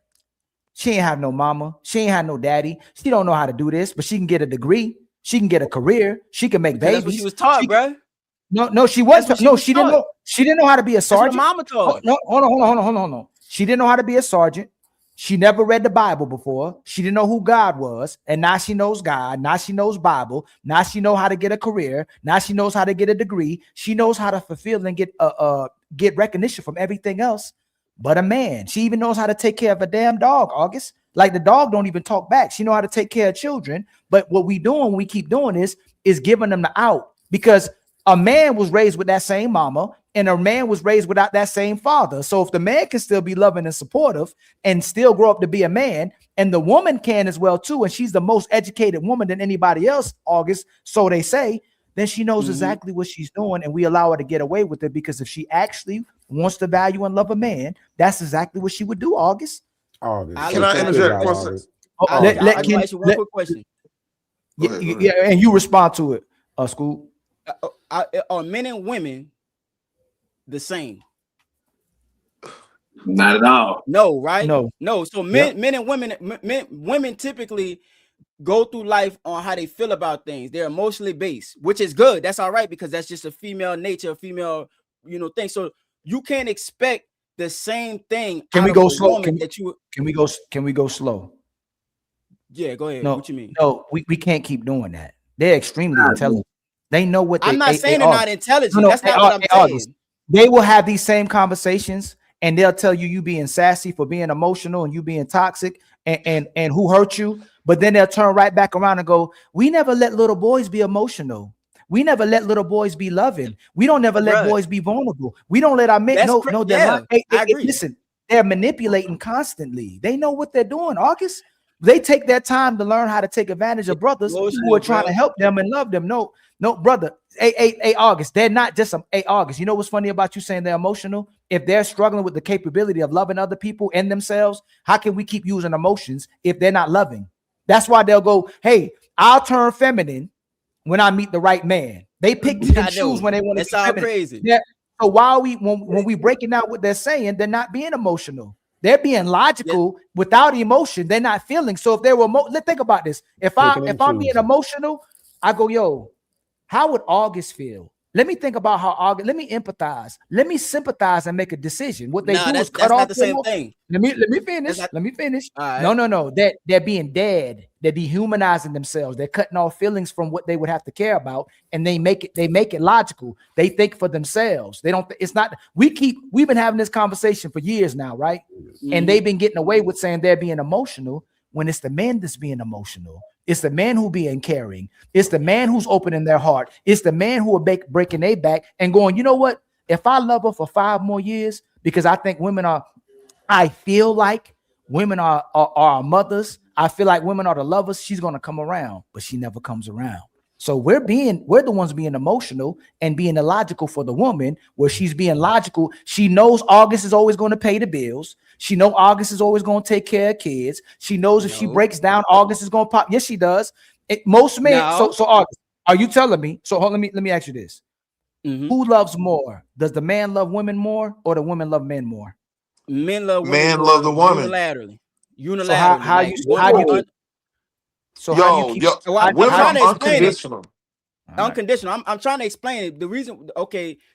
She ain't have no mama. She ain't have no daddy. She don't know how to do this, but she can get a degree. She can get a career. She can make babies. That's what she was taught, bro. No, she wasn't. No, she didn't know. She didn't know how to be a sergeant. That's what mama taught her. No, hold on. She didn't know how to be a sergeant. She never read the Bible before. She didn't know who God was. And now she knows God. Now she knows Bible. Now she knows how to get a career. Now she knows how to get a degree. She knows how to fulfill and get recognition from everything else but a man. She even knows how to take care of a damn dog, August. Like the dog don't even talk back. She know how to take care of children. But what we doing, we keep doing is giving them the out, because a man was raised with that same mama and a man was raised without that same father. So if the man can still be loving and supportive and still grow up to be a man, and the woman can as well too, and she's the most educated woman than anybody else, August, so they say, then she knows exactly what she's doing, and we allow her to get away with it, because if she actually wants to value and love a man, that's exactly what she would do, August. Can I interject for a second? I can ask you one quick question. Yeah, and you respond to it, School. Are men and women the same? Not at all. No, right? No. So men and women typically go through life on how they feel about things. They're emotionally based, which is good. That's all right, because that's just a female nature, a female, thing. So you can't expect the same thing. Can we go slow? Can we go slow? Yeah, go ahead. No, what you mean? No, we can't keep doing that. They're extremely intelligent. They know what I'm not saying they're not intelligent. That's not what I'm saying. They will have these same conversations, and they'll tell you being sassy for being emotional and you being toxic and who hurt you. But then they'll turn right back around and go, we never let little boys be emotional. We never let little boys be loving. We don't never let boys be vulnerable. We don't let our men listen, they're manipulating constantly. They know what they're doing, August. They take their time to learn how to take advantage of brothers who are trying to help them and love them. No, brother. Hey, August. They're not just August. You know what's funny about you saying they're emotional? If they're struggling with the capability of loving other people and themselves, how can we keep using emotions if they're not loving? That's why they'll go, hey, I'll turn feminine when I meet the right man. They pick and choose when they want to. That's all crazy. Yeah. So while when we breaking out what they're saying, they're not being emotional. They're being logical without emotion. They're not feeling. So if they were, let's think about this. If I'm being emotional, I go, yo, how would August feel Let me think about how August. Let me empathize. Let me sympathize and make a decision. What they do is cut that's off. not the same thing. Let me finish. Let me finish. No. They're being dead. They're dehumanizing themselves. They're cutting off feelings from what they would have to care about, and they make it logical. They think for themselves. They don't. It's not. We've been having this conversation for years now, right? Mm-hmm. And they've been getting away with saying they're being emotional when it's the men that's being emotional. It's the man who being caring. It's the man who's opening their heart. It's the man who will breaking their back and going, you know what? If I love her for 5 more years, because I think I feel like women are our mothers. I feel like women are the lovers. She's going to come around, but she never comes around. So we're the ones being emotional and being illogical for the woman, where she's being logical. She knows August is always going to pay the bills. She knows August is always going to take care of kids. She knows if she breaks down, August is going to pop. Yes, she does. Most men. So August, are you telling me? So let me ask you this: Who loves more? Does the man love women more, or the women love men more? Men love women. Men love the woman. Unilaterally. So how you? So women unconditional. Unconditional. I'm trying to explain it. The reason,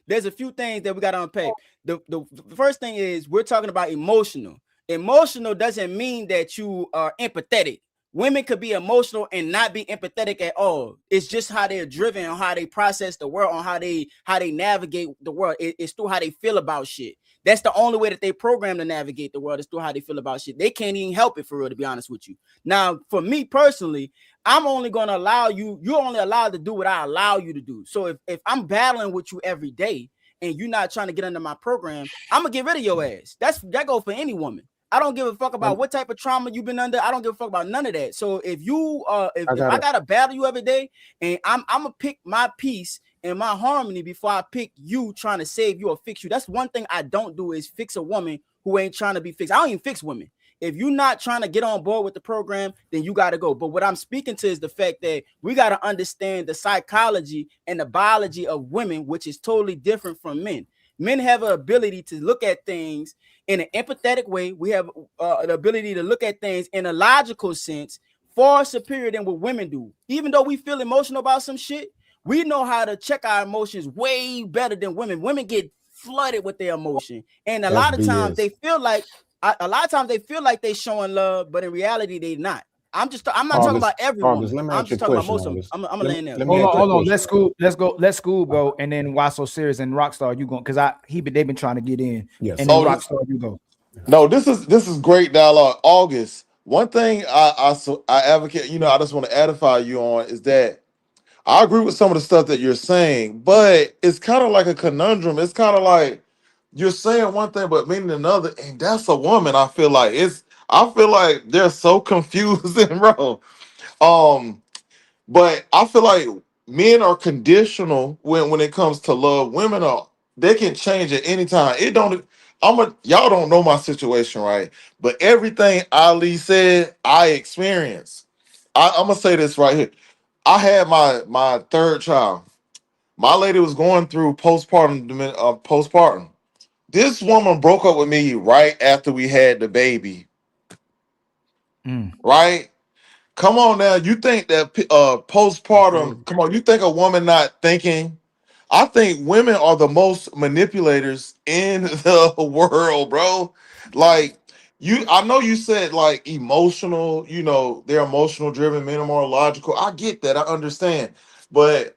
there's a few things that we got to unpack. The first thing is we're talking about emotional. Emotional doesn't mean that you are empathetic. Women could be emotional and not be empathetic at all. It's just how they're driven, on how they process the world, on how they navigate the world. It's through how they feel about shit. That's the only way that they program to navigate the world, is through how they feel about shit. They can't even help it, for real, to be honest with you. Now, for me personally, I'm only going to allow you're only allowed to do what I allow you to do. So if I'm battling with you every day and you're not trying to get under my program, I'm going to get rid of your ass. That goes for any woman. I don't give a fuck about what type of trauma you've been under. I don't give a fuck about none of that. So if I gotta battle you every day, and I'm gonna pick my peace and my harmony before I pick you trying to save you or fix you. That's one thing I don't do, is fix a woman who ain't trying to be fixed. I don't even fix women. If you're not trying to get on board with the program, then you got to go. But what I'm speaking to is the fact that we got to understand the psychology and the biology of women, which is totally different from men. Men have an ability to look at things in an empathetic way. We have the ability to look at things in a logical sense, far superior than what women do. Even though we feel emotional about some shit, we know how to check our emotions way better than women. Women get flooded with their emotion, and a lot of times they feel like they showing love, but in reality they not. I'm not talking about everyone. I'm just talking about most of them. I'm gonna land there. Hold on. Let's go, and then Why So Serious and Rockstar, you going, because they've been trying to get in. Yes. And then Rockstar, you go. No, this is great dialogue. August. One thing I advocate, I just want to edify you on, is that I agree with some of the stuff that you're saying, but it's kind of like a conundrum. It's kind of like you're saying one thing but meaning another, and that's a woman. I feel like they're so confused and wrong. But I feel like men are conditional when it comes to love. Women they can change at any time. Y'all don't know my situation, right? But everything Ali said, I experienced. I'm gonna say this right here. I had my third child. My lady was going through postpartum. This woman broke up with me right after we had the baby. Right? Come on now. You think that postpartum, come on, you think a woman not thinking? I think women are the most manipulators in the world, bro. Like, I know you said like emotional, they're emotional driven, men are more logical. I get that, I understand. But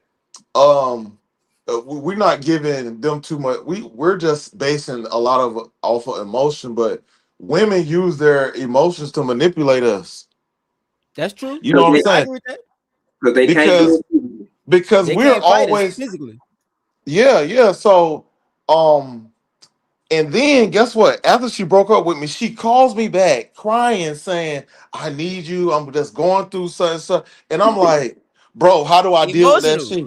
we're not giving them too much. We're just basing a lot of off of emotion, but women use their emotions to manipulate us. That's true. You know what I'm saying? I agree with that. Because they we're can't fight always us physically. Yeah. So, and then guess what? After she broke up with me, she calls me back crying, saying, "I need you. I'm just going through such." And I'm like, "Bro, how do I deal with that shit?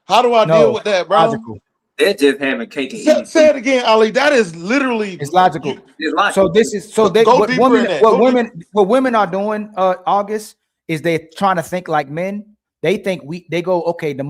How do I deal with that, bro?" Logical. They're just having cake and eating. Say it again, Ali. That is literally it's logical. It's logical. So this is go deeper in that. What women are doing, August, is they're trying to think like men, They think they go, okay, the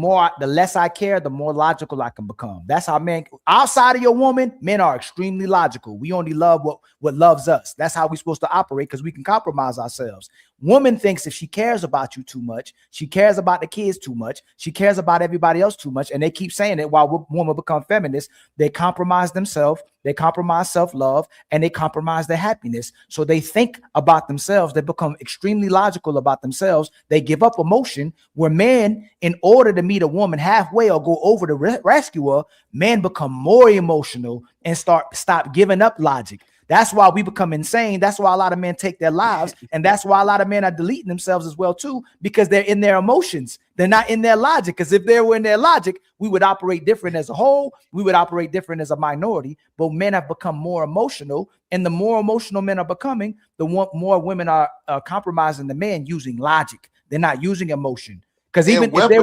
less I care, the more logical I can become. That's how men, outside of your woman, men are extremely logical. We only love what loves us. That's how we're supposed to operate, because we can compromise ourselves. Woman thinks if she cares about you too much, she cares about the kids too much, she cares about everybody else too much, and they keep saying it while women become feminists. They compromise themselves, they compromise self-love, and they compromise their happiness. So they think about themselves, they become extremely logical about themselves, they give up emotion. Where men, in order to meet a woman halfway or go over to rescue her, men become more emotional and stop giving up logic. That's why we become insane. That's why a lot of men take their lives. And that's why a lot of men are deleting themselves as well too, because they're in their emotions. They're not in their logic. Because if they were in their logic, we would operate different as a whole. We would operate different as a minority. But men have become more emotional. And the more emotional men are becoming, the more women are compromising the men using logic. They're not using emotion. Because even if they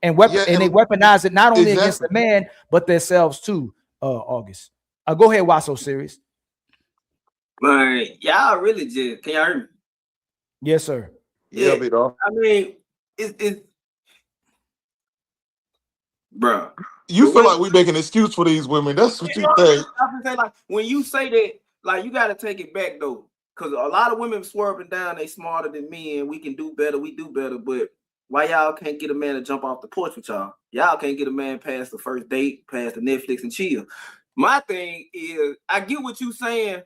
they weaponize it not only against the man, but themselves too. August. Go ahead, why so serious? But y'all really just, can y'all hear me? Yes, sir. Yeah, big dog. I mean, it's bro. You feel like we make an excuse for these women. That's what you think. I can say, like, when you say that, like, you got to take it back though, because a lot of women swerving down, they smarter than me, and we can do better. We do better, but why y'all can't get a man to jump off the porch with y'all? Y'all can't get a man past the first date, past the Netflix and chill. My thing is, I get what you saying.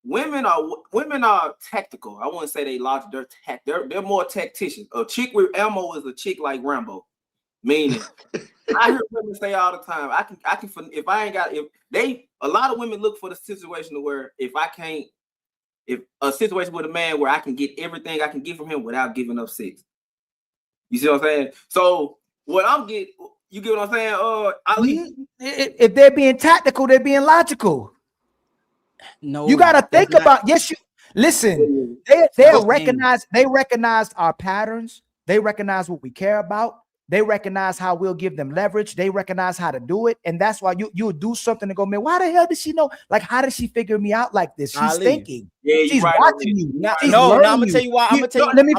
Women are tactical. I wouldn't say they logic. They're more tacticians. A chick with ammo is a chick like Rambo. Meaning, I hear women say all the time, I can if I ain't got, a lot of women look for the situation where if a situation with a man where I can get everything I can get from him without giving up sex. You see what I'm saying? So what I'm getting, you get what I'm saying? Ali? If they're being tactical, they're being logical. No, you gotta think about. Yes, you listen. They recognize our patterns. They recognize what we care about. They recognize how we'll give them leverage. They recognize how to do it, and that's why you'll do something and go, man, why the hell did she know? Like, how did she figure me out like this? She's thinking. Yeah, she's right watching you. She's I'm learning gonna tell you why. I'm gonna tell you. Let me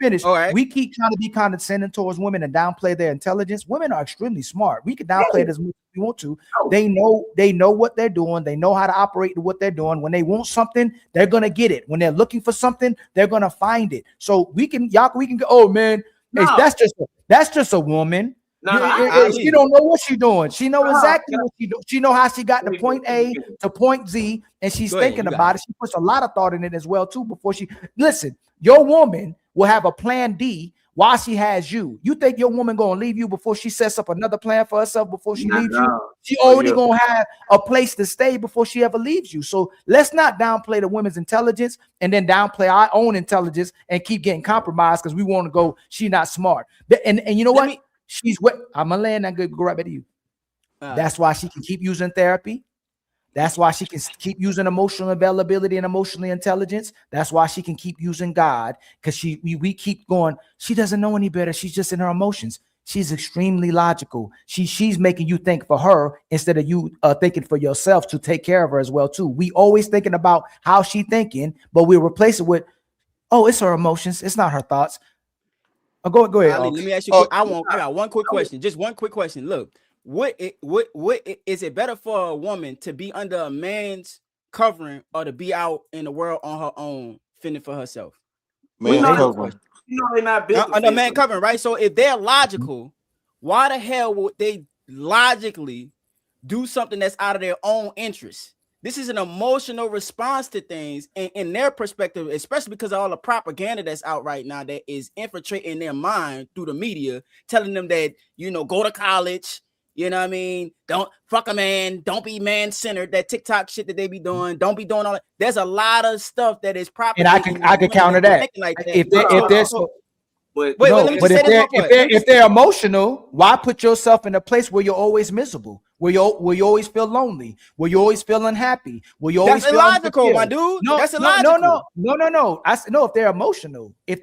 finish. All right. We keep trying to be condescending towards women and downplay their intelligence. Women are extremely smart. We can downplay it as much as we want to. They know what they're doing. They know how to operate to what they're doing. When they want something, they're gonna get it. When they're looking for something, they're gonna find it. So we can go, oh man, that's just a woman. She don't know what she's doing. She know exactly what she do. She know how she got to point A to point Z, and she's thinking about it. She puts a lot of thought in it as well too. Before she listen, your woman will have a plan D while she has you. You think your woman gonna leave you before she sets up another plan for herself before she leaves you? She already gonna have a place to stay before she ever leaves you. So let's not downplay the women's intelligence and then downplay our own intelligence and keep getting compromised because we want to go, she not smart. And you know what? She's what I'm gonna land. I'm gonna go right back to you. That's why she can keep using therapy. That's why she can keep using emotional availability and emotional intelligence. That's why she can keep using God, because we keep going. She doesn't know any better. She's just in her emotions. She's extremely logical. She's making you think for her instead of you thinking for yourself to take care of her as well too. We always thinking about how she thinking, but we replace it with, oh, it's her emotions. It's not her thoughts. Go ahead. Ali, let me ask you. I got one quick question. Just one quick question. Look, what is it better for a woman to be under a man's covering or to be out in the world on her own, fending for herself? Man's covering. You know they're not built under man covering, right? So if they're logical, why the hell would they logically do something that's out of their own interest? This is an emotional response to things, and in their perspective, especially because of all the propaganda that's out right now that is infiltrating their mind through the media, telling them that, go to college, you know what I mean? Don't fuck a man, don't be man-centered, that TikTok shit that they be doing, don't be doing all that. There's a lot of stuff that is propagating. And I can counter that. Like that. If they're emotional, why put yourself in a place where you're always miserable, where you always feel lonely, where you always feel unhappy, where you always feel illogical, my dude. That's illogical. No. I said no. If they're emotional, if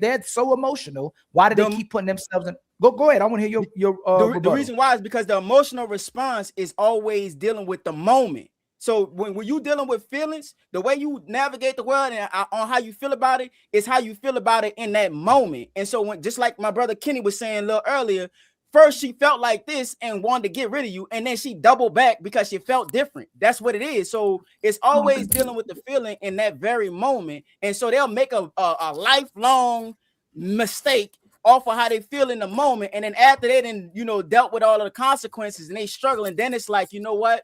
they're so emotional, why do they keep putting themselves in? Go ahead. I want to hear your the reason why is because the emotional response is always dealing with the moment. So when you dealing with feelings, the way you navigate the world and on how you feel about it is how you feel about it in that moment. And so when, just like my brother Kenny was saying a little earlier, first she felt like this and wanted to get rid of you, and then she doubled back because she felt different. That's what it is. So it's always dealing with the feeling in that very moment. And so they'll make a lifelong mistake off of how they feel in the moment. And then after they didn't, dealt with all of the consequences and they struggle, and then it's like, you know what?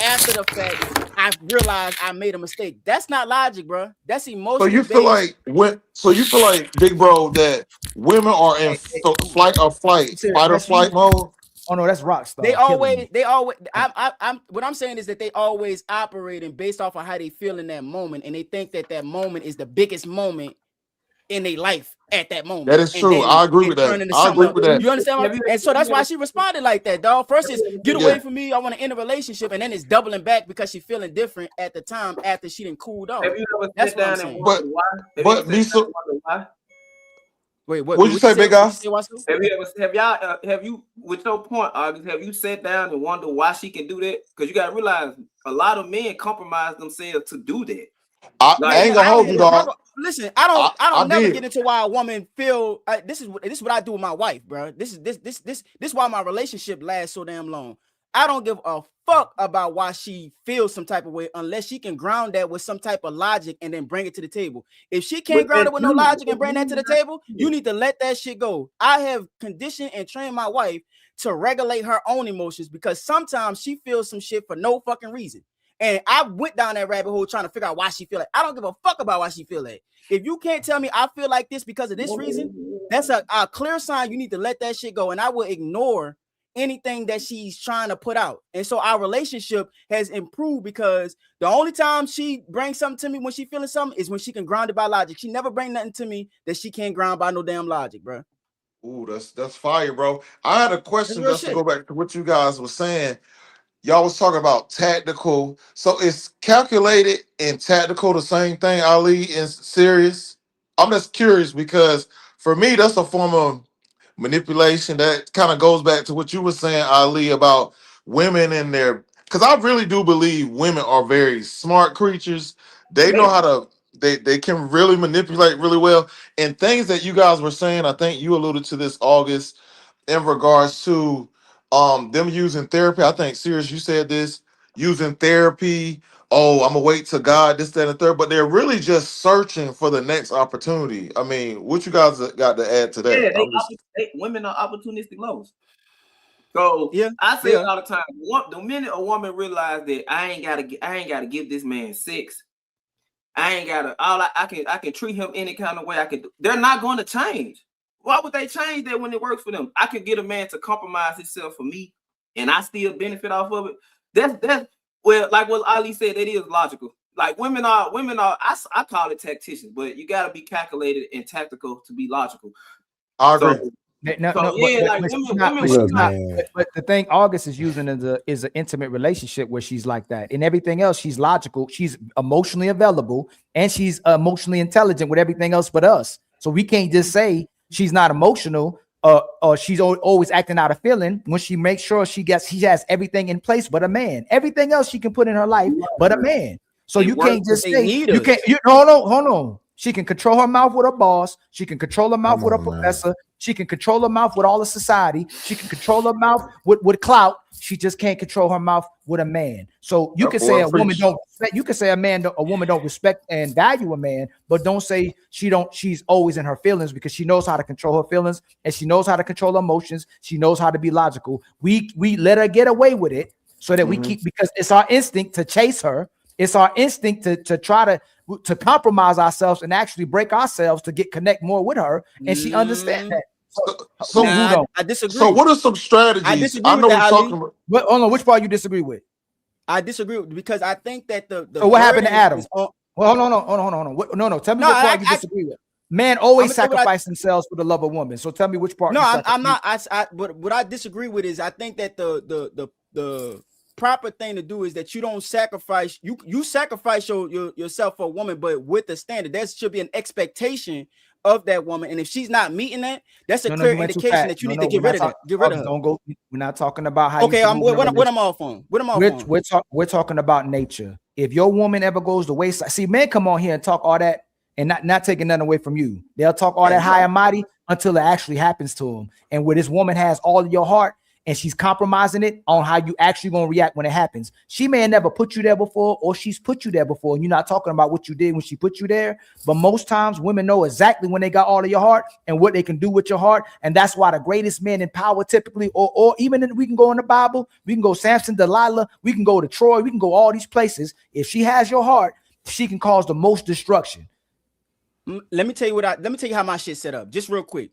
After the fact, I realized I made a mistake. That's not logic, bro. That's So emotionally you feel based. like big bro, that women are in fight or flight mode? Oh no, that's Rockstar killing me. They always. I'm. What I'm saying is that they always operating based off of how they feel in that moment, and they think that moment is the biggest moment in their life at that moment. That is and true. then I agree it with turn that. into I something agree else. with that. You understand what? And so that's why she responded like that, dog. First is get away Yeah. from me. I want to end a relationship, and then it's doubling back because she's feeling different at the time after she didn't cooled off. Have you ever That's sat what I'm down and saying. wondered why? But be so. Wait, What'd you say, big guy? Have you, with your point, August, have you sat down and wondered why she can do that? Because you gotta realize a lot of men compromise themselves to do that. I ain't gonna hold you, dog. Listen, I don't never did. get into why a woman feel. This is what I do with my wife, bro. This is why my relationship lasts so damn long. I don't give a fuck about why she feels some type of way unless she can ground that with some type of logic and then bring it to the table. If she can't ground it with no logic and bring that to the table, you need to let that shit go. I have conditioned and trained my wife to regulate her own emotions because sometimes she feels some shit for no fucking reason. And I went down that rabbit hole trying to figure out why she feel like. I don't give a fuck about why she feel like. If you can't tell me I feel like this because of this reason, that's a clear sign you need to let that shit go. And I will ignore anything that she's trying to put out. And so our relationship has improved because the only time she brings something to me when she feeling something is when she can ground it by logic. She never bring nothing to me that she can't ground by no damn logic, bro. Ooh, that's fire, bro. I had a question just to go back to what you guys were saying. Y'all was talking about tactical. So is calculated and tactical the same thing, Ali, and serious? I'm just curious because for me, that's a form of manipulation that kind of goes back to what you were saying, Ali, about women and their, because I really do believe women are very smart creatures. They know how to, they can really manipulate really well. And things that you guys were saying, I think you alluded to this, August, in regards to them using therapy. I think Sirius, you said this, using therapy. Oh, I'm gonna wait till God, this, that, and the third. But they're really just searching for the next opportunity. I mean, what you guys got to add to that? Yeah, women are opportunistic lovers. So I say it all the time. The minute a woman realizes that I ain't gotta give this man sex, I ain't gotta I can treat him any kind of way. They're not going to change. Why would they change that when it works for them? I could get a man to compromise himself for me, and I still benefit off of it. That's well, like what Ali said, it is logical. Like women are. I call it tacticians, but you got to be calculated and tactical to be logical. I agree. But the thing August is using is an intimate relationship where she's like that. In everything else, she's logical, she's emotionally available, and she's emotionally intelligent with everything else but us. So we can't just say she's not emotional or she's always acting out of feeling when she makes sure she has everything in place but a man. Everything else she can put in her life but a man. So you can't just say you can't. Hold on. She can control her mouth with her boss. She can control her mouth with her professor. She can control her mouth with all of society. She can control her mouth with clout. She just can't control her mouth with a man. So you can say a woman don't respect, you can say a woman don't respect and value a man, but don't say she's always in her feelings, because she knows how to control her feelings and she knows how to control her emotions. She knows how to be logical. We let her get away with it so that we keep, because it's our instinct to chase her. It's our instinct to try to compromise ourselves and actually break ourselves to connect more with her, and she understands that. So I disagree. So what are some strategies? I disagree with that, Ali. But hold on, which part you disagree with? I disagree because I think that the so what happened to Adam? Well, hold on. No. Tell me what part you disagree with. Men always sacrifice themselves for the love of woman. So tell me which part. No, I'm not. What I disagree with is I think that the proper thing to do is that you don't sacrifice. You sacrifice yourself for a woman, but with the standard. There should be an expectation of that woman, and if she's not meeting that, that's a No, clear you went too indication fast. that you No, need no, to get rid of that. Get rid of her. Don't go. We're not talking about how Okay, you should move in a what relationship. I'm off on? What am I off on? We're talking about nature. If your woman ever goes to wayside, see, men come on here and talk all that and not taking nothing away from you. They'll talk all that high and mighty until it actually happens to them. And where this woman has all of your heart and she's compromising it on how you actually gonna react when it happens. She may have never put you there before, or she's put you there before, and you're not talking about what you did when she put you there. But most times women know exactly when they got all of your heart and what they can do with your heart. And that's why the greatest men in power typically, or even we can go in the Bible, we can go Samson, Delilah, we can go to Troy, we can go all these places. If she has your heart, she can cause the most destruction. Let me tell you how my shit set up, just real quick.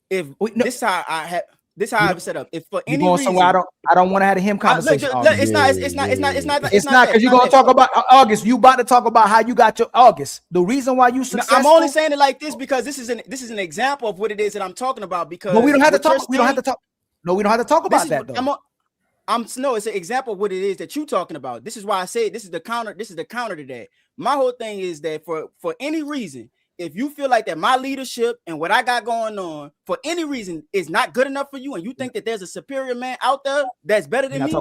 This is how I have it set up. If for any going reason, somewhere I don't want to have a him conversation. It's not because you're gonna talk about August. You about to talk about how you got your August. The reason why you successful. I'm only saying it like this because this is an example of what it is that I'm talking about. Because we don't have to talk. We don't have to talk. No, we don't have to talk about that though. It's an example of what it is that you're talking about. This is why I say this is the counter. This is the counter to that. My whole thing is that for any reason, if you feel like that my leadership and what I got going on for any reason is not good enough for you, and you think that there's a superior man out there that's better than me,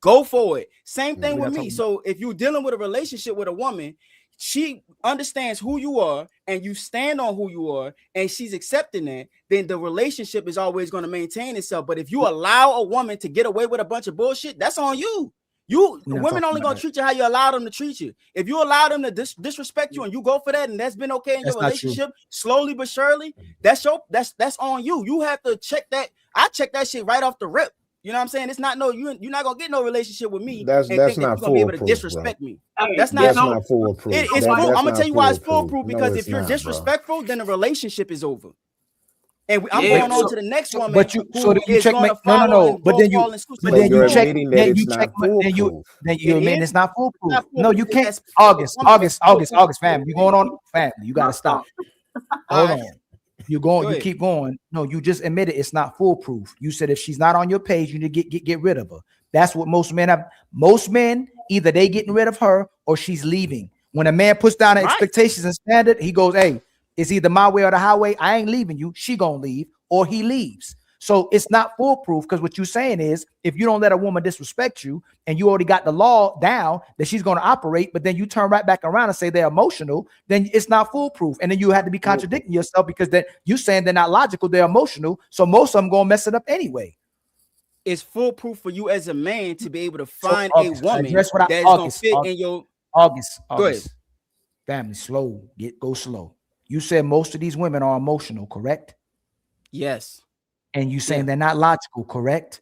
go for it. Same thing with me. So if you're dealing with a relationship with a woman, she understands who you are and you stand on who you are, and she's accepting that, then the relationship is always going to maintain itself. But if you allow a woman to get away with a bunch of bullshit, that's on you. Women only gonna treat you how you allow them to treat you. If you allow them to disrespect you and you go for that, and that's been okay in your relationship, slowly but surely, that's on you. You have to check that. I check that shit right off the rip. You know what I'm saying? It's not you're not gonna get no relationship with me. That's not you're gonna be able to disrespect me. That's not foolproof. It's I'm gonna tell you why it's foolproof, because if you're disrespectful, then the relationship is over. And I'm going on to the next woman. But you checkmate. No. But then you check. Then you admit it's not foolproof. No, you can't. August, fam. You going on, fam? You gotta stop. Hold on. You keep going. No, you just admitted it's not foolproof. You said if she's not on your page, you need to get rid of her. That's what most men have. Most men, either they getting rid of her or she's leaving. When a man puts down the expectations and standard, he goes, hey, it's either my way or the highway. I ain't leaving you. She gonna leave, or he leaves. So it's not foolproof, because what you're saying is if you don't let a woman disrespect you and you already got the law down that she's going to operate, but then you turn right back around and say they're emotional, then it's not foolproof. And then you had to be contradicting yourself, because then you're saying they're not logical, they're emotional. So most of them going to mess it up anyway. It's foolproof for you as a man to be able to find a woman that's going to fit in your August. Family, go slow. You said most of these women are emotional, correct? Yes. And you saying they're not logical, correct?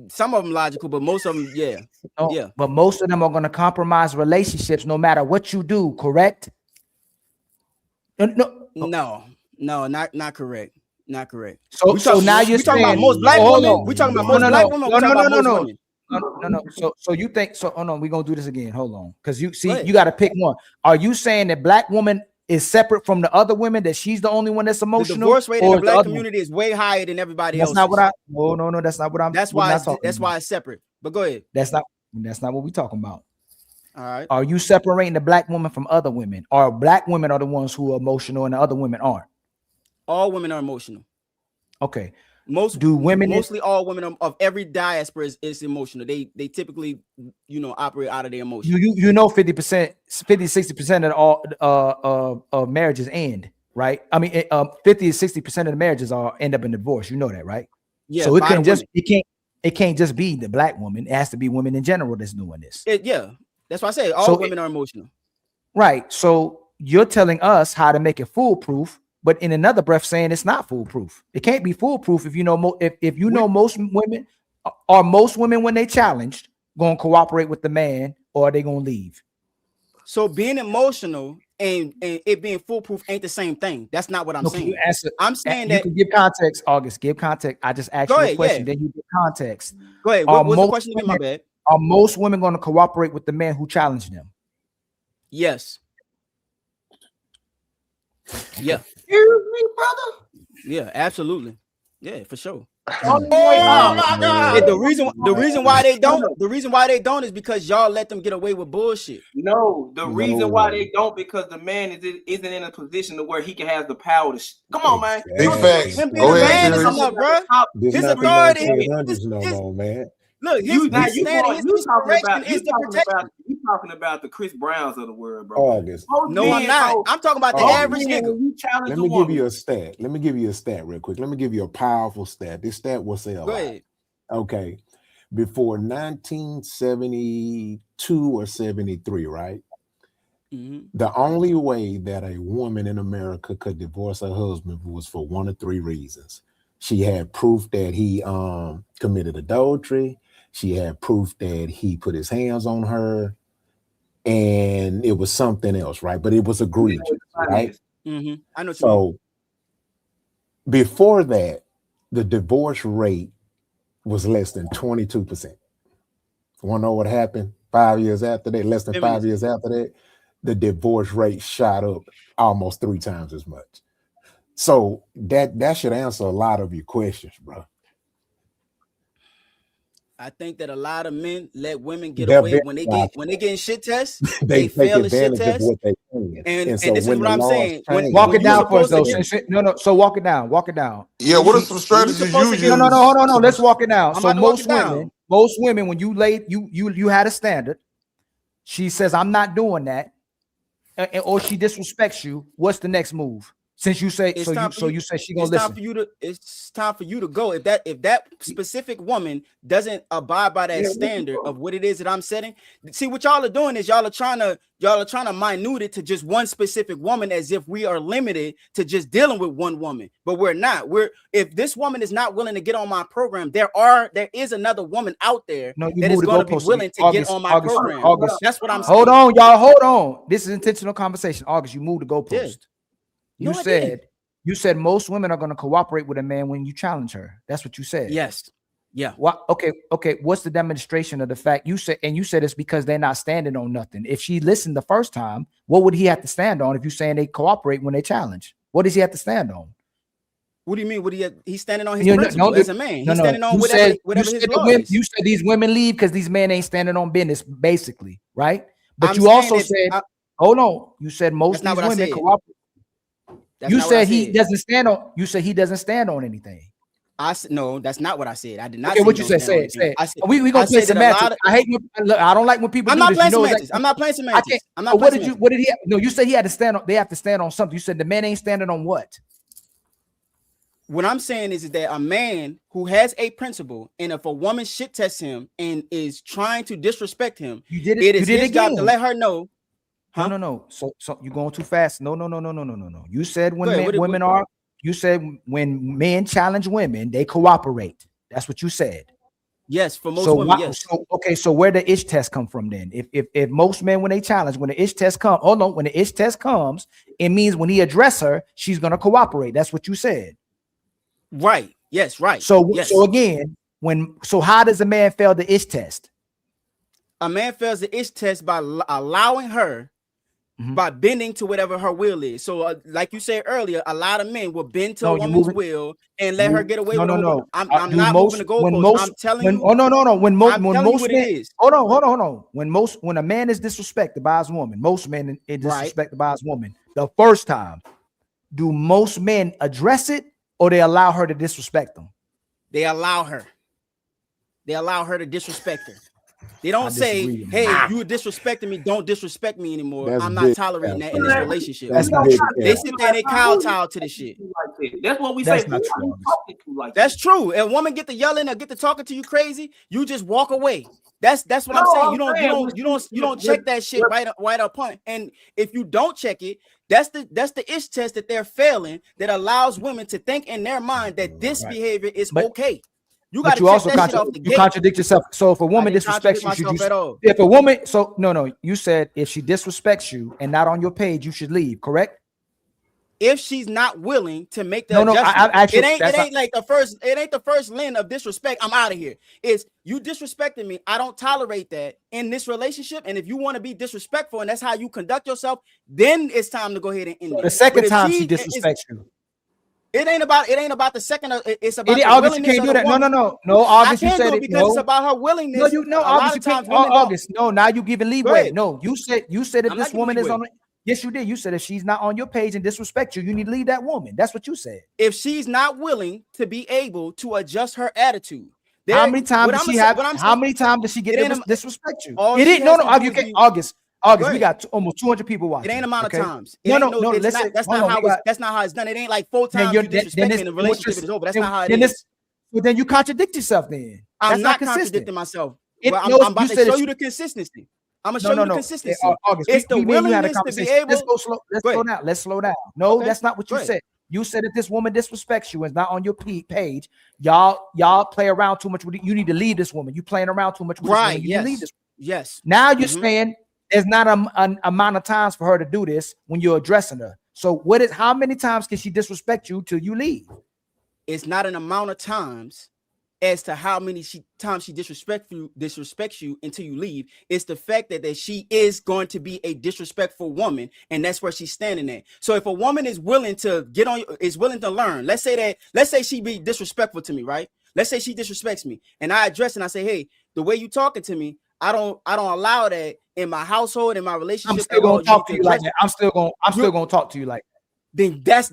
Some of them logical, but most of them, yeah. But most of them are going to compromise relationships no matter what you do, correct? No, not correct. Not correct. So now you're talking about most black women. We talking about most black women. No. So you think so? Oh no, we're gonna do this again. Hold on, because you got to pick one. Are you saying that black woman is separate from the other women, that she's the only one that's emotional? The divorce rate in the black community is way higher than everybody else. That's not what I. No. That's not what I'm. That's why it's separate. But go ahead. That's not what we're talking about. All right. Are you separating the black woman from other women, or black women are the ones who are emotional and the other women aren't? All women are emotional. Okay. Mostly all women of every diaspora is emotional. They typically, operate out of their emotions. 50-60% of all of marriages end, right? I mean, 50-60% of the marriages end up in divorce. You know that, right? Yeah. So it can't just be the black woman. It has to be women in general that's doing this. That's why I say all women are emotional. Right. So you're telling us how to make it foolproof, but in another breath saying it's not foolproof. It can't be foolproof if you know most women when they challenged going to cooperate with the man, or are they going to leave? So being emotional and it being foolproof ain't the same thing. That's not what I'm saying. I'm saying that you can give context. August, give context. I just asked you a question, then you give context. Go ahead. What's the question again? My bad. Are most women going to cooperate with the man who challenged them? Yes. Yeah. Excuse me, brother. Yeah, absolutely. Yeah, for sure. Only way Oh out. my God! The reason why they don't is because y'all let them get away with bullshit. No, the reason why No. they don't because the man isn't in a position to where he can have the power to. Come on, man. Big facts. Him being Go a ahead, man is Sirius. enough, bro. This His not the authority, 1900s no more, man. look, his You standing, his inspiration is the protection. You talking about the Chris Browns of the world, bro. August. No, I'm not. I'm talking about the average nigga. When you challenge Let a me give woman, you a stat. Let me give you a stat real quick. Let me give you a powerful stat. This stat will say a Go lot. ahead. Okay. Before 1972 or 73, right? The only way that a woman in America could divorce her husband was for one of three reasons. She had proof that he committed adultery. She had proof that he put his hands on her, and it was something else, right? But it was egregious, right? I know what you mean. So before that, the divorce rate was less than 22%. Want to know what happened 5 years after that? Less than 5 years after that, the divorce rate shot up almost 3 times as much. So that should answer a lot of your questions, bro. I think that a lot of men let women get away when they get in shit tests. They take fail a shit advantage of test. what they can. And so this is when what the I'm laws saying. change, Walk it you're down for us supposed though. to get, No. So walk it down. Walk it down. Yeah, what are some strategies you use? No. Hold on. Let's walk it down. I'm So about to walk it down. most women, when you had a standard. She says, "I'm not doing that," or she disrespects you. What's the next move? Since you say It's so, time for you said she gonna it's listen. time for you to it's time for you to go. If that specific woman doesn't abide by that standard of what it is that I'm setting, see what y'all are doing is y'all are trying to minute it to just one specific woman as if we are limited to just dealing with one woman. But we're not. If this woman is not willing to get on my program, there is another woman out there that is going to be willing to get on my program. That's what I'm saying. Hold on, y'all. Hold on. This is intentional conversation. August, you moved the goalpost. Yeah. You said most women are going to cooperate with a man when you challenge her. That's what you said. Yes. Yeah. What? Okay. What's the demonstration of the fact you said it's because they're not standing on nothing? If she listened the first time, what would he have to stand on? If you're saying they cooperate when they challenge, what does he have to stand on? What do you mean? He's standing on his principle as a man. He's standing on whatever his law is. You said these women leave because these men ain't standing on business, basically, right? But I'm you also saying said, hold on. You said most of these women cooperate. You said he doesn't stand on. You said he doesn't stand on anything. No, that's not what I said. I did not. Okay, what you said? Say it. We gonna play semantics. I don't like when people. I'm not playing semantics. I'm not playing semantics. I'm not. What did you? What did he? No, you said he had to stand on. They have to stand on something. You said the man ain't standing on what? What I'm saying is that a man who has a principle, and if a woman shit tests him and is trying to disrespect him, it is his job to let her know. Huh? No. So you're going too fast. No. You said you said when men challenge women, they cooperate. That's what you said. Yes, for most women, yes. So where the itch test come from then? If most men, when they challenge, when the itch test comes, when the itch test comes, it means when he address her, she's gonna cooperate. That's what you said. Right. Yes. Right. So yes. So again, how does a man fail the itch test? A man fails the itch test by allowing her. By bending to whatever her will is. So, like you said earlier, a lot of men will bend to a woman's will and let her get away with it. No. I'm not moving the goalpost. I'm telling you. No. When most what men, it is. Hold on. When a man is disrespected by his woman, most men is disrespected by his woman. The first time, do most men address it or they allow her to disrespect them? They allow her. They allow her to disrespect her. They don't say, "Hey, you were disrespecting me. Don't disrespect me anymore. I'm not tolerating that in this relationship." That's not true. They sit there and they kowtow to the shit. That's what we say. Not true. That's true. If a woman get to yelling or get to talking to you crazy, you just walk away. That's what I'm saying. You don't check that shit right up front. And if you don't check it, that's the itch test that they're failing that allows women to think in their mind that this behavior is okay. You got to also contradict yourself. So if a woman disrespects you, should you? If a woman, you said if she disrespects you and not on your page, you should leave. Correct? If she's not willing to make the adjustment, it ain't like the first. It ain't the first lane of disrespect. I'm out of here. It's you disrespecting me. I don't tolerate that in this relationship. And if you want to be disrespectful and that's how you conduct yourself, then it's time to go ahead and end it. The second time she disrespects you. It ain't about the second. It's about the August, you willingness can't of do the that. woman. No, August, I you can said do it it. because it's No, about her willingness. no, A lot August, you of can't. times women don't. August, no, now you giving Go leeway. ahead. No, you said if I'm this not giving woman is leeway. on. Yes, you did. You said if she's not on your page and disrespect you, you need to leave that woman. That's what you said. If she's not willing to be able to adjust her attitude, How many times did she have? How many times did she get disrespect you? All It she ain't no. has to do You is can't. be. August, Go we ahead. got almost 200 people watching. It ain't amount of okay? times. It ain't no. It's listen, not. That's hold not on, how it's. That's not how it's done. It ain't like 4 then times you're you disrespect me and the then what relationship is over. That's then, not how it then is. So then you contradict yourself. Then I'm that's not consistent. contradicting myself. It, Well, no, I'm about you to said show it's, you the consistency. I'm gonna no, show no, you the no. consistency. August, It's the me and you had a willingness to be conversation. able. Let's Go slow ahead. down. Let's slow down. No, Okay. that's not what Go you ahead. said. You said if this woman disrespects you and is not on your page, y'all play around too much with it. You need to leave this woman. You playing around too much with this woman. You need to leave this woman. Yes. Now you're saying there's not an amount of times for her to do this when you're addressing her. So how many times can she disrespect you till you leave? It's not an amount of times as to how many times she disrespects you until you leave. It's the fact that she is going to be a disrespectful woman, and that's where she's standing at. So if a woman is willing to willing to learn, let's say she be disrespectful to me, right? Let's say she disrespects me, and I address and I say, hey, the way you talking to me, I don't allow that in my household, in my relationship. I'm still gonna talk to you like that. I'm still gonna talk to you like that. Then that's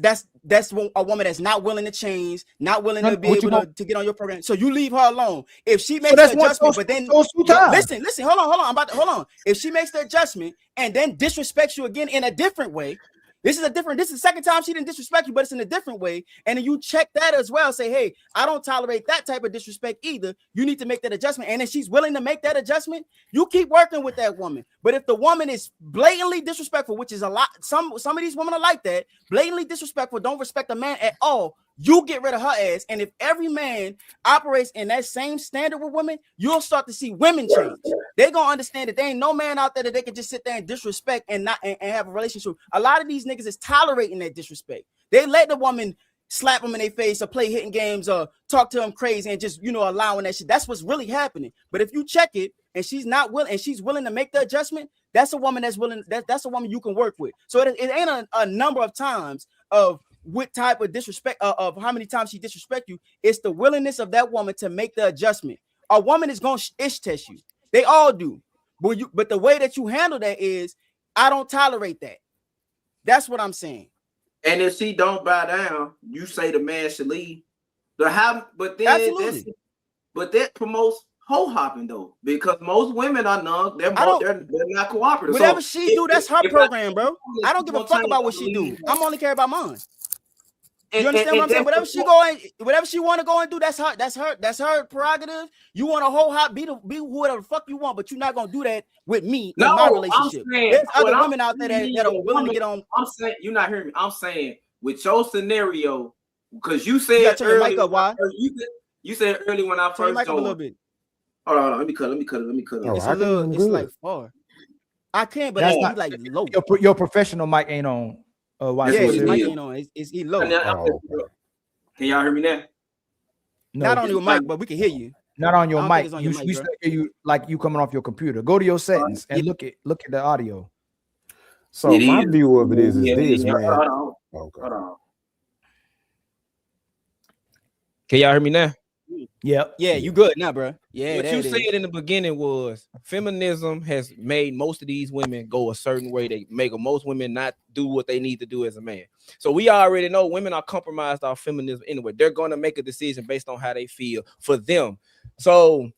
a woman that's not willing to change, not willing to be able to get on your program. So you leave her alone. If she makes the adjustment, but then listen, hold on. If she makes the adjustment and then disrespects you again in a different way, this is the second time she didn't disrespect you, but it's in a different way. And then you check that as well. Say, hey, I don't tolerate that type of disrespect either. You need to make that adjustment. And if she's willing to make that adjustment, you keep working with that woman. But if the woman is blatantly disrespectful, which is a lot, some of these women are like that, blatantly disrespectful, don't respect a man at all, you get rid of her ass. And if every man operates in that same standard with women, you'll start to see women change. They're gonna understand that there ain't no man out there that they can just sit there and disrespect and not and have a relationship. A lot of these niggas is tolerating that disrespect. They let the woman slap them in their face or play hitting games or talk to them crazy and just allowing that shit. That's what's really happening. But if you check it and she's not willing and she's willing to make the adjustment, that's a woman that's willing. That's a woman you can work with. So it ain't a number of times of what type of disrespect of how many times she disrespect you. It's the willingness of that woman to make the adjustment. A woman is gonna ish test you. They all do. But the way that you handle that is, I don't tolerate that. That's what I'm saying. And if she don't bow down, you say the man should leave. But that promotes hoe hopping though, because most women are they're not cooperative. Whatever she do, that's her program, bro. I don't give a fuck about what she do. I'm only care about mine. You understand what I'm saying? Whatever she want to go and do, that's her prerogative. You want to whole hop, be whoever the fuck you want, but you're not gonna do that with me in my relationship. There's other women out there that are willing to get on. I'm saying you're not hearing me. I'm saying with your scenario, because you said earlier, you said earlier when I first joined. A little bit. Hold on, let me cut it. Oh, it's like far. I can't, but that's not like low. Your professional mic ain't on. His mic ain't on. It's low. Can y'all hear me now? No, not on your mic, but we can hear you. Not on your mic. We still hear you like you coming off your computer. Go to your settings and look at the audio. So my view of it is this, man. Hold on. Can y'all hear me now? Yep. Yeah, you good now, bro. Yeah. What you said in the beginning was feminism has made most of these women go a certain way. They make most women not do what they need to do as a man. So we already know women are compromised off feminism anyway. They're going to make a decision based on how they feel for them. So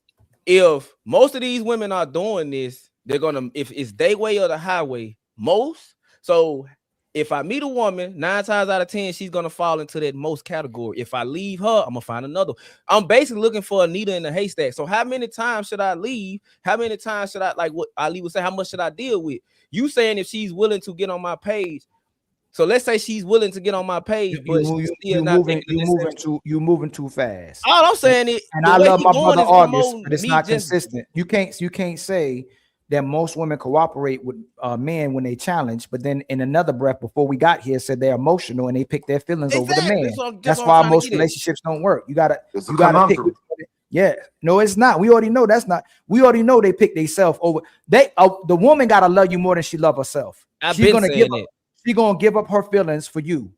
if most of these women are doing this, they're gonna, if it's their way or the highway, most. So if I meet a woman, 9 times out of 10, she's gonna fall into that most category. If I leave her, I'm gonna find another. I'm basically looking for a needle in the haystack. So how many times should I leave? How many times should I, like what Ali would say, how much should I deal with? You saying if she's willing to get on my page. So let's say she's willing to get on my page, but you're moving too fast. All I'm saying is, and I love my brother August, but it's not consistent. You can't say that most women cooperate with men when they challenge, but then in another breath before we got here said they're emotional and they pick their feelings over the man. That's why most relationships don't work. You gotta pick. Yeah, no, it's not. We already know that's not. We already know they pick themselves over. The woman gotta love you more than she love herself. She's gonna give up her feelings for you.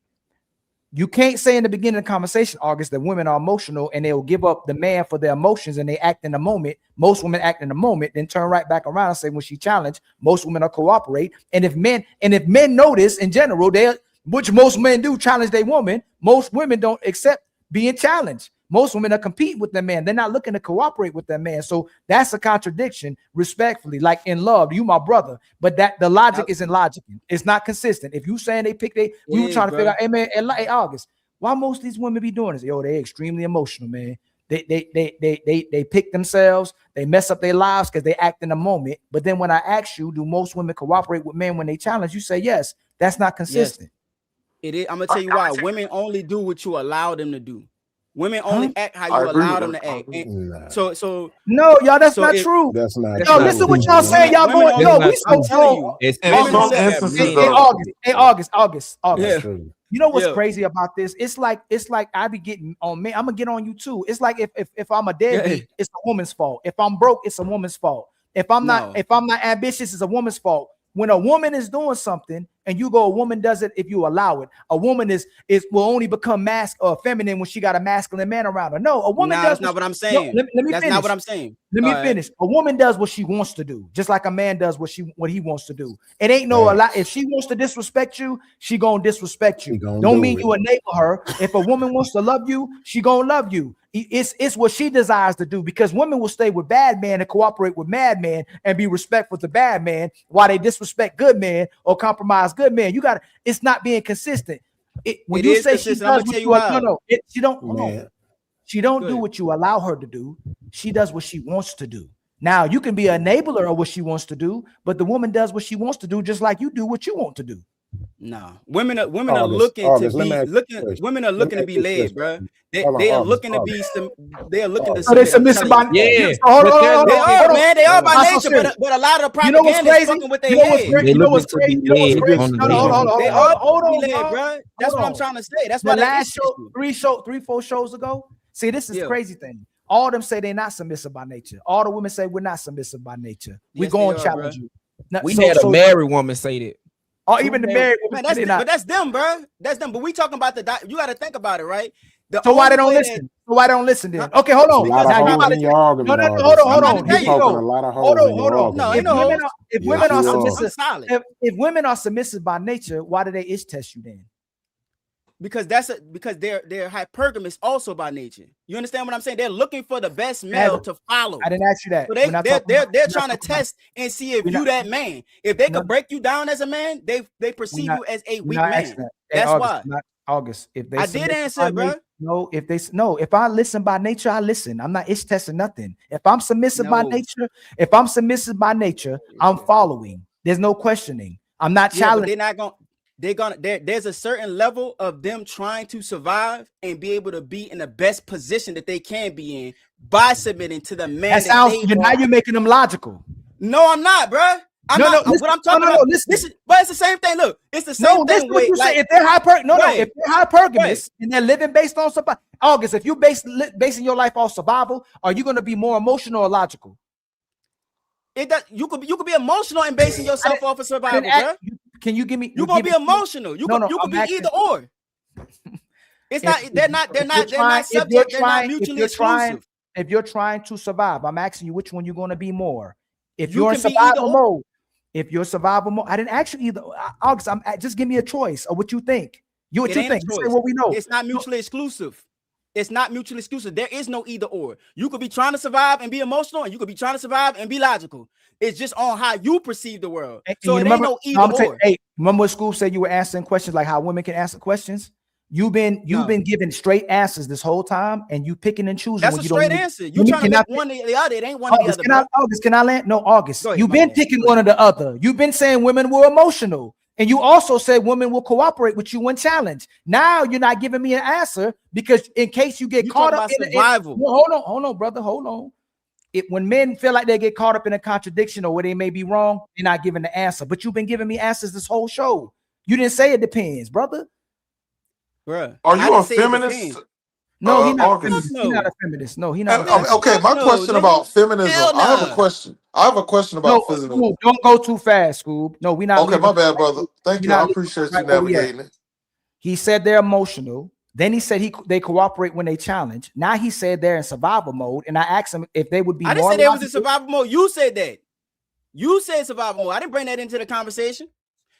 You can't say in the beginning of the conversation, August, that women are emotional and they'll give up the man for their emotions and they act in the moment. Most women act in the moment, then turn right back around and say when she challenged, most women are cooperate. And if men notice in general, which most men do, challenge their woman, most women don't accept being challenged. Most women are competing with their man. They're not looking to cooperate with their man. So that's a contradiction, respectfully. Like in love, you my brother, but that the logic isn't logical. It's not consistent. If you saying they pick we were trying to figure out, hey man, hey August, why most of these women be doing this? Yo, they extremely emotional, man. They pick themselves, they mess up their lives because they act in the moment. But then when I ask you, do most women cooperate with men when they challenge? You say yes. That's not consistent. Yes. It is. I'm gonna tell you why. Women only do what you allow them to do. Women only act how you allow them to act. And so no, y'all, that's not true. That's not true. Listen what y'all saying. Y'all going, no, we so wrong. Hey, August. Yeah. You know what's crazy about this? It's like I be getting on me. I'm gonna get on you too. It's like if I'm a deadbeat, it's a woman's fault. If I'm broke, it's a woman's fault. If I'm not ambitious, it's a woman's fault. When a woman is doing something and you go, a woman does it if you allow it. A woman will only become feminine when she got a masculine man around her. No, a woman does. That's not what I'm saying. No, let me that's finish. not what I'm saying. Let me finish. A woman does what she wants to do, just like a man does what he wants to do. It ain't no a lot. If she wants to disrespect you, she gonna disrespect you. Don't mean you enable her. If a woman wants to love you, she gonna love you. It's what she desires to do, because women will stay with bad men and cooperate with mad men and be respectful to bad men while they disrespect good men or compromise good men. It's not being consistent. When you say she does what you want, she don't do what you allow her to do. She does what she wants to do. Now you can be an enabler of what she wants to do, but the woman does what she wants to do, just like you do what you want to do. No, women are looking to be led, bro. They are looking to be So they submissive by nature. Hold on. They are by nature, but a lot of the propaganda is fucking with their head. You know what's crazy? Hold on, bro. That's what I'm trying to say. That's why the last show, 4 shows ago. See, this is crazy thing. All of them say they're not submissive by nature. All the women say we're not submissive by nature. We go and challenge you. We had a married woman say that. Or even the married woman. But that's them, bro. That's them. But we talking about you got to think about it, right? So why they don't listen? So why they don't listen then? Okay, hold on. Hold on. If women are submissive, if women are submissive by nature, why do they itch test you then? Because they're hypergamous also by nature. You understand what I'm saying? They're looking for the best male to follow. I didn't ask you that. So they're trying to test and see if you that man. If they could break you down as a man, they perceive you as a weak man. That's why. August, if they I did answer, bro. No, if I listen by nature, I listen. I'm not itch testing nothing. If I'm submissive by nature, I'm following. There's no questioning. I'm not challenging. There's a certain level of them trying to survive and be able to be in the best position that they can be in by submitting to the man. Now you're making them logical. No, I'm not, bro. What I'm talking about. But it's the same thing. Look, it's the same thing. If they're hypergamous and they're living based on survival, August, if you basing your life off survival, are you going to be more emotional or logical? You could be emotional and basing yourself off of survival, bro. Can you give me? You're gonna be emotional. You could be either or. It's not. They're not subject. They're not mutually exclusive. If you're trying to survive, I'm asking you which one you're going to be more. If you're in survival mode, I didn't ask you either. August, just give me a choice of what you think. What you think? Say what we know. It's not mutually exclusive. It's not mutually exclusive. There is no either or. You could be trying to survive and be emotional, and you could be trying to survive and be logical. It's just on how you perceive the world. So it ain't no either or. Hey, remember what school said you were answering questions like how women can answer questions? You've been giving straight answers this whole time, and you picking and choosing. That's a straight answer. You trying to pick one or the other. It ain't one or the other. August, can I land? No, August. You've been picking one or the other. You've been saying women were emotional. And you also said women will cooperate with you when challenged. Now you're not giving me an answer because in case you get caught up in survival. Hold on, brother. Hold on. When men feel like they get caught up in a contradiction or where they may be wrong, they're not giving the answer. But you've been giving me answers this whole show. You didn't say it depends, brother. Bruh. Are you a feminist? No, he's not a feminist. He's not a feminist. No, he's not. Okay, my question about feminism. I have a question. About feminism. Don't go too fast, Scoob. No, we're not. Okay, my bad, brother. Thank you. I appreciate you navigating it. He said they're emotional. Then he said they cooperate when they challenge. Now he said they're in survival mode. And I asked him if they would be I didn't more say they was in logical. survival mode. You said that. You said survival mode. I didn't bring that into the conversation.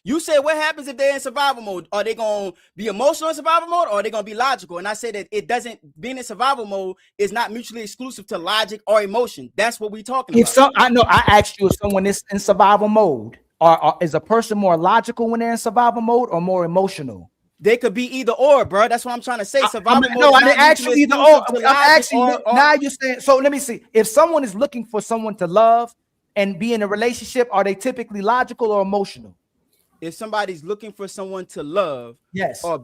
You said what happens if they're in survival mode? Are they going to be emotional in survival mode, or are they going to be logical? And I said that it doesn't, being in survival mode is not mutually exclusive to logic or emotion. That's what we're talking If about. some, I know I asked you if someone is in survival mode, or is a person more logical when they're in survival mode or more emotional? They could be either or, bro. That's what I'm trying to say. Survival mode. No, is I not didn't ask you mutually either or. exclusive to I'm logic asking you now. You're saying so. Let me see. If someone is looking for someone to love and be in a relationship, are they typically logical or emotional? If somebody's looking for someone to love, yes, or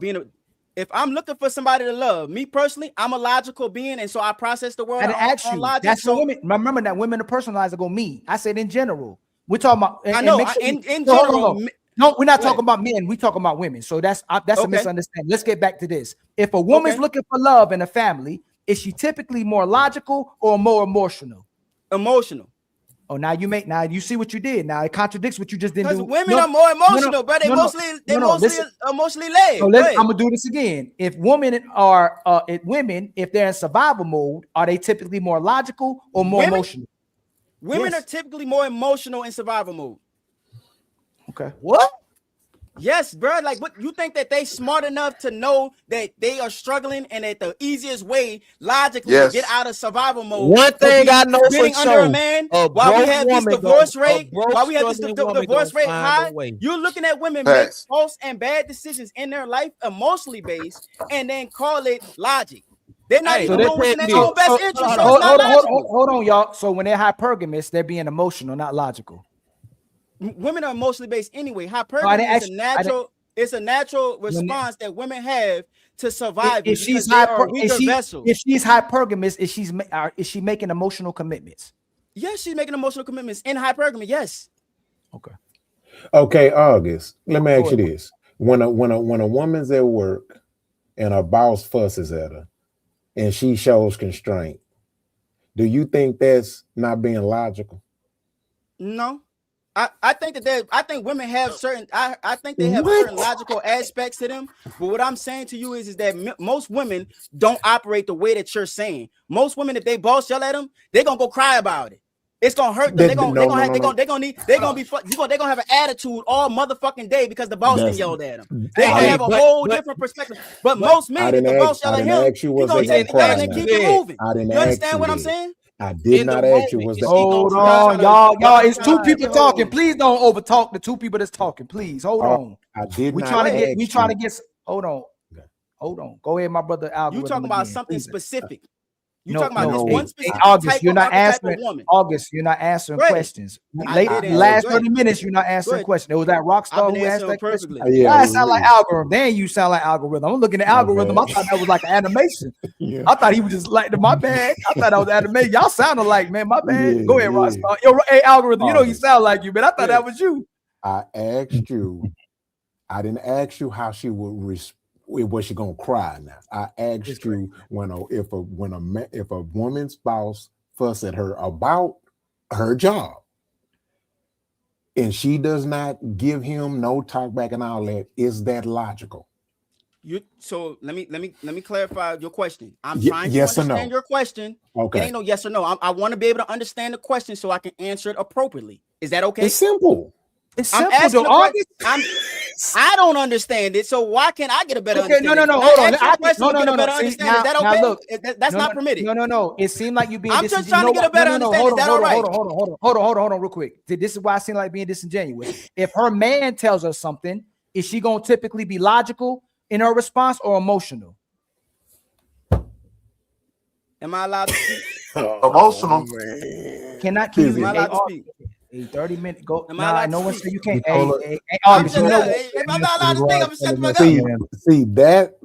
if I'm looking for somebody to love, me personally, I'm a logical being, and so I process the world I didn't ask you. logic. That's for women. Remember that women are personalized go me. I said in general. We're talking about. I know. Sure in general. No, we're not talking about men. We're talking about women. So that's okay. a misunderstanding. Let's get back to this. If a woman's looking for love in a family, is she typically more logical or more emotional? Emotional. Oh, now you see what you did. Now it contradicts what you just didn't do. Because women are more emotional, but they mostly emotionally led. So I'm gonna do this again. If women are if they're in survival mode, are they typically more logical or more emotional? Women are typically more emotional in survival mode. Okay. What? Yes, bro. Like, what you think that they smart enough to know that they are struggling, and that the easiest way logically to get out of survival mode? One thing I know for under sure, a man. a While we broke have this woman divorce gonna- a rate, broke while we have this struggling woman divorce gonna rate find high, a way. you're looking at women make Facts. false and bad decisions in their life, emotionally based, and then call it logic. They're not even doing what's in their own best interest. So it's not logical. Hold on, y'all. So when they're hypergamous, they're being emotional, not logical. Women are emotionally based anyway. I Hypergamy didn't is ask- a natural. It's a natural response that women have to surviving. If she's because they are a weaker if vessel. she's hypergamous, is she making emotional commitments? Yes, she's making emotional commitments in hypergamy. Yes. Okay, August. Let me ask you this: when a woman's at work and her boss fusses at her, and she shows constraint, do you think that's not being logical? No. I think that I think women have certain I think they have certain logical aspects to them, but what I'm saying to you is that most women don't operate the way that you're saying. Most women, if they boss yell at them, they're gonna go cry about it. It's gonna hurt them. They're gonna have an attitude all motherfucking day because the boss didn't yelled at them. They have a whole different perspective. But most men, if the boss yell at him, he's gonna take the gas and keep it moving. You understand what I'm saying? I did not ask you. Was that? Hold on, y'all. It's two people talking. Please don't overtalk the two people that's talking. Please hold on. I did we not. Trying to get. Hold on. Go ahead, my brother. You talking about something specific? You No, talking about no, this one specific August, type you're of not answering. woman? August, you're not answering questions. Last 30 minutes, you're not answering questions. It was that Rockstar who asked that question. Yeah, I sound like algorithm. Then you sound like algorithm. I'm looking at algorithm. I thought that was like an animation. I thought he was just like my bad. I thought that was animation. Y'all sounded like, man, my bad. Go ahead, Rockstar. Yo, hey, algorithm. You know you sound like you, but I thought that was you. I asked you. I didn't ask you how she would was she gonna cry now? I asked you if a woman's spouse fuss at her about her job and she does not give him no talk back and all that, is that logical? So let me clarify your question. I'm trying to yes understand your question. Okay. It ain't no yes or no. I want to be able to understand the question so I can answer it appropriately. Is that okay? It's simple. It's I'm simple, asking though, August. I don't understand it, so why can't I get a better understanding? No, hold on. Get a better understanding. Is that okay? Look, that's not permitted. No. It seemed like you being. I'm just trying to get a better understanding. Is that all right? Hold on, real quick. This is why I seem like being disingenuous. If her man tells her something, is she gonna typically be logical in her response or emotional? Am I allowed to speak? Emotional. Cannot Am I allowed to speak? 30-minute go. Am I allowed no to one speak? said you can't. I'm not allowed to speak. I'm shut the fuck up. See that?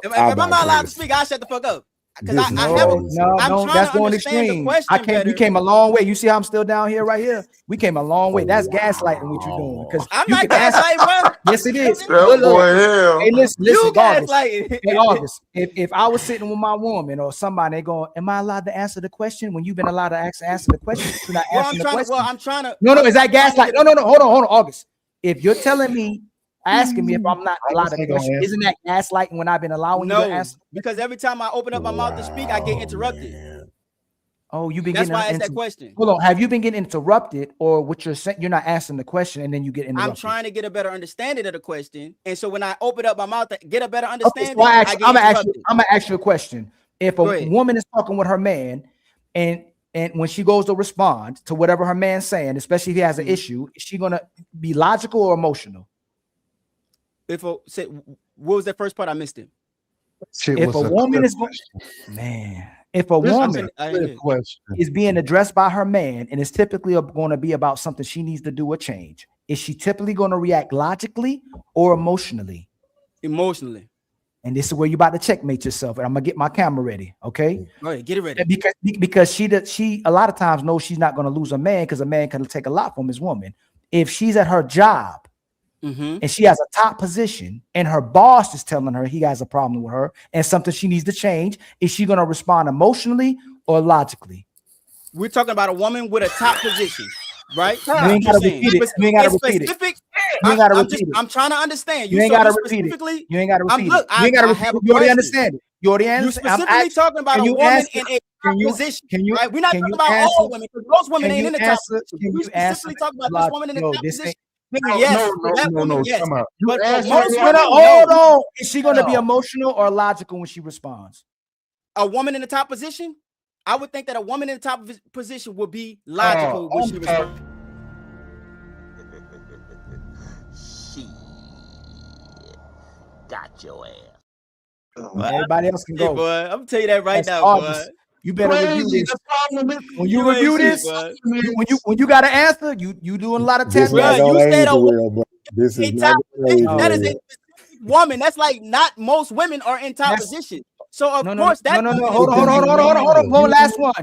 If I'm not allowed to speak, I'll shut the fuck up. Because I haven't. I'm trying that's to going understand extreme. the question better. We came a long way. You see how I'm still down here, right here? We came a long way. That's gaslighting what you're doing. Because I'm not gaslighting, bro. Yes, it is. Hell. Hey, listen, You August. gaslighting. Hey, August. If I was sitting with my woman or somebody, they going, "Am I allowed to answer the question?" When you've been allowed to answer the question, you're not answering the question. I'm trying to. No, is that gaslight? No. Hold on, August. If you're telling me asking me if I'm not I allowed was to gonna question. answer. Isn't that gaslighting when I've been allowing you to No, answer? because every time I open up my mouth to speak, I get interrupted. Oh, you've been That's getting why I asked that question. Hold on. Have you been getting interrupted, or what you're saying? You're not answering the question, and then you get interrupted. I'm trying to get a better understanding of the question, and so when I open up my mouth to get a better Okay, understanding, so I get interrupted. I'm gonna ask you a question. If a Go ahead. woman is talking with her man, and when she goes to respond to whatever her man's saying, especially if he has an issue, is she gonna be logical or emotional? What was that first part? I missed it. If a woman is if a woman is being addressed by her man and it's typically going to be about something she needs to do or change, is she typically going to react logically or emotionally? Emotionally. And this is where you're about to checkmate yourself. And I'm gonna get my camera ready. Okay. Go ahead, get it ready. Because she a lot of times knows she's not going to lose a man, because a man can take a lot from his woman. If she's at her job and she has a top position and her boss is telling her he has a problem with her and something she needs to change, is she going to respond emotionally or logically? We're talking about a woman with a top position, right? You ain't got to repeat it. You ain't got to repeat it. You ain't got to repeat it. I'm trying to understand. You ain't got to repeat it. You ain't got to repeat it. You ain't got to repeat it. You already understand it. You already understand. You're specifically talking about a woman in a top position, right? We're not talking about all women, because most women ain't in the top position. We're specifically talking about this woman in the top position. Yes, that woman, yes. But most women, hold on. Is she going to be emotional or logical when she responds? A woman in the top position? I would think that a woman in the top position would be logical when she responds. Got your ass. Everybody else can go. Hey, boy, I'm gonna tell you that right now, August. boy. You better review this. When you ain't review shit, this, boy. when you got to answer, you doing a lot of This testing. not you gonna said age well, bro. This is not gonna age that is a well. specific woman. That's like not most women are in top position. So of course that no. Hold on. One last one.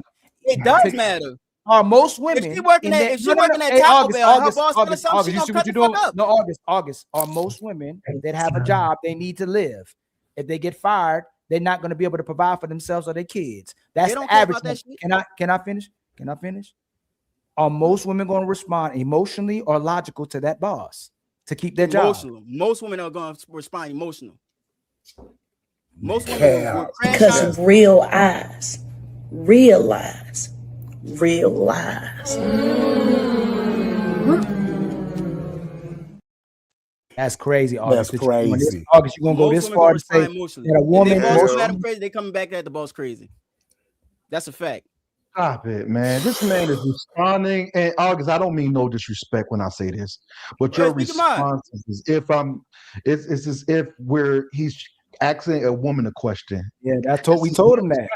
It does matter. Are most women? If she working at Taco Bell, and her boss tell her something, she gonna cut the fuck up. No, August. Are most women that have a job they need to live? If they get fired, they're not going to be able to provide for themselves or their kids. That's the average. Can I finish? Can I finish? Are most women going to respond emotionally or logical to that boss to keep their job? Most women are going to respond emotional. Most women will crash because out. of real eyes, realize. That's crazy, August. That's crazy. August, you're gonna go this far to say that a woman. They coming back at the boss crazy. That's a fact. Stop it, man. This man is responding. And August, I don't mean no disrespect when I say this, but your response is it's as if he's asking a woman a question. Yeah, that's what we told him that.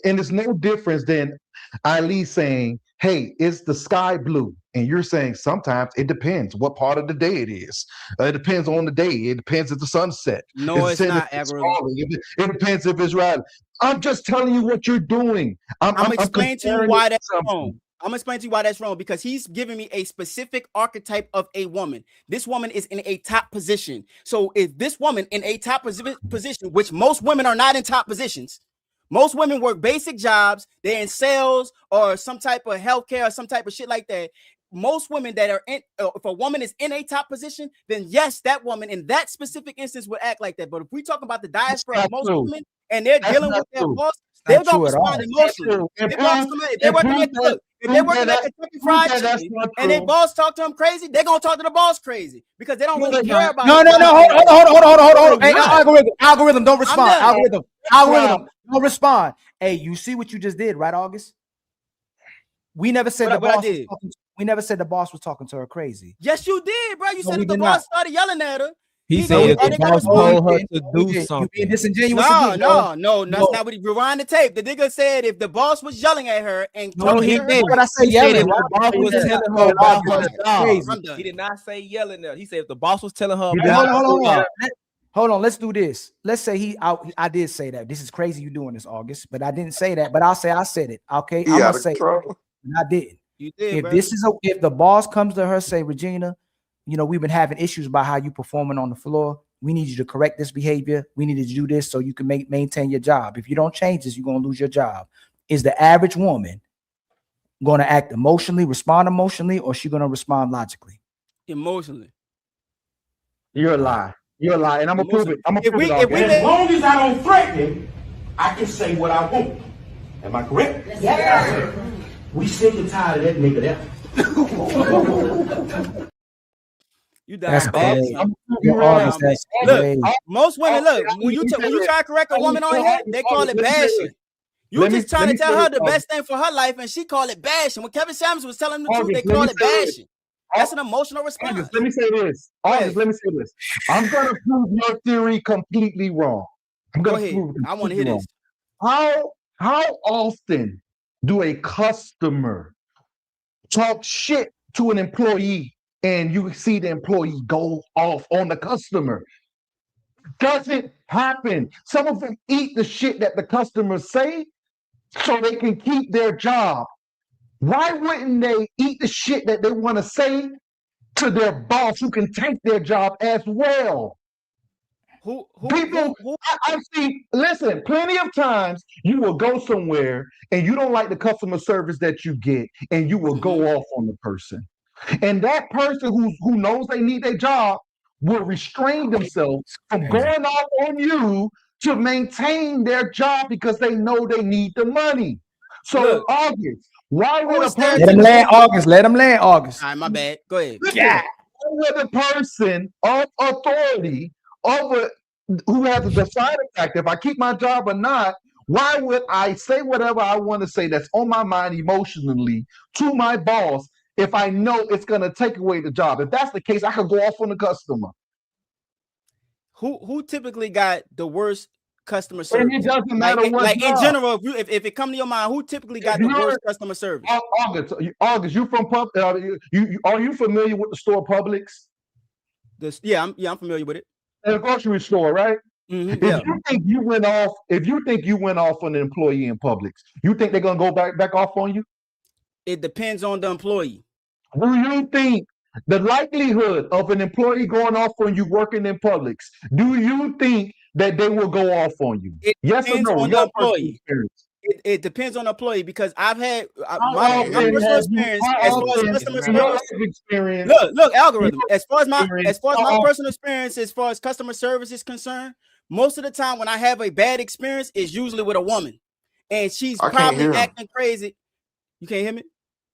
And it's no difference than Ali saying, hey, is the sky blue? And you're saying sometimes it depends what part of the day it is. It depends on the day. It depends if the sun's set. No, it's not, it depends if it's right. I'm just telling you what you're doing. I'm explaining to you why that's wrong. I'm explaining to you why that's wrong, because he's giving me a specific archetype of a woman. This woman is in a top position. So if this woman in a top position, which most women are not in top positions, most women work basic jobs, they're in sales or some type of healthcare or some type of shit like that. Most women that are in, if a woman is in a top position, then yes, that woman in that specific instance would act like that. But if we talk about the diaspora of most women and they're dealing with their boss, they're going to respond emotionally. If they're working at Kentucky Fried Chicken and their boss talk to them crazy, they're going to talk to the boss crazy because they don't really care about. No. Hold on. Hey, algorithm, don't respond. Algorithm, don't respond. Hey, you see what you just did, right, August? We never said the boss. We never said the boss was talking to her crazy. Yes, you did, bro. You said that the boss started yelling at her. He said the boss told her to do something. You being disingenuous again. No, that's not what he rewind the tape. The nigga said if the boss was yelling at her and he did. What I say yelling? The boss was telling her about her job. He did not say yelling at her. He said if the boss was telling her about Hold on, let's do this. Let's say I did say that. This is crazy you doing this, August, but I didn't say that. But I'll say I said it. Okay, I'm gonna say I did. You did. If the boss comes to her, say, Regina, you know, we've been having issues about how you performing on the floor. We need you to correct this behavior. We need to do this so you can maintain your job. If you don't change this, you're going to lose your job. Is the average woman going to act emotionally, respond emotionally, or is she going to respond logically? Emotionally. You're a lie. You're a lie, and I'm gonna prove it. I'm gonna prove it. As long as I don't threaten him, I can say what I want. Am I correct? Yes. We sick and tired of that nigga there. You That's down crazy. bad. August, that's Look, crazy. most women, look, when you try to correct a woman on here, they call it bashing. You just trying to tell her the best thing for her life, and she call it bashing. When Kevin Samuels was telling the truth, they call it bashing. That's an emotional response. Let me say this. Let me say this. I'm gonna prove your theory completely wrong. Go ahead. I want to hear this. How often do a customer talk shit to an employee and you see the employee go off on the customer? Doesn't happen. Some of them eat the shit that the customers say so they can keep their job. Why wouldn't they eat the shit that they want to say to their boss who can take their job as well? I've seen, listen, plenty of times you will go somewhere and you don't like the customer service that you get and you will go off on the person. And that person who knows they need their job will restrain themselves from going off on you to maintain their job because they know they need the money. So, August, why would a person... Let him land, August. Let him land, August. All right, my bad. Go ahead. Yeah. Why would a person of authority, who has a deciding factor, if I keep my job or not, why would I say whatever I want to say that's on my mind emotionally to my boss if I know it's going to take away the job? If that's the case, I could go off on the customer. Who typically got the worst customer service? And it doesn't matter what in general, if it come to your mind, who typically got the worst customer service? August, you from Pub? Are you familiar with the store Publix? I'm familiar with it. A grocery store, right? Mm-hmm, if you think you went off on an employee in Publix, you think they're gonna go back off on you? It depends on the employee. Do you think the likelihood of an employee going off on you working in Publix, do you think that they will go off on you? Yes or no? On the employee. It depends on the employee because I've had my personal experience as far as customer service. Look, algorithm. As far as my personal experience, as far as customer service is concerned, most of the time when I have a bad experience, it's usually with a woman, and she's probably acting crazy. You can't hear me?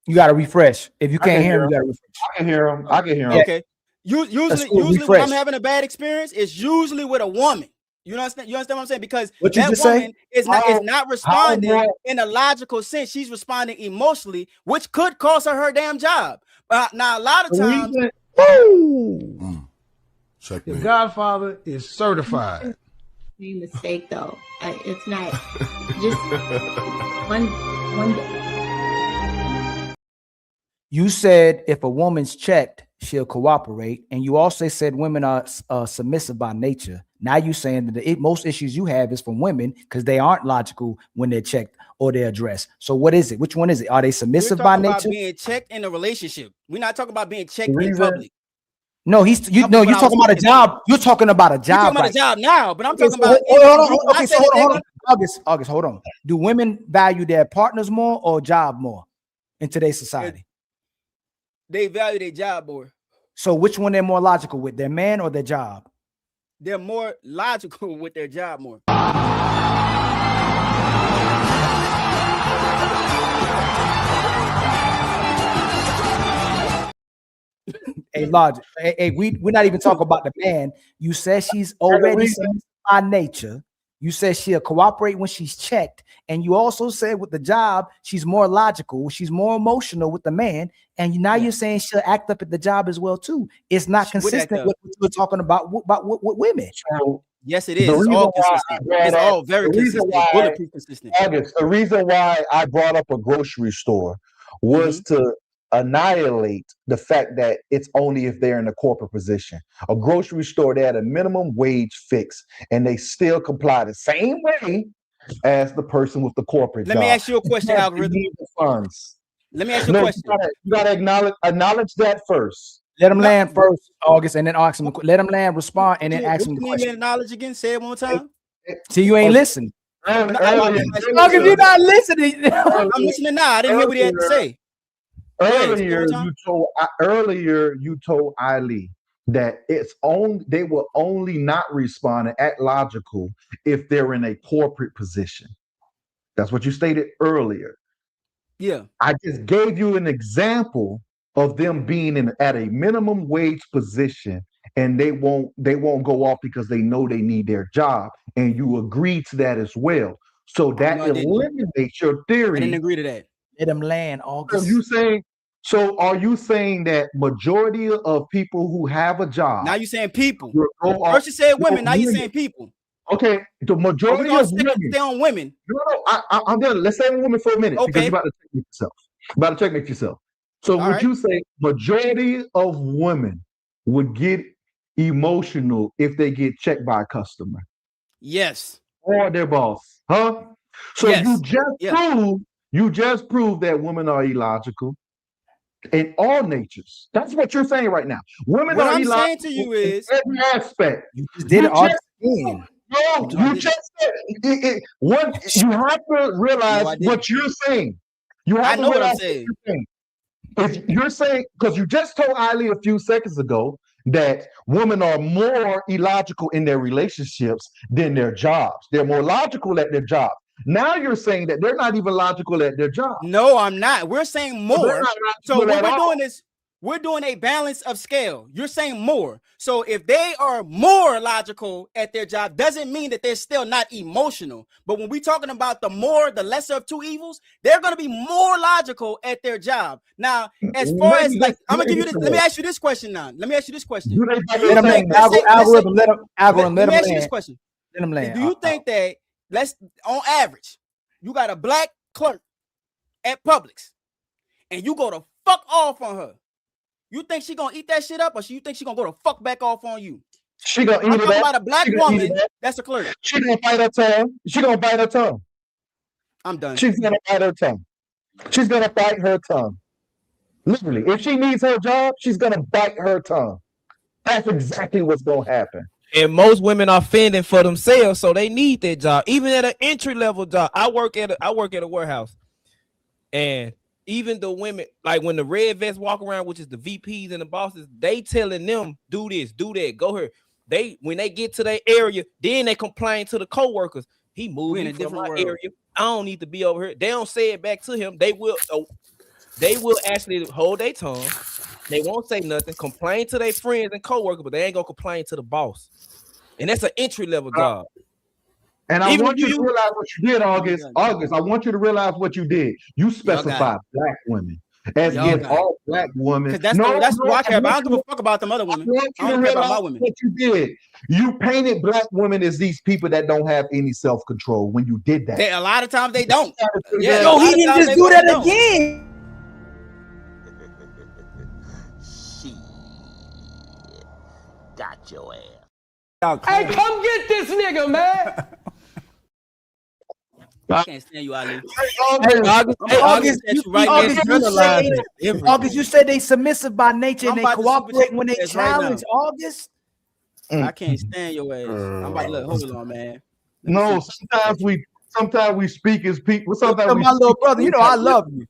You got to refresh. If you can't hear him, you got to refresh. I can hear him. I can hear him. Okay. Usually when I'm having a bad experience, it's usually with a woman. You understand? You understand what I'm saying? Because that woman is not responding in a logical sense. She's responding emotionally, which could cost her damn job. Now, a lot of times, The Godfather is certified. Any mistake though, it's not just one day. You said if a woman's checked, she'll cooperate, and you also said women are submissive by nature. Now you're saying that most issues you have is from women because they aren't logical when they're checked or they're addressed. So what is it? Which one is it? Are they submissive by nature? About being checked in a relationship. We're not talking about being checked in public. No, you're talking about a job. You're talking about a job. You're talking about a job now, but I'm talking about. August, hold on. Do women value their partners more or job more in today's society? They value their job more. So which one they're more logical with, their man or their job? They're more logical with their job more. Hey, logic. Hey, we're not even talking about the man. You said she's already submissive by nature. You said she'll cooperate when she's checked. And you also said with the job, she's more logical. She's more emotional with the man. And now you're saying she'll act up at the job as well, too. It's not consistent with what we're talking about with women. So, yes, it is. It's all consistent. It's all very consistent. Bulletproof consistent. August, the reason why I brought up a grocery store was to annihilate the fact that it's only if they're in a corporate position. A grocery store, they had a minimum wage fix and they still comply the same way as the person with the corporate job. Let me ask you a question, algorithm. Funds. Let me ask you a question. You gotta acknowledge that first. Let him land first, August, and then ask him. Let him land, respond, and then ask him the question. Knowledge again. Say it one more time. See, you ain't listening. August, you're not listening. I'm listening now. I didn't hear what he had to say. Earlier, you told Ali that they will only not respond and act logical if they're in a corporate position. That's what you stated earlier. Yeah. I just gave you an example of them being at a minimum wage position, and they won't go off because they know they need their job, and you agree to that as well. So that No, I didn't. eliminates your theory. I didn't agree to that. Let them land, August. Are you saying that majority of people who have a job? Now you saying people. First you said women. Now you're saying people. Okay, the majority of women. Stay on women. No, I'm done. Let's stay on women for a minute because you're about to checkmate yourself. So would you say majority of women would get emotional if they get checked by a customer? Yes. Or their boss, huh? So you just proved that women are illogical in all natures. That's what you're saying right now. Women what are I'm illogical saying to you is in every aspect. You just did it all again. No, you just said it. You have to realize what you're saying. You have to realize what you're saying. If you're saying, because you just told Ali a few seconds ago that women are more illogical in their relationships than their jobs. They're more logical at their jobs. Now you're saying that they're not even logical at their job. No, I'm not. We're saying more. So what we're doing is we're doing a balance of scale. You're saying more. So if they are more logical at their job, doesn't mean that they're still not emotional. But when we're talking about the lesser of two evils, they're going to be more logical at their job. Now, as far as like, I'm going to give you this. Let me ask you this question now. Let me ask you this question. Let them land. Let me ask you this question. Let them land. Do you think that, on average, you got a black clerk at Publix and you go to fuck off on her? You think she gonna eat that shit up, or you think she gonna go to fuck back off on you? She gonna eat it up. I'm talking about a black woman that's a clerk. She gonna bite her tongue. She gonna bite her tongue. I'm done. She's gonna bite her tongue. She's gonna bite her tongue. Literally, if she needs her job, she's gonna bite her tongue. That's exactly what's gonna happen. And most women are fending for themselves, so they need that job, even at an entry level job. I work at a warehouse, and even the women, like when the red vests walk around, which is the VPs and the bosses, they telling them do this, do that, go here. When they get to their area, then they complain to the co-workers. He moved in a different area. I don't need to be over here. They don't say it back to him. They will actually hold their tongue. They won't say nothing, complain to their friends and co-workers, but they ain't gonna complain to the boss. And that's an entry level job. And I want you to realize what you did, August. I want you to realize what you did. You specified black women as in all black women. That's what I care about. I don't give a fuck about them other women. I don't care about my women. What you did, you painted black women as these people that don't have any self-control when you did that. A lot of times they don't. Yeah, no, he didn't just do that again. Shit. Got your ass. Hey, come get this nigga, man. I can't stand you, Ali. August, you said they submissive by nature and they cooperate when they challenge. August, I can't stand your ass. I'm about to hold on, man. No, sometimes we speak as people. Sometimes my little brother, you know I love you,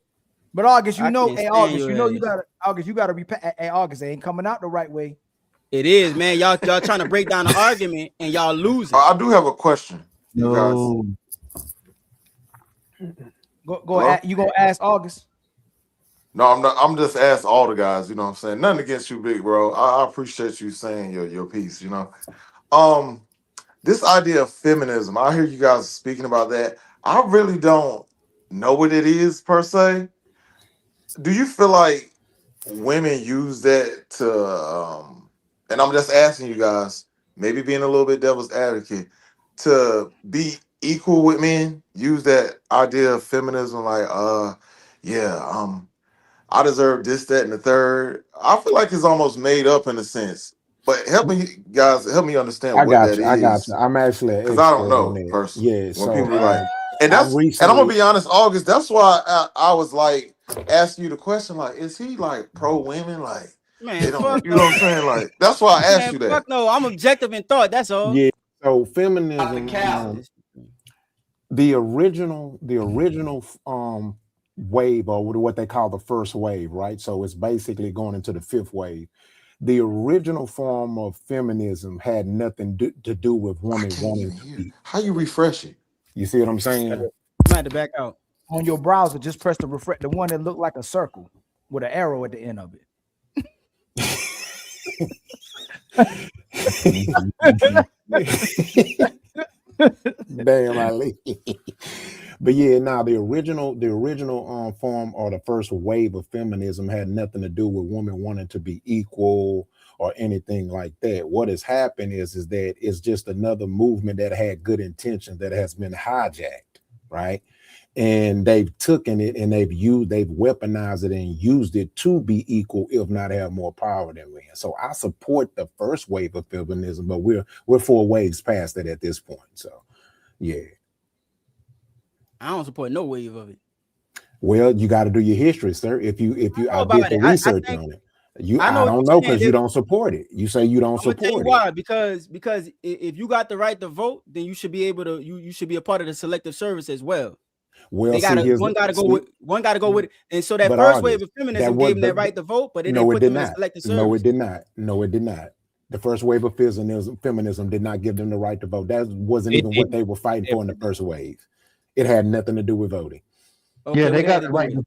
but August, you know, you gotta repent. Hey, August, they ain't coming out the right way. It is, man. Y'all trying to break down the argument and y'all losing. I do have a question. No. Go. You gonna ask August? No, I'm not. I'm just asking all the guys. You know what I'm saying? Nothing against you, big bro. I appreciate you saying your piece. You know, this idea of feminism. I hear you guys speaking about that. I really don't know what it is per se. Do you feel like women use that to? And I'm just asking you guys, maybe being a little bit devil's advocate, to be equal with men, use that idea of feminism, like, I deserve this, that, and the third. I feel like it's almost made up in a sense. But help me understand what that is. I got you. I'm actually because I don't know personally. Yeah, when so people like, and I'm gonna be honest, August. That's why I was like asking you the question, like, is he like pro women, like? Man, they don't, you know what I'm saying? Like, that's why I asked you that. Fuck no, I'm objective in thought. That's all. Yeah. So feminism, the original wave, or what they call the first wave, right? So it's basically going into the fifth wave. The original form of feminism had nothing to do with women wanting to be. How you refresh it? You see what I'm saying? I'm had to back out. On your browser, just press the refresh, the one that looked like a circle with an arrow at the end of it. Damn, Ali. But yeah, now the original form or the first wave of feminism had nothing to do with women wanting to be equal or anything like that. What has happened is that it's just another movement that had good intentions that has been hijacked, right? And they've taken it and they've weaponized it and used it to be equal, if not have more power than men. So I support the first wave of feminism, but we're 4 waves past it at this point. So yeah. I don't support no wave of it. Well, you got to do your history, sir. I did the research on it. I don't know because you don't support it. You say you don't support it. Why? Because if you got the right to vote, then you should be able to. You should be a part of the selective service as well. Well, one got to go with it. And so that first wave of feminism gave them that right to vote, but it didn't put them in the selective service. No, it did not. No, it did not. The first wave of feminism did not give them the right to vote. That wasn't even what they were fighting for in the first wave. It had nothing to do with voting. Okay, yeah, they got the right to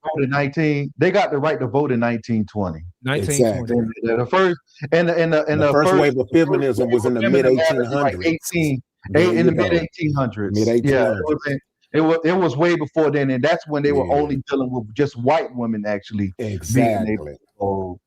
vote in 1920. Exactly. The first and the first wave of feminism was in the mid 1800s. In the mid 1800s. Yeah, it was way before then, and that's when they were only dealing with just white women actually. Exactly.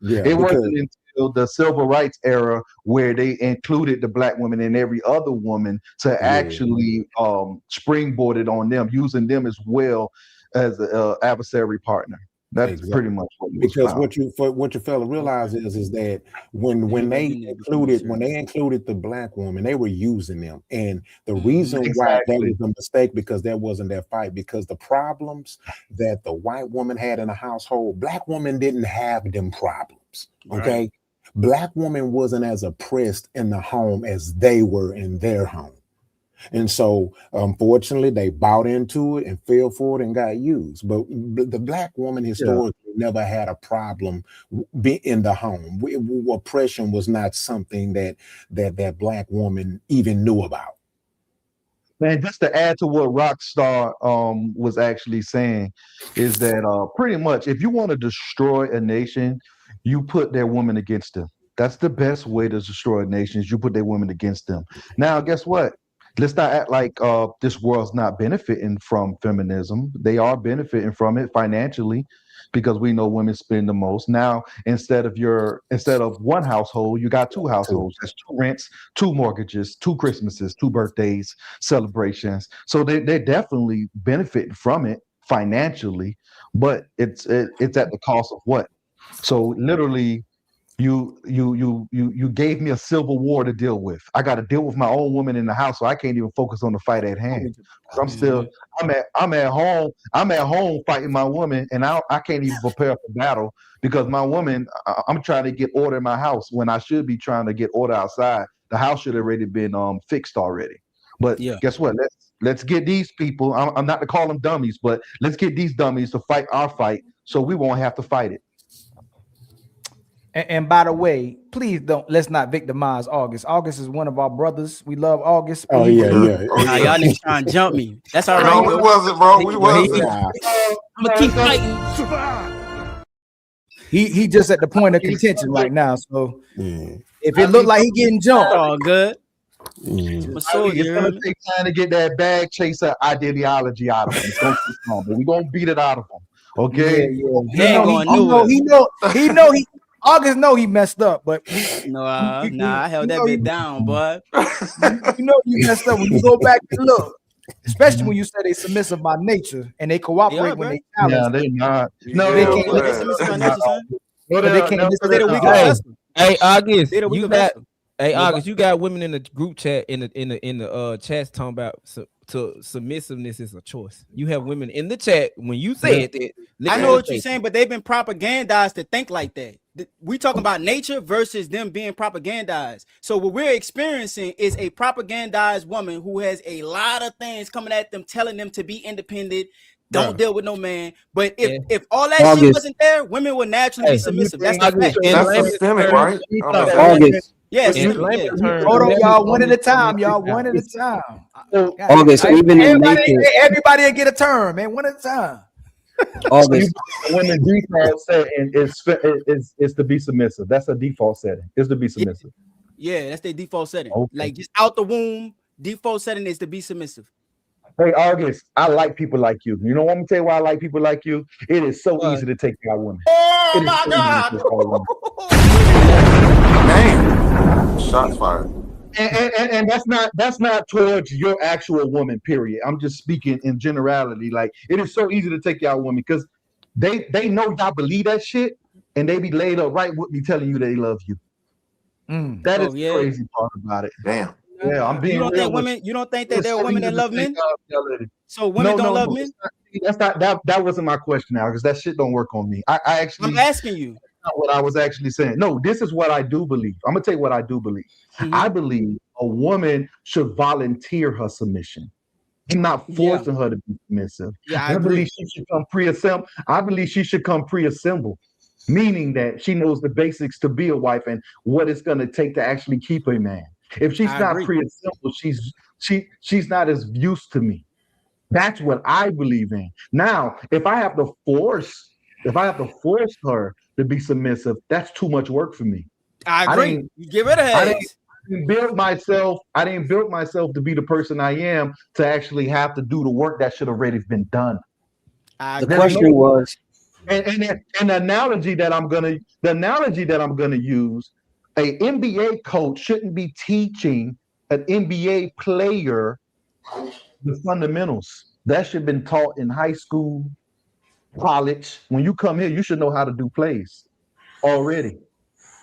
It wasn't until the civil rights era where they included the black women and every other woman to actually springboarded on them, using them as well as an adversary partner. That's pretty much what it was because what you fail to realize is that when they included the black woman, they were using them, and the reason why that was a mistake because that wasn't their fight. Because the problems that the white woman had in the household, black women didn't have them problems. Okay, right. Black women wasn't as oppressed in the home as they were in their home. And so, unfortunately, they bought into it and fell for it and got used. But the black woman historically never had a problem in the home. Oppression was not something that black woman even knew about. Man, just to add to what Rockstar was actually saying, is that pretty much if you want to destroy a nation, you put their women against them. That's the best way to destroy a nation, is you put their women against them. Now, guess what? Let's not act like this world's not benefiting from feminism. They are benefiting from it financially because we know women spend the most. Now, instead of one household, you got 2 households. That's 2 rents, 2 mortgages, 2 Christmases, 2 birthdays, celebrations. So they're definitely benefiting from it financially, but it's at the cost of what? So literally, you gave me a civil war to deal with. I got to deal with my own woman in the house, so I can't even focus on the fight at hand. I'm at home fighting my woman, and I can't even prepare for battle because my woman. I'm trying to get order in my house when I should be trying to get order outside. The house should have already been fixed already. But guess what? Let's get these people. I'm not to call them dummies, but let's get these dummies to fight our fight, so we won't have to fight it. And by the way, please let's not victimize August. August is one of our brothers. We love August. Oh yeah. Y'all niggas trying to jump me. That's all right. No, we wasn't, bro. We wasn't. I'm gonna keep fighting. He just at the point of contention right now. So if it look like he getting jumped, all good. It's gonna take time to get that bag chaser ideology out of him. It's gonna take time, but we're gonna beat it out of him. Okay. August know he messed up, but I held that bit down, but you know you messed up when you go back and look, especially when you say they submissive by nature and they cooperate when they challenge. Yeah, they not. No, they can't. They submissive by nature, son. They can't. Hey, August, you got women in the group chat in the chats talking about submissiveness is a choice. You have women in the chat when you said that. I know what you're saying, but they've been propagandized to think like that. We talking about nature versus them being propagandized. So what we're experiencing is a propagandized woman who has a lot of things coming at them, telling them to be independent, Don't deal with no man. But if Yeah. all that shit wasn't there, women would naturally be Hey, submissive. That's the August, fact. That's systemic, right? I mean, August. Yeah, In systemic. layman's Yeah. terms, Hold on, women y'all. One at only a time, submit y'all. now. One at a time. August, Everybody, even in nature, everybody will get a turn, man. One at a time. August. So when the default setting is to be submissive. That's a default setting. Is to be submissive. Yeah, that's their default setting. Okay. Like just out the womb, default setting is to be submissive. Hey, August, I like people like you. You know what I'm gonna tell you why I like people like you? It is so easy to take care of women. Oh my God! Damn. Shots fired. And that's not towards your actual woman. Period. I'm just speaking in generality. Like it is so easy to take care of women because they know y'all believe that shit, and they be laid up right with me telling you they love you. That is the crazy part about it. Damn. Yeah, I'm being You don't real think with women? You don't think that It's there are so women easy that to love take men? out. So women don't love men? That's not that wasn't my question now because that shit don't work on me. I actually I'm asking you. That's not what I was actually saying. No, this is what I do believe. I'm gonna tell you what I do believe. I believe a woman should volunteer her submission. I'm not forcing her to be submissive. Yeah, I I agree. believe she should come pre-assembled. I believe she should come pre-assembled, meaning that she knows the basics to be a wife and what it's gonna take to actually keep a man. If she's I not agree. pre-assembled, she's not as used to me. That's what I believe in. Now, if I have to force her to be submissive, that's too much work for me. I agree. You get rid of her I eggs. didn't build myself. I didn't build myself to be the person I am to actually have to do the work that should already been done. The question was, and the analogy that I'm gonna use, a NBA coach shouldn't be teaching an NBA player the fundamentals. That should have been taught in high school, college. When you come here, you should know how to do plays already.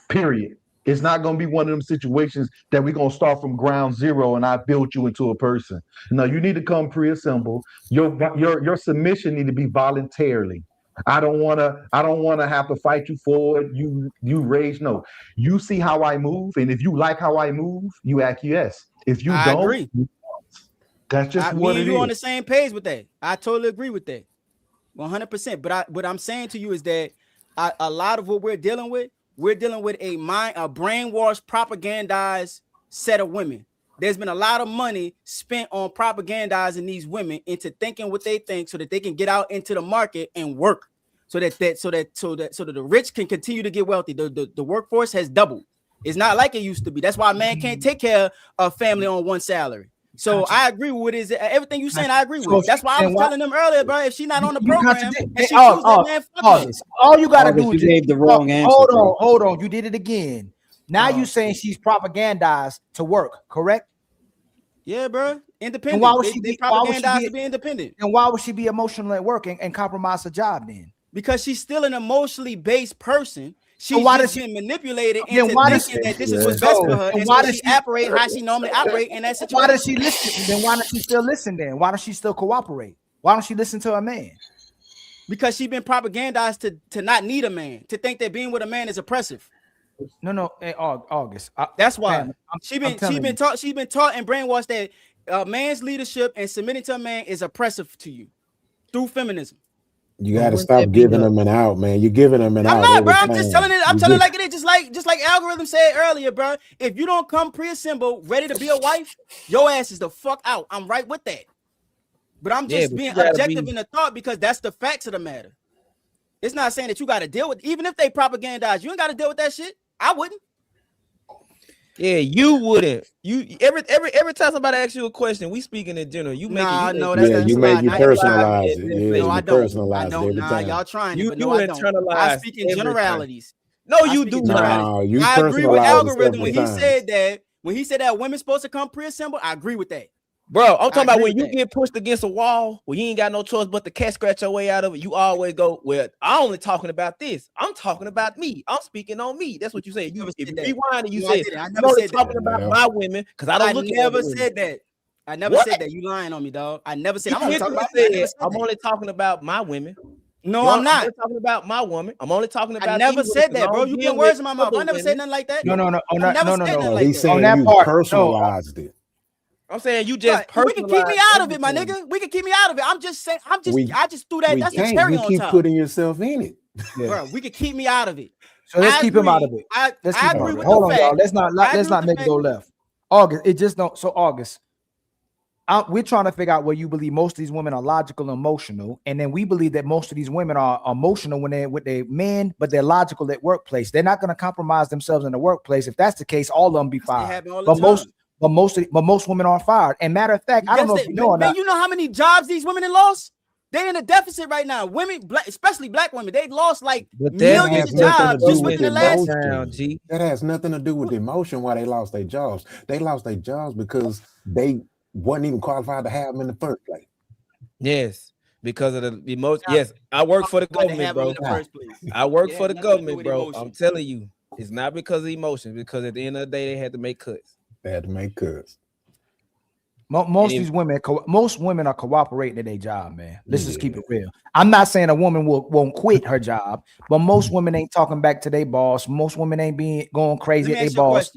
Period. It's not going to be one of them situations that we're going to start from ground zero and I build you into a person. No, you need to come pre-assembled. Your submission need to be voluntarily. I don't want to have to fight you for it. You rage. No, you see how I move, and if you like how I move, you acquiesce. If you I don't, agree. That's just Me what and it you is. on the same page with that. I totally agree with that, 100%. But what I'm saying to you is that a lot of what we're dealing with a brainwashed, propagandized set of women. There's been a lot of money spent on propagandizing these women into thinking what they think, so that they can get out into the market and work, so that the rich can continue to get wealthy. The workforce has doubled. It's not like it used to be. That's why a man can't take care of a family on one salary. So I agree with what is everything you saying. I agree with. That's why I was telling them earlier, bro. If she's not on the program and she chooses that man, fuck her. all you gotta do You is gave the wrong answer. Hold on. You did it again. Now you saying she's propagandized to work, correct? Yeah, bro. Independent. And why would she they be propagandized to be independent? And why would she be emotional at work and compromise her job then? Because she's still an emotionally based person. She's why just does been manipulated then into why thinking does that this is what's best for her. and And why so does she operate how she normally operate in that situation. Why does she listen? Then why does she still listen then? Why don't she still cooperate? Why don't she listen to her man? Because she's been propagandized to not need a man, to think that being with a man is oppressive. No, August. That's why man, she's been taught and brainwashed that man's leadership and submitting to a man is oppressive to you through feminism. You got to stop giving them an out, man. You're giving them an out. I'm not, bro. I'm every just time. telling it. I'm telling it like it is. Just like algorithm said earlier, bro. If you don't come pre-assembled, ready to be a wife, your ass is the fuck out. I'm right with that. But I'm just being objective in the thought because that's the facts of the matter. It's not saying that you got to deal with, even if they propagandize, you ain't got to deal with that shit. I wouldn't. Yeah, you wouldn't. You every time somebody asks you a question, we speaking in general. You make it. No, that's you personalize it. Yeah, no, I don't. I don't. Every time. Y'all trying you it, but no, I don't. I speak in generalities. No, you do not. You I agree with personalize algorithm it when he said that women's supposed to come pre-assembled. I agree with that. Bro, I'm talking about when you get pushed against a wall, where you ain't got no choice but to cat scratch your way out of it. You always go, well, I'm only talking about this. I'm talking about me. I'm speaking on me. That's what you say. If you rewind and you said, I'm only talking about my women because I don't look at never said that. I never said that. You lying on me, dog. I never said. I'm only talking about. I'm only talking about my women. No, I'm not. I'm talking about my woman. I'm only talking about. I never said that, bro. You put words in my mouth. I never said nothing like that. He's saying you personalized it. I'm saying you just we can keep me out of it, my everything. nigga. We can keep me out of it. I'm just saying. I just threw that. We That's a can't. cherry You on keep top. putting yourself in it. Bro, we can keep me out of it. So let's keep him out of it. I agree with Hold the on, fact. y'all. Let's not make it go left. August, it just don't. So August, we're trying to figure out where you believe most of these women are logical and emotional, and then we believe that most of these women are emotional when they're with their men, but they're logical at workplace. They're not going to compromise themselves in the workplace. If that's the case, all of them be fired. But most women aren't fired. And matter of fact, I don't know if you know or not. You know how many jobs these women have lost? They're in a deficit right now. Women, especially black women, they lost like millions of jobs just within the last. That has nothing to do with emotion. Why they lost their jobs? They lost their jobs because they wasn't even qualified to have them in the first place. Yes, because of the emotion. Yes, I work for the government, bro. I work for the government, bro. I'm telling you, it's not because of emotion. Because at the end of the day, they had to make cuts. They had to make cuts. Most of these women, most women are cooperating in their job, man. Let's just keep it real. I'm not saying a woman won't quit her job, but most women ain't talking back to their boss. Most women ain't going crazy at their boss.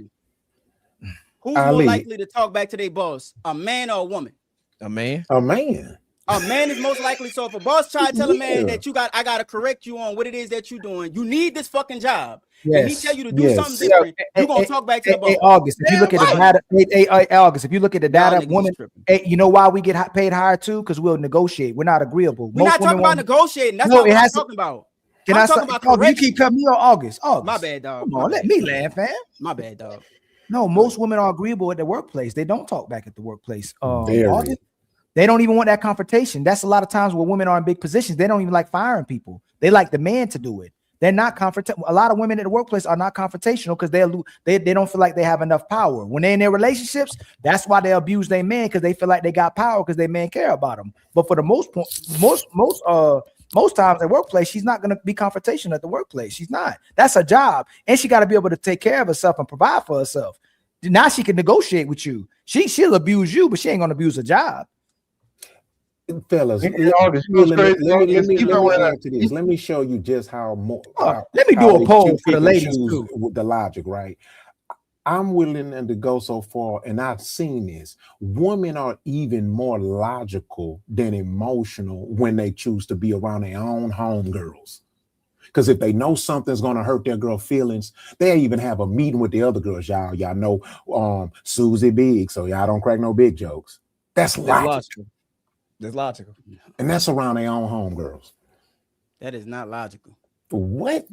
Who's more likely to talk back to their boss, a man or a woman? A man. A man. A man is most likely. So if a boss try to tell a man that I gotta correct you on what it is that you're doing, you need this fucking job, and he tell you to do something different, you're gonna talk back to the boss. August, if you look at the data, August, if you look at the data, women, you know why we get paid higher too? Because we'll negotiate. We're not agreeable. We're not talking about negotiating. That's not what I'm talking about. Can I talk about you keep cutting me on August? My bad, dog. Come on, let me laugh, fam. My bad, dog. No, most women are agreeable at the workplace. They don't talk back at the workplace. August, they don't even want that confrontation. That's a lot of times where women are in big positions. They don't even like firing people. They like the man to do it. They're not confrontational. A lot of women at the workplace are not confrontational because they don't feel like they have enough power. When they're in their relationships, that's why they abuse their man, because they feel like they got power because their man care about them. But for the most times at workplace, she's not going to be confrontational at the workplace. She's not. That's her job, and she got to be able to take care of herself and provide for herself. Now she can negotiate with you. She'll abuse you, but she ain't going to abuse her job. Fellas, let me show you just how more. Let me do a poll for the ladies too. With the logic, right? I'm willing to go so far, and I've seen this. Women are even more logical than emotional when they choose to be around their own homegirls. Because if they know something's gonna hurt their girl feelings, they even have a meeting with the other girls. Y'all know Susie Big, so y'all don't crack no big jokes. That's logical. That's logical. And that's around their own homegirls. That is not logical. What?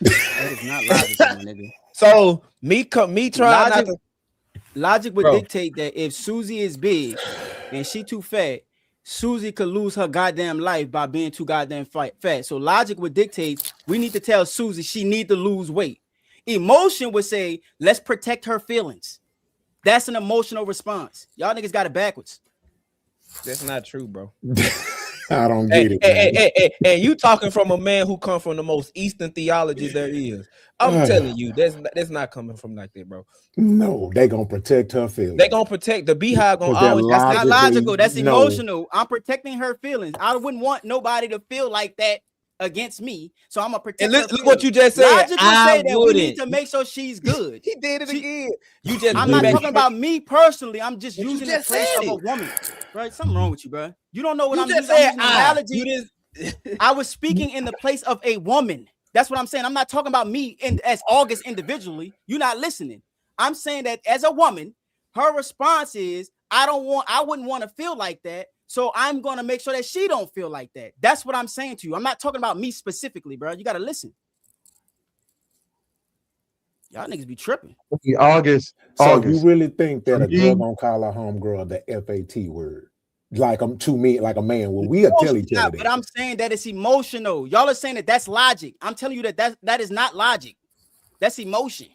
That is not logical, my nigga. So me trying not to. Logic would dictate that if Susie is big and she too fat, Susie could lose her goddamn life by being too goddamn fat. So logic would dictate we need to tell Susie she need to lose weight. Emotion would say let's protect her feelings. That's an emotional response. Y'all niggas got it backwards. That's not true, bro. I don't get it. Hey, you talking from a man who come from the most Eastern theology there is. I'm telling you, that's not coming from like that, bro. No, they gonna protect her feelings. They gonna protect the beehive. Gonna always. That's not logical. That's emotional. I'm protecting her feelings. I wouldn't want nobody to feel like that against me, so I'm gonna protect. And look what you just said. Logic would say that we need to make sure she's good. He did it again. I'm not talking about me personally. I'm just using the place of a woman. Right? Something wrong with you, bro. You don't know what I'm using. I'm using analogy. I was speaking in the place of a woman. That's what I'm saying. I'm not talking about me as August individually. You're not listening. I'm saying that as a woman, her response is, I wouldn't want to feel like that. So I'm going to make sure that she don't feel like that. That's what I'm saying to you. I'm not talking about me specifically, bro. You got to listen. Y'all niggas be tripping. August. You really think that a girl gonna call her homegirl the FAT word? Like to me, like a man. Well, we'll tell each other. But I'm saying that it's emotional. Y'all are saying that that's logic. I'm telling you that is not logic. That's emotion.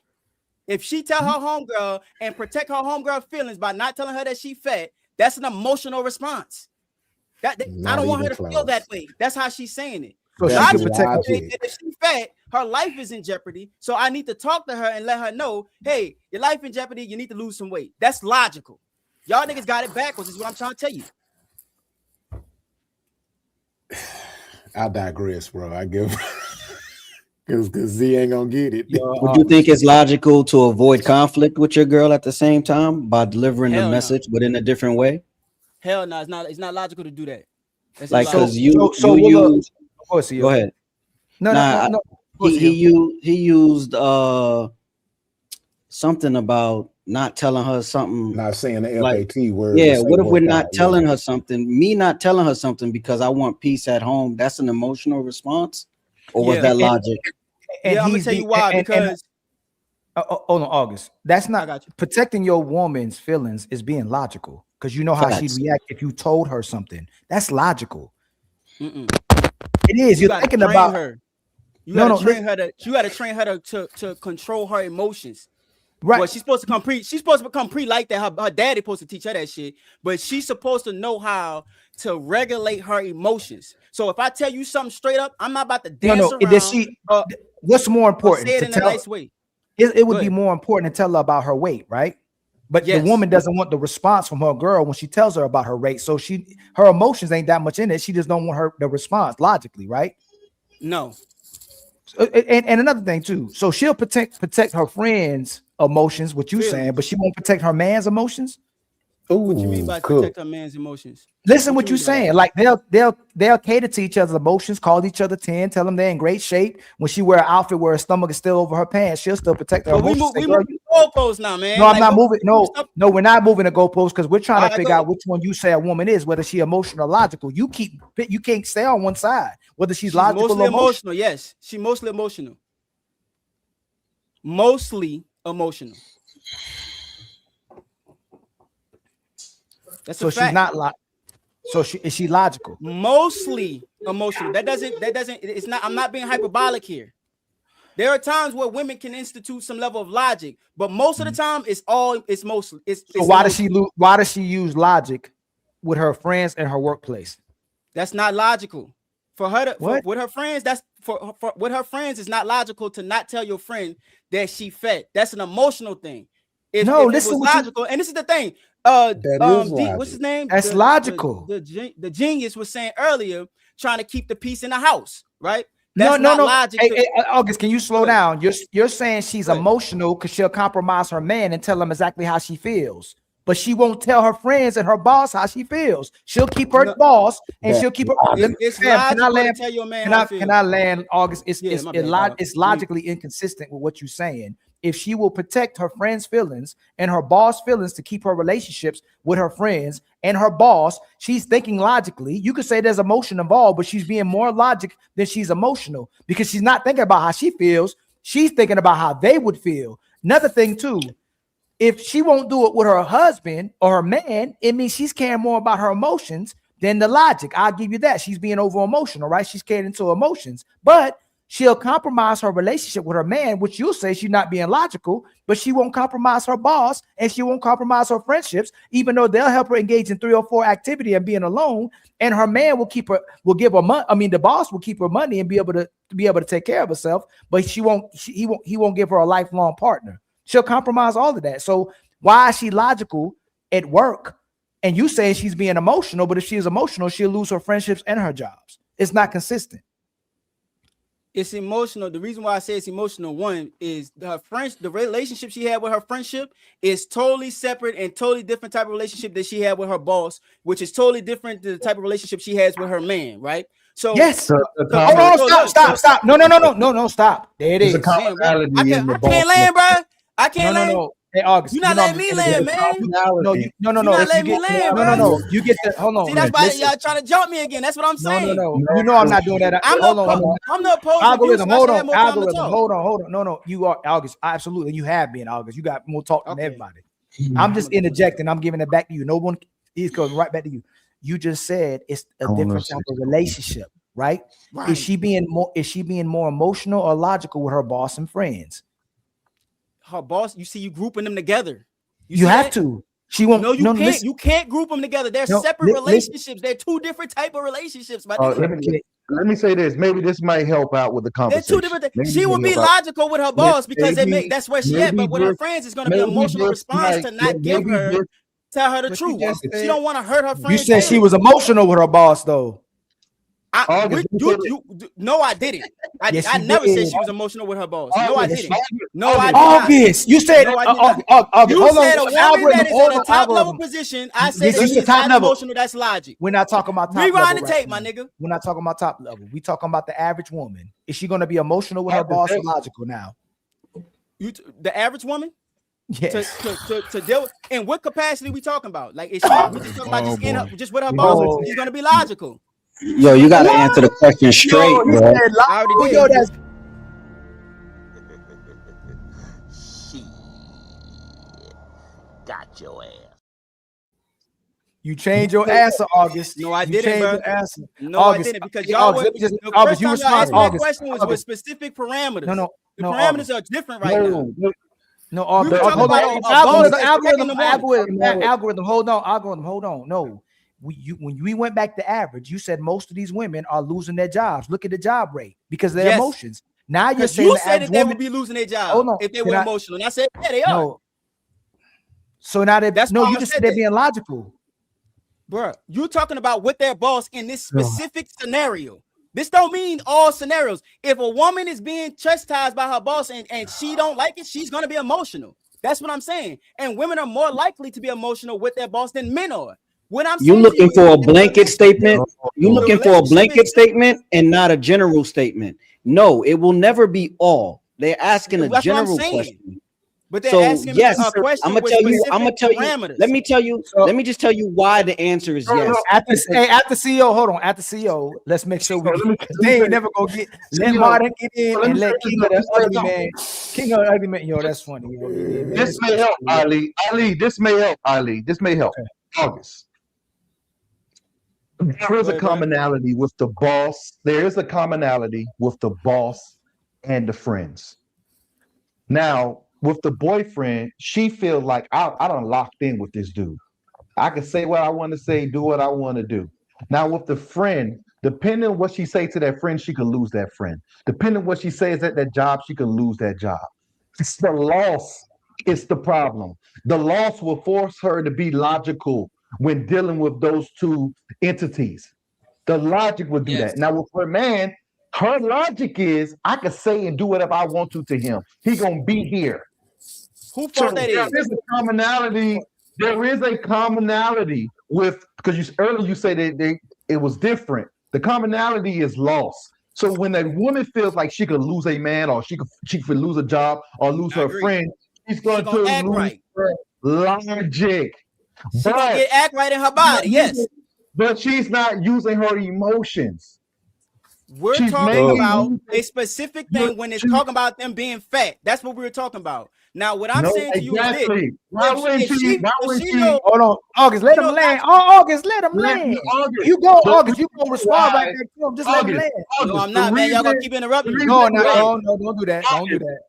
If she tell her homegirl and protect her homegirl feelings by not telling her that she fat, that's an emotional response. I don't want her to feel that way. That's how she's saying it. So she protect if she's fat, her life is in jeopardy. So I need to talk to her and let her know, hey, your life in jeopardy. You need to lose some weight. That's logical. Y'all niggas got it backwards. Is what I'm trying to tell you. I digress, bro. I give. Because Z ain't gonna get it. Would you think it's logical to avoid conflict with your girl at the same time by delivering the Hell no. message but in a different way? Hell no, it's not logical to do that. That's Like, illogical. because you use. Go ahead. No. He used something about not telling her something. Not saying the like, FAT word. Yeah, what if we're not telling her something? Me not telling her something because I want peace at home. That's an emotional response, or was that logic? And I'm gonna tell you why. Because hold on, August. That's not protecting your woman's feelings is being logical because you know how she'd react if you told her something. That's logical. Mm-mm. It is. You're thinking about her. You gotta train her to. You gotta train her to control her emotions. Right. Well, she's supposed to become pre like that. Her daddy supposed to teach her that shit. But she's supposed to know how to regulate her emotions. So if I tell you something straight up, I'm not about to dance around. What's more important? Say it in a nice way. It would be more important to tell her about her weight, right? But the woman doesn't want the response from her girl when she tells her about her weight. So her emotions ain't that much in it. She just don't want the response logically, right? No. And another thing too. So she'll protect her friends' emotions, what you saying, but she won't protect her man's emotions. What you mean by protect her man's emotions? Listen, what you saying? Like they'll cater to each other's emotions, call each other 10, tell them they're in great shape. When she wear an outfit where her stomach is still over her pants, she'll still protect her emotions. We move the goalposts now, man. No, I'm not moving. No, we're not moving the goalposts because we're trying to figure out which one you say a woman is, whether she emotional or logical. You can't stay on one side, whether she's logical mostly or emotional. Yes, she's mostly emotional. Mostly emotional. That's so she's not So is she logical? Mostly emotional. That doesn't. It's not. I'm not being hyperbolic here. There are times where women can institute some level of logic, but most of the time, it's mostly. So why does she use logic with her friends and her workplace? That's not logical for her with her friends. That's for with her friends. It's not logical to not tell your friend that she fat. That's an emotional thing. If it was logical, and this is the thing. What's his name? That's logical. The genius was saying earlier, trying to keep the peace in the house, right? No. Logic. Hey, August, can you slow down? You're saying she's emotional because she'll compromise her man and tell him exactly how she feels, but she won't tell her friends and her boss how she feels. She'll keep her boss and she'll keep her. Can I land, August? It's logically inconsistent with what you're saying. If she will protect her friends' feelings and her boss' feelings to keep her relationships with her friends and her boss, she's thinking logically. You could say there's emotion involved, but she's being more logic than she's emotional because she's not thinking about how she feels. She's thinking about how they would feel. Another thing too, if she won't do it with her husband or her man, it means she's caring more about her emotions than the logic. I'll give you that. She's being over emotional, right? She's catering to emotions, but she'll compromise her relationship with her man, which you'll say she's not being logical, but she won't compromise her boss and she won't compromise her friendships, even though they'll help her engage in 3 or 4 activity and being alone. And her man will give her money. I mean, the boss will keep her money and be able to take care of herself, but he won't give her a lifelong partner. She'll compromise all of that. So why is she logical at work? And you say she's being emotional, but if she is emotional, she'll lose her friendships and her jobs. It's not consistent. It's emotional. The reason why I say it's emotional, one, is the relationship she had with her friendship is totally separate and totally different type of relationship that she had with her boss, which is totally different to the type of relationship she has with her man, right? So yes. Stop. No, stop. There it is. I can't land, bro. I can't land. No. Hey, August, you're not letting me land, man. No. You're not letting me land, bro. No. You get the hold on. See, that's why y'all trying to jump me again. That's what I'm saying. No. You know I'm not doing that. I'm the opposing. Algorithm. Hold on. No. You are August. Absolutely. You have been August. You got more talk than everybody. I'm just interjecting. I'm giving it back to you. No one is going right back to you. You just said it's a different type of relationship, right? Is she being more emotional or logical with her boss and friends? Her boss, you see, you grouping them together. You have to. She won't. No, you can't. Listen. You can't group them together. They're separate relationships. They're 2 different type of relationships. Let me say this. Maybe this might help out with the conversation. They're 2 different things. She will be logical with her boss because that's where she at. But with her friends, it's going to be an emotional response to not tell her the truth. She don't want to hurt her friends. You said she was emotional with her boss, though. No, I didn't. I never said she was emotional with her boss. No, I didn't. No, I did August, you said August. You You hold said on, a woman that is in a top level algorithm. position. I said Yes, you she's said top not level. emotional. That's logic. We're not talking about top Rewind level the right tape, now. my nigga. We're not talking about top level. We talking about the average woman. Is she going to be emotional with her boss or logical now? The average woman? Yes. To deal with, in what capacity we talking about? Like, is she? We just talking about just with her boss? She's gonna be logical. Yo, you gotta answer the question straight, bro. I already did. Shit. Got your ass. You changed your answer, August. No, I You didn't, changed bro. your answer. No, August, I didn't, because hey, y'all August, let me just, the August, first you time y'all respond. asked me that August, question was with August. specific parameters. No, the no, parameters August. are different right now. No, We August. were talking Hold about on. a boss that's Algorithm. attacking the woman. Algorithm. Hold on. No. When we went back to average, you said most of these women are losing their jobs. Look at the job rate because of their emotions. Now you're saying you said that they would be losing their job if they were emotional. And I said, yeah, they are. No. So now you just said they're being logical. Bro, you're talking about with their boss in this specific scenario. This don't mean all scenarios. If a woman is being chastised by her boss and she don't like it, she's gonna be emotional. That's what I'm saying. And women are more likely to be emotional with their boss than men are. What I'm You saying looking for a blanket statement? You the looking for a relationship blanket is statement and not a general statement? No, it will never be all. They're asking a That's what I'm general saying. question. But they're So asking yes, a question I'm gonna with tell you. specific I'm gonna tell you. parameters. Let me just tell you why the answer is yes. At the CEO, hold on. At the CEO, let's make sure they ain't never gonna get let Martin get in and let King of the Ugly Man. King of the Ugly Man. Yo, that's funny. Yo, This may help, Ali. This may help, Ali. This may help. August. There is a commonality with the boss. There is a commonality with the boss and the friends. Now, with the boyfriend, she feels like I done locked in with this dude. I can say what I want to say, do what I want to do. Now, with the friend, depending on what she say to that friend, she could lose that friend. Depending on what she says at that job, she could lose that job. It's the loss. It's the problem. The loss will force her to be logical when dealing with those two entities. The logic will do that. Now, with her man, her logic is I could say and do whatever I want to him. He gonna be here. Who fault that is? There is a commonality. There is a commonality with because earlier you said that it was different. The commonality is loss. So when a woman feels like she could lose a man or she could lose a job or lose her friend, she's going to lose her logic. She's gonna get act right in her body. Yes. But she's not using her emotions. We're talking about a specific thing when it's talking about them being fat. That's what we were talking about. Now, what I'm saying to you is this. Hold on, August, let him land. August, let him land. You go, August. You gonna respond right back to him. Just let him land. No, I'm not, man. Y'all gonna keep interrupting me. No, don't do that. Don't do that.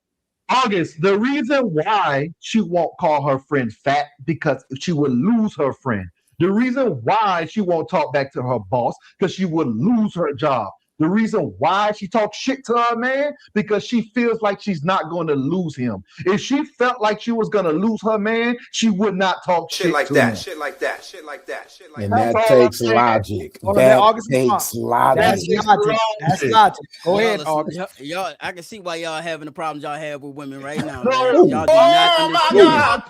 August, the reason why she won't call her friend fat because she would lose her friend. The reason why she won't talk back to her boss because she would lose her job. The reason why she talks shit to her man because she feels like she's not going to lose him. If she felt like she was going to lose her man, she would not talk shit like to that. him. Shit like that. Shit like that. Shit like And that. that takes logic. That takes logic. That's logic. Go ahead, August. Y'all, I can see why y'all having the problems y'all have with women right now. Man. Y'all do not understand.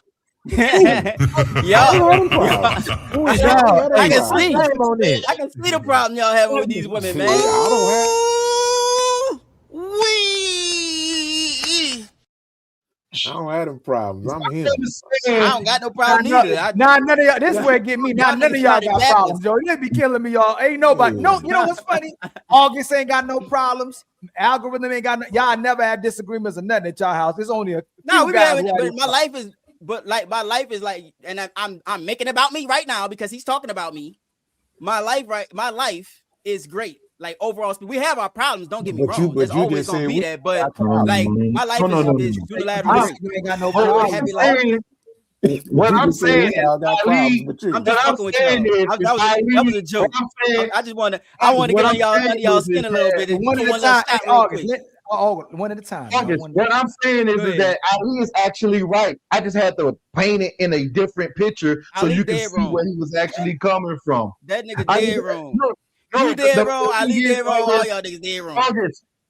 I can see the problem y'all having with these women, man. I don't have them problems. I'm here. I don't got no problem either. None of y'all. This is where it get me. None of y'all got problems, yo. You be killing me, y'all. Ain't nobody. No, you know what's funny? August ain't got no problems. Algorithm ain't got no. Y'all never had disagreements or nothing at y'all house. There's only a. No, we have it. But my life is like, and I'm making it about me right now because he's talking about me. My life is great. Like overall, we have our problems. Don't get me wrong. There's always gonna be that, but like my life is unilateral. You ain't got no problem. What I'm saying is, I'm just fucking with y'all. That was a joke. I want to get on y'all skin a little bit. One at a time. August. One at a time. What I'm saying is that Ali is actually right. I just had to paint it in a different picture so you can see where he was actually coming from. That nigga dead wrong. You dead wrong. Ali dead wrong. All y'all niggas dead wrong.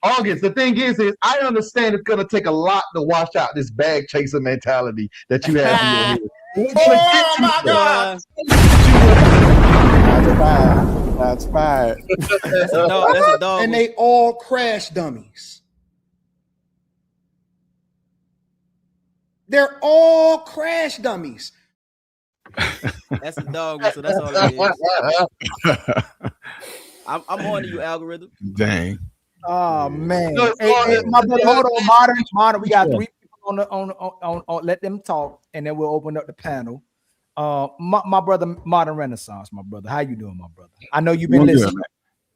August. The thing is I understand it's gonna take a lot to wash out this bag chaser mentality that you have in your head. Oh my God! That's bad. That's a dog. That's a dog. And they all crash dummies. They're all crash dummies. That's a dog. So that's all it is. I'm on to you, algorithm. Dang. Oh man. No, Hey, my brother, hold on, modern. We got 3 people on. Let them talk, and then we'll open up the panel. My brother, Modern Renaissance, my brother. How you doing, my brother? I know you've been listening. Good,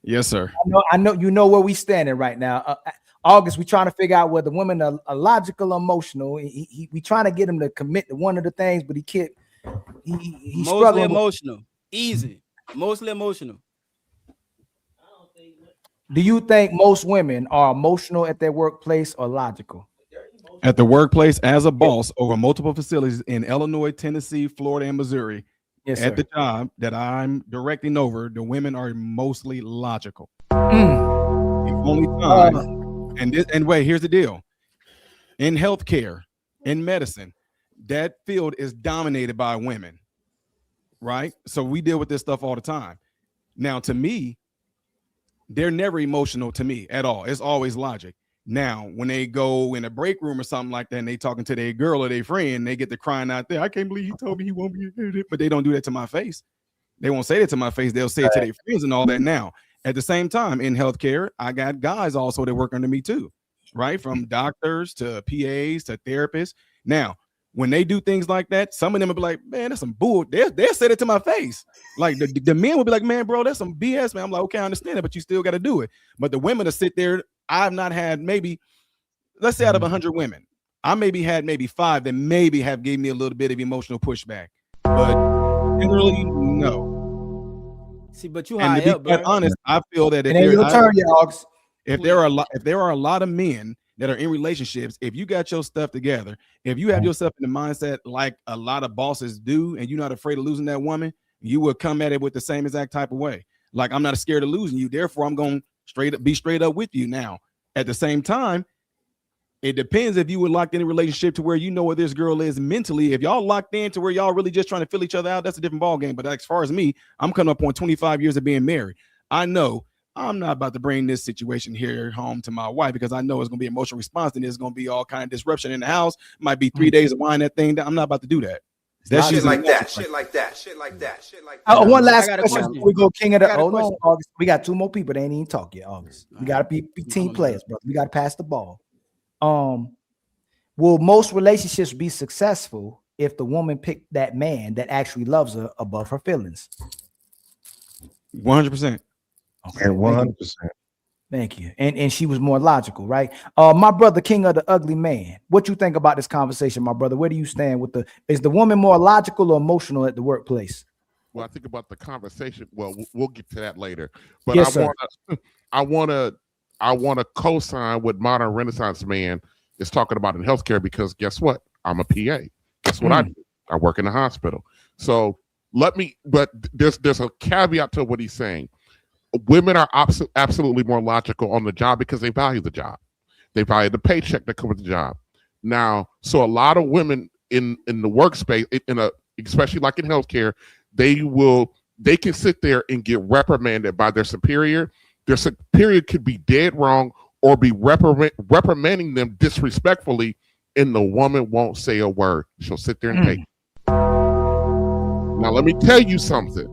yes, sir. I know you know where we standing right now. August, we trying to figure out whether women are logical or emotional. We trying to get him to commit to one of the things, but he can't. He's mostly emotional. Easy. Mostly emotional. Do you think most women are emotional at their workplace or logical? At the workplace, as a boss over multiple facilities in Illinois, Tennessee, Florida, and Missouri, yes, at sir. the job that I'm directing over, the women are mostly logical. The only time, and wait, here's the deal. In healthcare, in medicine, that field is dominated by women, right? So we deal with this stuff all the time. Now, to me, they're never emotional to me at all. It's always logic. Now, when they go in a break room or something like that, and they talking to their girl or their friend, they get the crying out there. I can't believe he told me he won't be here. But they don't do that to my face. They won't say that to my face. They'll say it to their friends and all that. Now, at the same time, in healthcare, I got guys also that work under me too, right? From doctors to PAs to therapists. Now, when they do things like that, some of them will be like, man, that's some bull. They'll say it to my face. Like the men will be like, man, bro, that's some BS, man. I'm like, okay, I understand it, but you still got to do it. But the women to sit there, I've not had maybe, let's say out of 100 women, I maybe had 5 that maybe have gave me a little bit of emotional pushback. But generally, no. See, but you and high to be up, quite bro. honest, I feel that if there are a lot of men that are in relationships, if you got your stuff together, if you have yourself in the mindset like a lot of bosses do, and you're not afraid of losing that woman, you will come at it with the same exact type of way. Like, I'm not scared of losing you, therefore I'm going to be straight up with you. Now, at the same time, it depends if you were locked in a relationship to where you know where this girl is mentally. If y'all locked in to where y'all really just trying to fill each other out, that's a different ball game. But as far as me, I'm coming up on 25 years of being married. I know I'm not about to bring this situation here home to my wife, because I know it's going to be emotional response, and there's going to be all kind of disruption in the house. Might be 3 days of wine that thing. I'm not about to do that. That's shit like that. Shit like that. Shit like that. Shit like that. One last question before we go king of the. Hold on, August. We got 2 more people. They ain't even talk yet, August. We got to be team players, brother. We got to pass the ball. Will most relationships be successful if the woman picked that man that actually loves her above her feelings? 100%. Okay, 100%. Thank you. And she was more logical, right? My brother, king of the ugly man. What you think about this conversation, my brother? Where do you stand with is the woman more logical or emotional at the workplace? Well, I think about the conversation. Well, we'll get to that later. But yes, I want to co-sign what Modern Renaissance Man is talking about in healthcare, because guess what? I'm a PA. That's what I do. I work in the hospital. So but there's a caveat to what he's saying. Women are absolutely more logical on the job because they value the job. They value the paycheck that comes with the job. Now, so a lot of women in the workspace, especially like in healthcare, they can sit there and get reprimanded by their superior. Their superior could be dead wrong or be reprimanding them disrespectfully, and the woman won't say a word. She'll sit there and take it. Now, let me tell you something.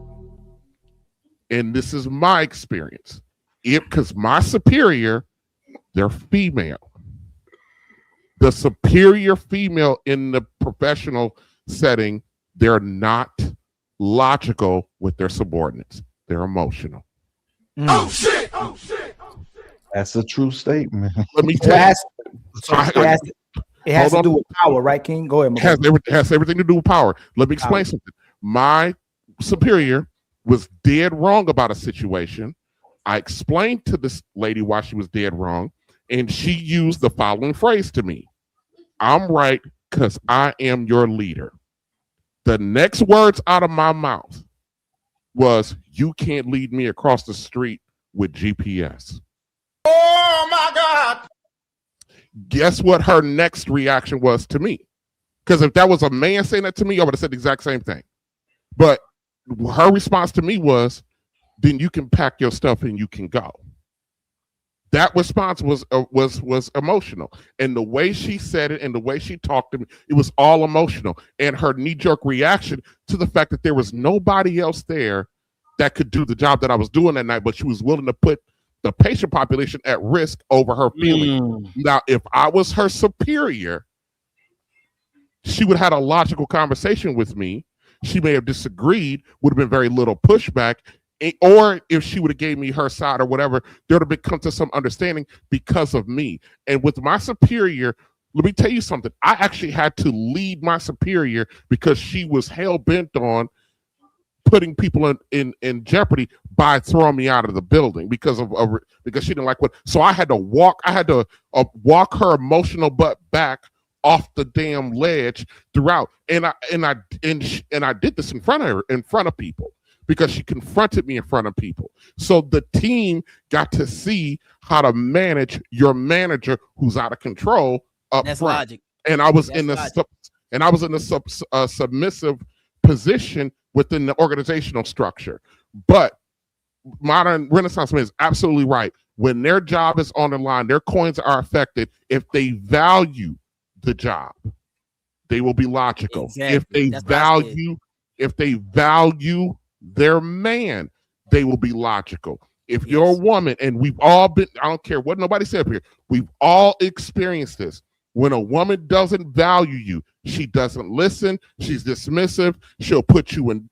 And this is my experience. Because my superior, they're female. The superior female in the professional setting, they're not logical with their subordinates. They're emotional. Oh shit! Oh shit! That's a true statement. Let me tell you. It has to do with power, right, King? Go ahead. It has everything to do with power. Let me explain something. My superior was dead wrong about a situation. I explained to this lady why she was dead wrong, and she used the following phrase to me. I'm right because I am your leader. The next words out of my mouth was, you can't lead me across the street with GPS. Oh my God. Guess what her next reaction was to me? Because if that was a man saying that to me, I would have said the exact same thing. But her response to me was, then you can pack your stuff and you can go. That response was emotional. And the way she said it and the way she talked to me, it was all emotional. And her knee-jerk reaction to the fact that there was nobody else there that could do the job that I was doing that night, but she was willing to put the patient population at risk over her feelings. Now, if I was her superior, she would have had a logical conversation with me. She may have disagreed, would have been very little pushback, or if she would have gave me her side or whatever, there would have come to some understanding because of me. And with my superior, let me tell you something. I actually had to lead my superior because she was hell-bent on putting people in jeopardy by throwing me out of the building because she didn't like what. So I had to walk her emotional butt back off the damn ledge throughout. And I did this in front of her, in front of people, because she confronted me in front of people. So the team got to see how to manage your manager who's out of control up That's front. logic. And I was That's in the logic. submissive position within the organizational structure. But modern Renaissance men is absolutely right. When their job is on the line, their coins are affected. If they value the job, they will be logical. Exactly. If they value their man, they will be logical. If you're a woman, and we've all been, I don't care what nobody said up here, we've all experienced this. When a woman doesn't value you, she doesn't listen, she's dismissive, she'll put you and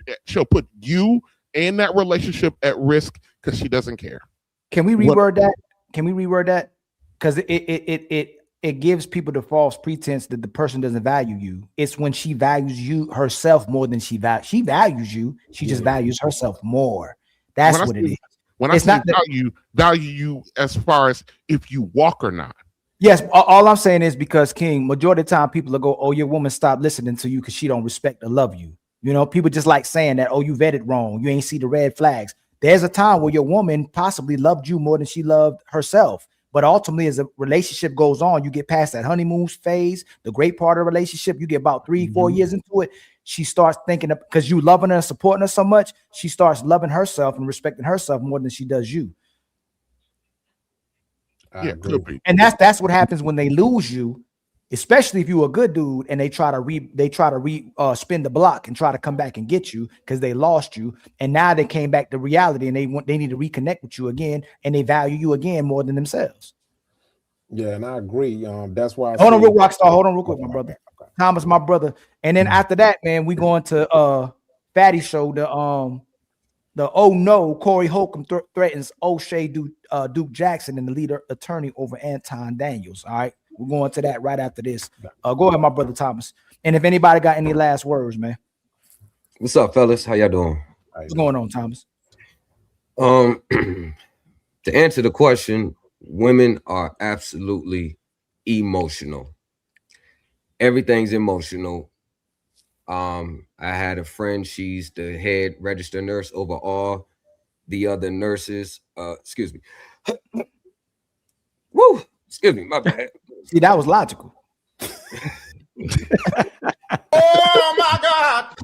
that relationship at risk because she doesn't care. Can we reword that? Can we reword that? Because it gives people the false pretense that the person doesn't value you. It's when she values you herself more than she values you. She just values herself more. That's what it is. When I say value you as far as if you walk or not. Yes, all I'm saying is because, King, majority of the time people will go, oh, your woman stopped listening to you because she don't respect or love you. You know, people just like saying that, oh, you vetted wrong. You ain't see the red flags. There's a time where your woman possibly loved you more than she loved herself. But ultimately, as a relationship goes on, you get past that honeymoon phase, the great part of the relationship, you get about 3-4 years into it. She starts thinking, because you loving her and supporting her so much, she starts loving herself and respecting herself more than she does you. Yeah, could be. And that's what happens when they lose you, especially if you're a good dude and they try to spin the block and try to come back and get you because they lost you, and now they came back to reality and they need to reconnect with you again, and they value you again more than themselves. Yeah, and I agree. That's why. Hold on, real quick, my brother. Okay. Thomas, my brother, and then after that, man, we going to Fatty Show. The oh no, Corey Holcomb threatens O'Shea Duke Jackson and the leader attorney over Anton Daniels. All right, we're going to that right after this. Go ahead, my brother Thomas. And if anybody got any last words, man. What's up, fellas? How y'all doing? What's going on, Thomas? To answer the question, women are absolutely emotional. Everything's emotional. I had a friend, she's the head registered nurse over all the other nurses. Excuse me. Woo! Excuse me, my bad. See, that was logical. Oh my God!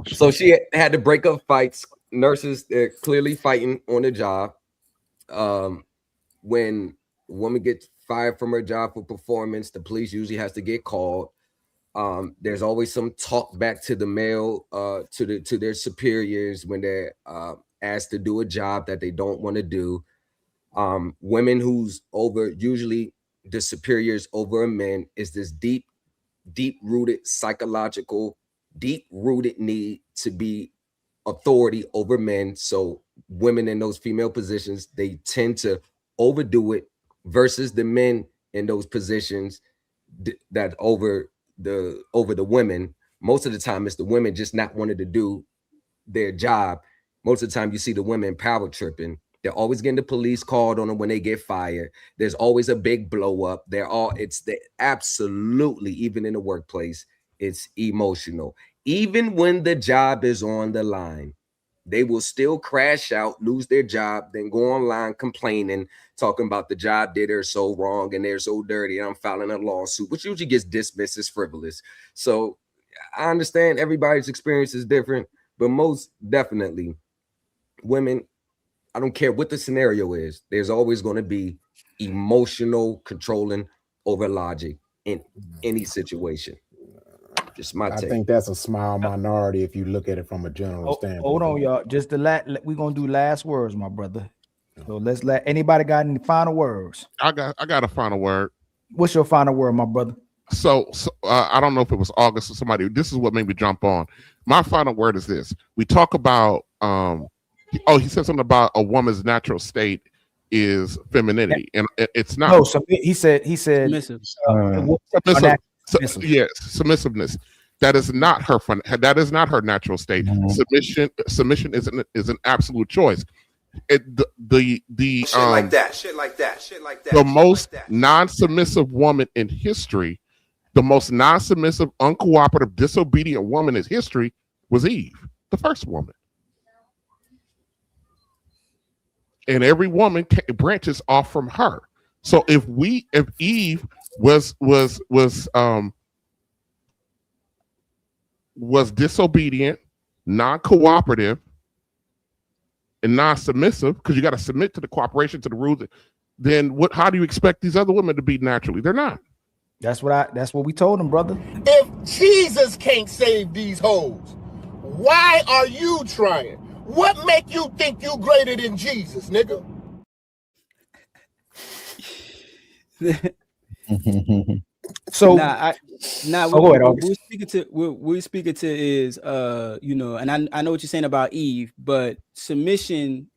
So she had to break up fights. Nurses, they're clearly fighting on the job. When a woman gets fired from her job for performance, the police usually has to get called. There's always some talk back to the male, to their superiors when they're asked to do a job that they don't want to do. Women who's over, usually the superiors over a man, is this deep-rooted psychological, deep-rooted need to be authority over men. So women in those female positions, they tend to overdo it versus the men in those positions that over the women. Most of the time it's the women just not wanting to do their job. Most of the time you see the women power tripping. They're always getting the police called on them when they get fired. There's always a big blow up. Absolutely, even in the workplace, it's emotional. Even when the job is on the line, they will still crash out, lose their job, then go online complaining, talking about the job did her so wrong and they're so dirty, and I'm filing a lawsuit, which usually gets dismissed as frivolous. So I understand everybody's experience is different, but most definitely women, I don't care what the scenario is, there's always going to be emotional controlling over logic in any situation. Just my I take. think that's a small minority if you look at it from a general standpoint. Hold on, y'all. Just we're gonna do last words, my brother. So let's let anybody got any final words. I got a final word. What's your final word, my brother? So I don't know if it was August or somebody. This is what made me jump on. My final word is this: we talk about he said something about a woman's natural state is femininity, and it's not. No, so he said submissive. Submissiveness. That is not her fun. That is not her natural state. Submission is an absolute choice. Shit like that. The most non-submissive woman in history, the most non-submissive, uncooperative, disobedient woman in history was Eve, the first woman. And every woman branches off from her. So if Eve was disobedient, non-cooperative, and non-submissive, because you got to submit to the cooperation, to the rules, then how do you expect these other women to be naturally? They're not. That's what we told them, brother. If Jesus can't save these hoes, why are you trying? What make you think you greater than Jesus, nigga? So what we're speaking to is and I know what you're saying about Eve, but submission,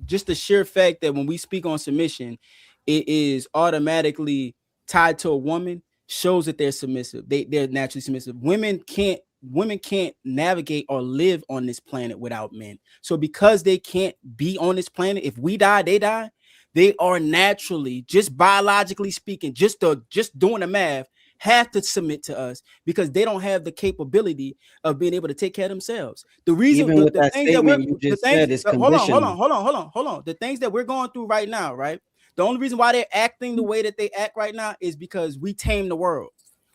just the sheer fact that when we speak on submission, it is automatically tied to a woman, shows that they're submissive. They're naturally submissive. Women can't navigate or live on this planet without men. So because they can't be on this planet, if we die, they die. They are naturally, just biologically speaking, just doing the math, have to submit to us because they don't have the capability of being able to take care of themselves. The reason Even with that statement you just said is conditional. Hold on. The things that we're going through right now, right? The only reason why they're acting the way that they act right now is because we tamed the world.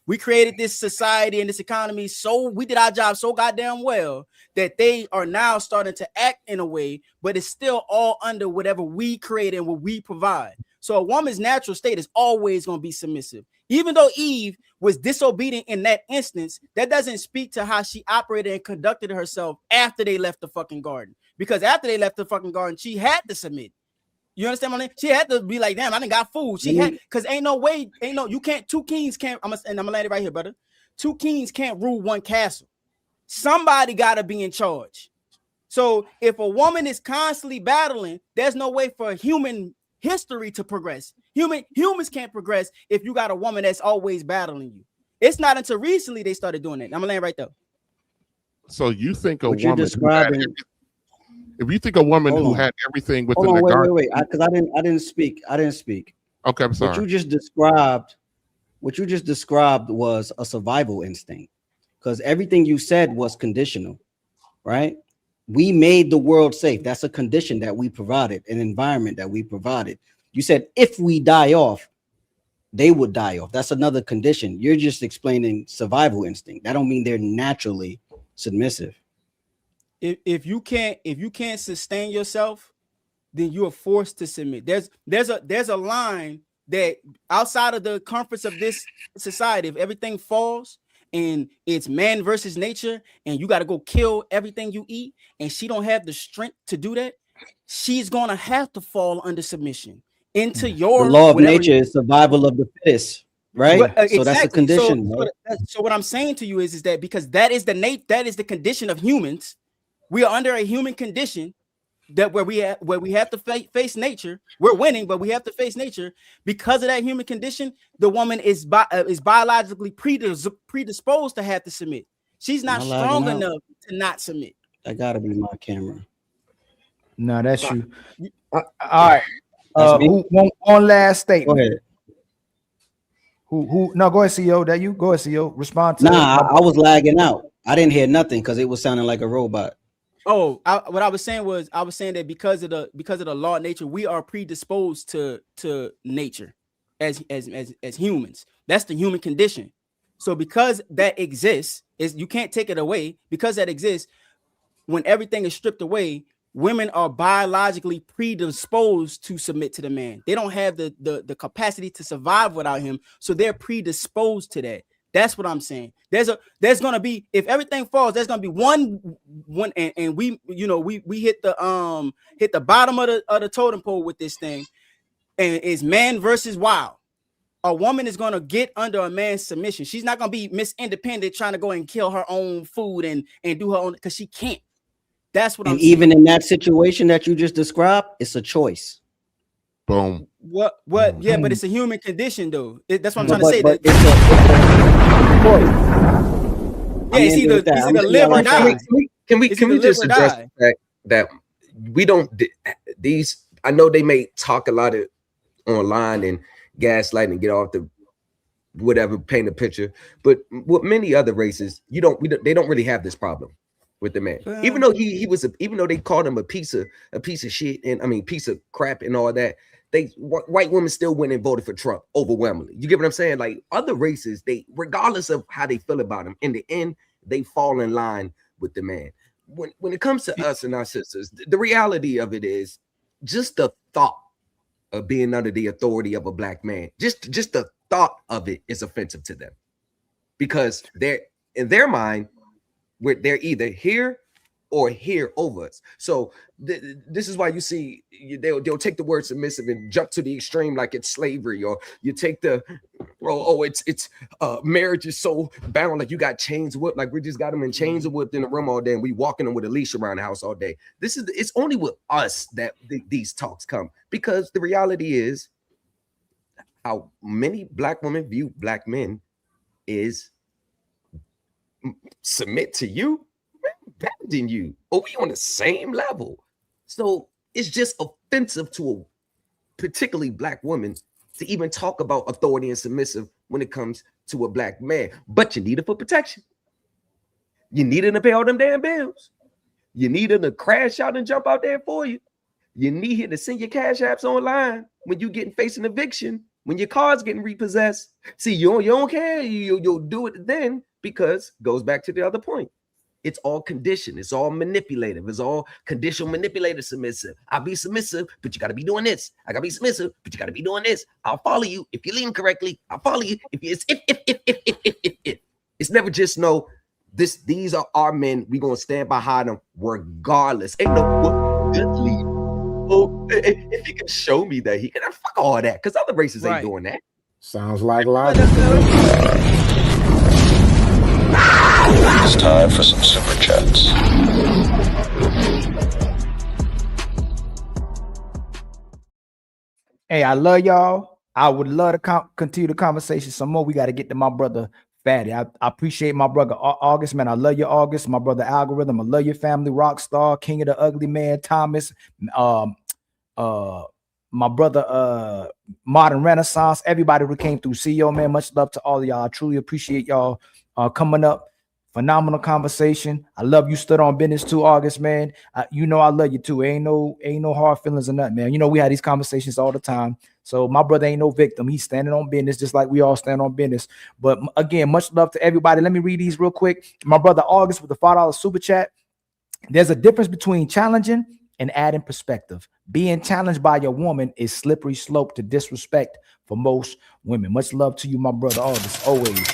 We created this society and this economy, so we did our job so goddamn well that they are now starting to act in a way, but it's still all under whatever we create and what we provide. So a woman's natural state is always going to be submissive. Even though Eve was disobedient in that instance, that doesn't speak to how she operated and conducted herself after they left the fucking garden. Because after they left the fucking garden, she had to submit. You understand what I mean? She had to be like, damn, I done got food. She had, because two kings can't, I'm gonna land it right here, brother. Two kings can't rule one castle. Somebody gotta be in charge. So if a woman is constantly battling, there's no way for human history to progress. Humans can't progress if you got a woman that's always battling you. It's not until recently they started doing that. I'm gonna land right there. So you think if you think a woman who had everything within the garden, wait, because I didn't speak. Okay, I'm sorry. What you just described was a survival instinct, because everything you said was conditional, right? We made the world safe. That's a condition that we provided, an environment that we provided. You said if we die off, they would die off. That's another condition. You're just explaining survival instinct. That don't mean they're naturally submissive. If you can't sustain yourself, then you are forced to submit. There's a line that outside of the comforts of this society, if everything falls and it's man versus nature, and you got to go kill everything you eat, and she don't have the strength to do that, she's gonna have to fall under submission into your. The law of nature is survival of the fittest, right? So that's a condition. So what I'm saying to you is that because that is the condition of humans. We are under a human condition that where we have to face nature. We're winning, but we have to face nature. Because of that human condition, the woman is biologically predisposed to have to submit. She's not strong enough to not submit. That gotta be my camera. No, that's you. All right. One last statement. Go ahead. Who? No, go ahead, CEO. That you? Go ahead, CEO. Respond to. I was lagging out. I didn't hear nothing because it was sounding like a robot. Oh, what I was saying that because of the law of nature, we are predisposed to nature as humans. That's the human condition. So because that exists, you can't take it away. Because that exists, when everything is stripped away, women are biologically predisposed to submit to the man. They don't have the capacity to survive without him, so they're predisposed to that. That's what I'm saying. There's gonna be, if everything falls, there's gonna be one, and we hit the bottom of the totem pole with this thing, and it's man versus wild. A woman is gonna get under a man's submission. She's not gonna be Miss Independent trying to go and kill her own food and do her own, because she can't. That's what I'm saying. And even in that situation that you just described, it's a choice. Boom. What? Yeah, but it's a human condition, though. That's what I'm trying to say. It's either live or die. Can we just address the fact that we don't, these, I know they may talk a lot of online and gaslight and get off the whatever, paint a picture, but with many other races, they don't really have this problem with the man. Even though even though they called him a piece of shit, and I mean piece of crap and all that, white women still went and voted for Trump overwhelmingly. You get what I'm saying? Like other races, they, regardless of how they feel about him, in the end, they fall in line with the man. When it comes to us and our sisters, the reality of it is just the thought of being under the authority of a black man, just the thought of it is offensive to them, because they're, in their mind, they're either here or here over us. So this is why you see they'll take the word submissive and jump to the extreme like it's slavery, or you take the it's marriage is so bound, like you got chains whipped, like we just got them in chains and whipped in the room all day and we walking them with a leash around the house all day. It's only with us that these talks come, because the reality is how many black women view black men is submit to you, better than you, or we on the same level. So it's just offensive to a particularly black woman to even talk about authority and submissive when it comes to a black man. But you need it for protection. You need him to pay all them damn bills. You need him to crash out and jump out there for you. You need him to send your cash apps online when you getting facing eviction, when your car's getting repossessed. See, you don't care. You'll do it then, because goes back to the other point. It's all conditioned. It's all manipulative. It's all conditional, manipulative, submissive. I'll be submissive, but you got to be doing this. I got to be submissive, but you got to be doing this. I'll follow you if you lean correctly. I'll follow you if you. If. It's never just no. These are our men. We gonna stand behind them regardless. Ain't no good lead. Oh, if you can show me that he can, fuck all that, because other races ain't doing that. Sounds like logic. It's time for some super chats. Hey, I love y'all. I would love to continue the conversation some more. We got to get to my brother Fatty. I appreciate my brother August, man. I love you, August. My brother Algorithm. I love your family, Rockstar, King of the Ugly Man, Thomas. My brother Modern Renaissance. Everybody who came through. CEO, man. Much love to all of y'all. I truly appreciate y'all coming up. Phenomenal conversation. I love you. Stood on business too, August, man. You know I love you too. Ain't no hard feelings or nothing, man. You know we had these conversations all the time. So my brother ain't no victim. He's standing on business just like we all stand on business. But again, much love to everybody. Let me read these real quick. My brother August with the $5 super chat. There's a difference between challenging and adding perspective. Being challenged by your woman is slippery slope to disrespect for most women. Much love to you, my brother August, always.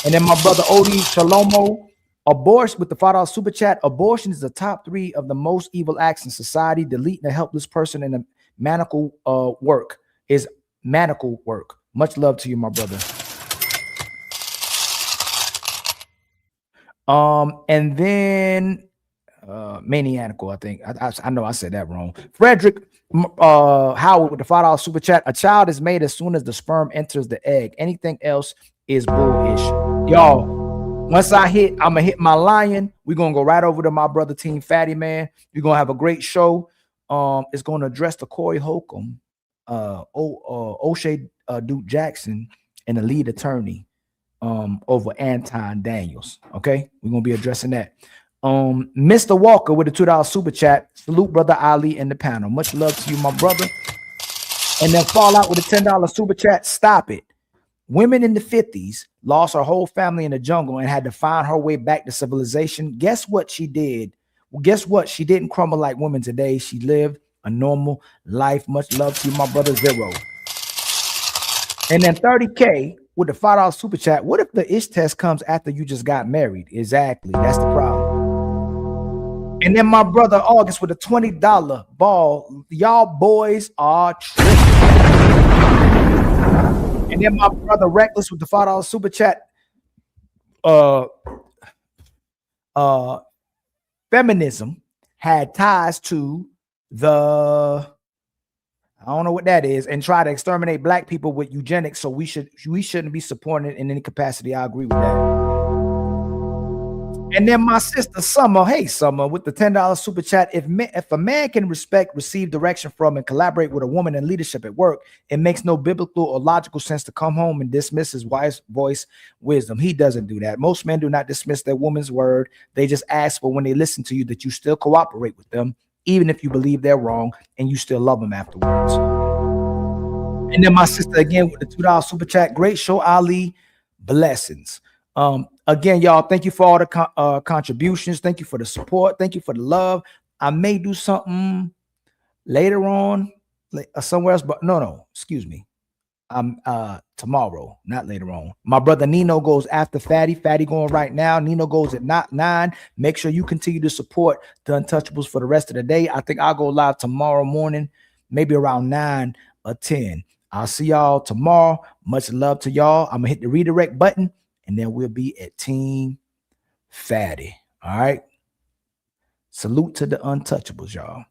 And then my brother Odie Shalomo, abortion with the $5 super chat. Abortion is the top 3 of the most evil acts in society. Deleting a helpless person in a manacle work is manacle work. Much love to you, my brother. And then maniacal, I think. I know I said that wrong. Frederick Howard with the $5 super chat. A child is made as soon as the sperm enters the egg. Anything else is bullish. Y'all, once I'm gonna hit my lion. We're gonna go right over to my brother Team Fatty, man. We're gonna have a great show. It's gonna address the Corey Holcomb, O'Shea Duke Jackson, and the lead attorney. over Anton Daniels. Okay, we're gonna be addressing that. Mr. Walker with a $2 super chat. Salute brother Ali and the panel. Much love to you, my brother. And then Fallout with a $10 super chat. Stop it. Women in the 50s lost her whole family in the jungle and had to find her way back to civilization. Guess what she did? Well, guess what? She didn't crumble like women today. She lived a normal life. Much love to you, my brother Zero. And then 30K with the $5 super chat. What if the ish test comes after you just got married? Exactly. That's the problem. And then my brother August with a $20 ball. Y'all boys are tripping. And then my brother Reckless with the $5 super chat. Feminism had ties to the, I don't know what that is, and try to exterminate black people with eugenics. So we shouldn't be supporting it in any capacity. I agree with that. And then my sister Summer, hey Summer, with the $10 super chat. If a man can respect, receive direction from, and collaborate with a woman in leadership at work, it makes no biblical or logical sense to come home and dismiss his wife's voice, wisdom. He doesn't do that. Most men do not dismiss their woman's word. They just ask for, when they listen to you, that you still cooperate with them, even if you believe they're wrong, and you still love them afterwards. And then my sister again with the $2 super chat. Great show, Ali. Blessings. Again, y'all, thank you for all the contributions. Thank you for the support. Thank you for the love. I may do something later on, somewhere else, but no, excuse me. Tomorrow, not later on. My brother Nino goes after Fatty. Fatty going right now. Nino goes at 9. Make sure you continue to support the Untouchables for the rest of the day. I think I'll go live tomorrow morning, maybe around 9 or 10. I'll see y'all tomorrow. Much love to y'all. I'm gonna hit the redirect button, and then we'll be at Team Fatty. All right. Salute to the Untouchables, y'all.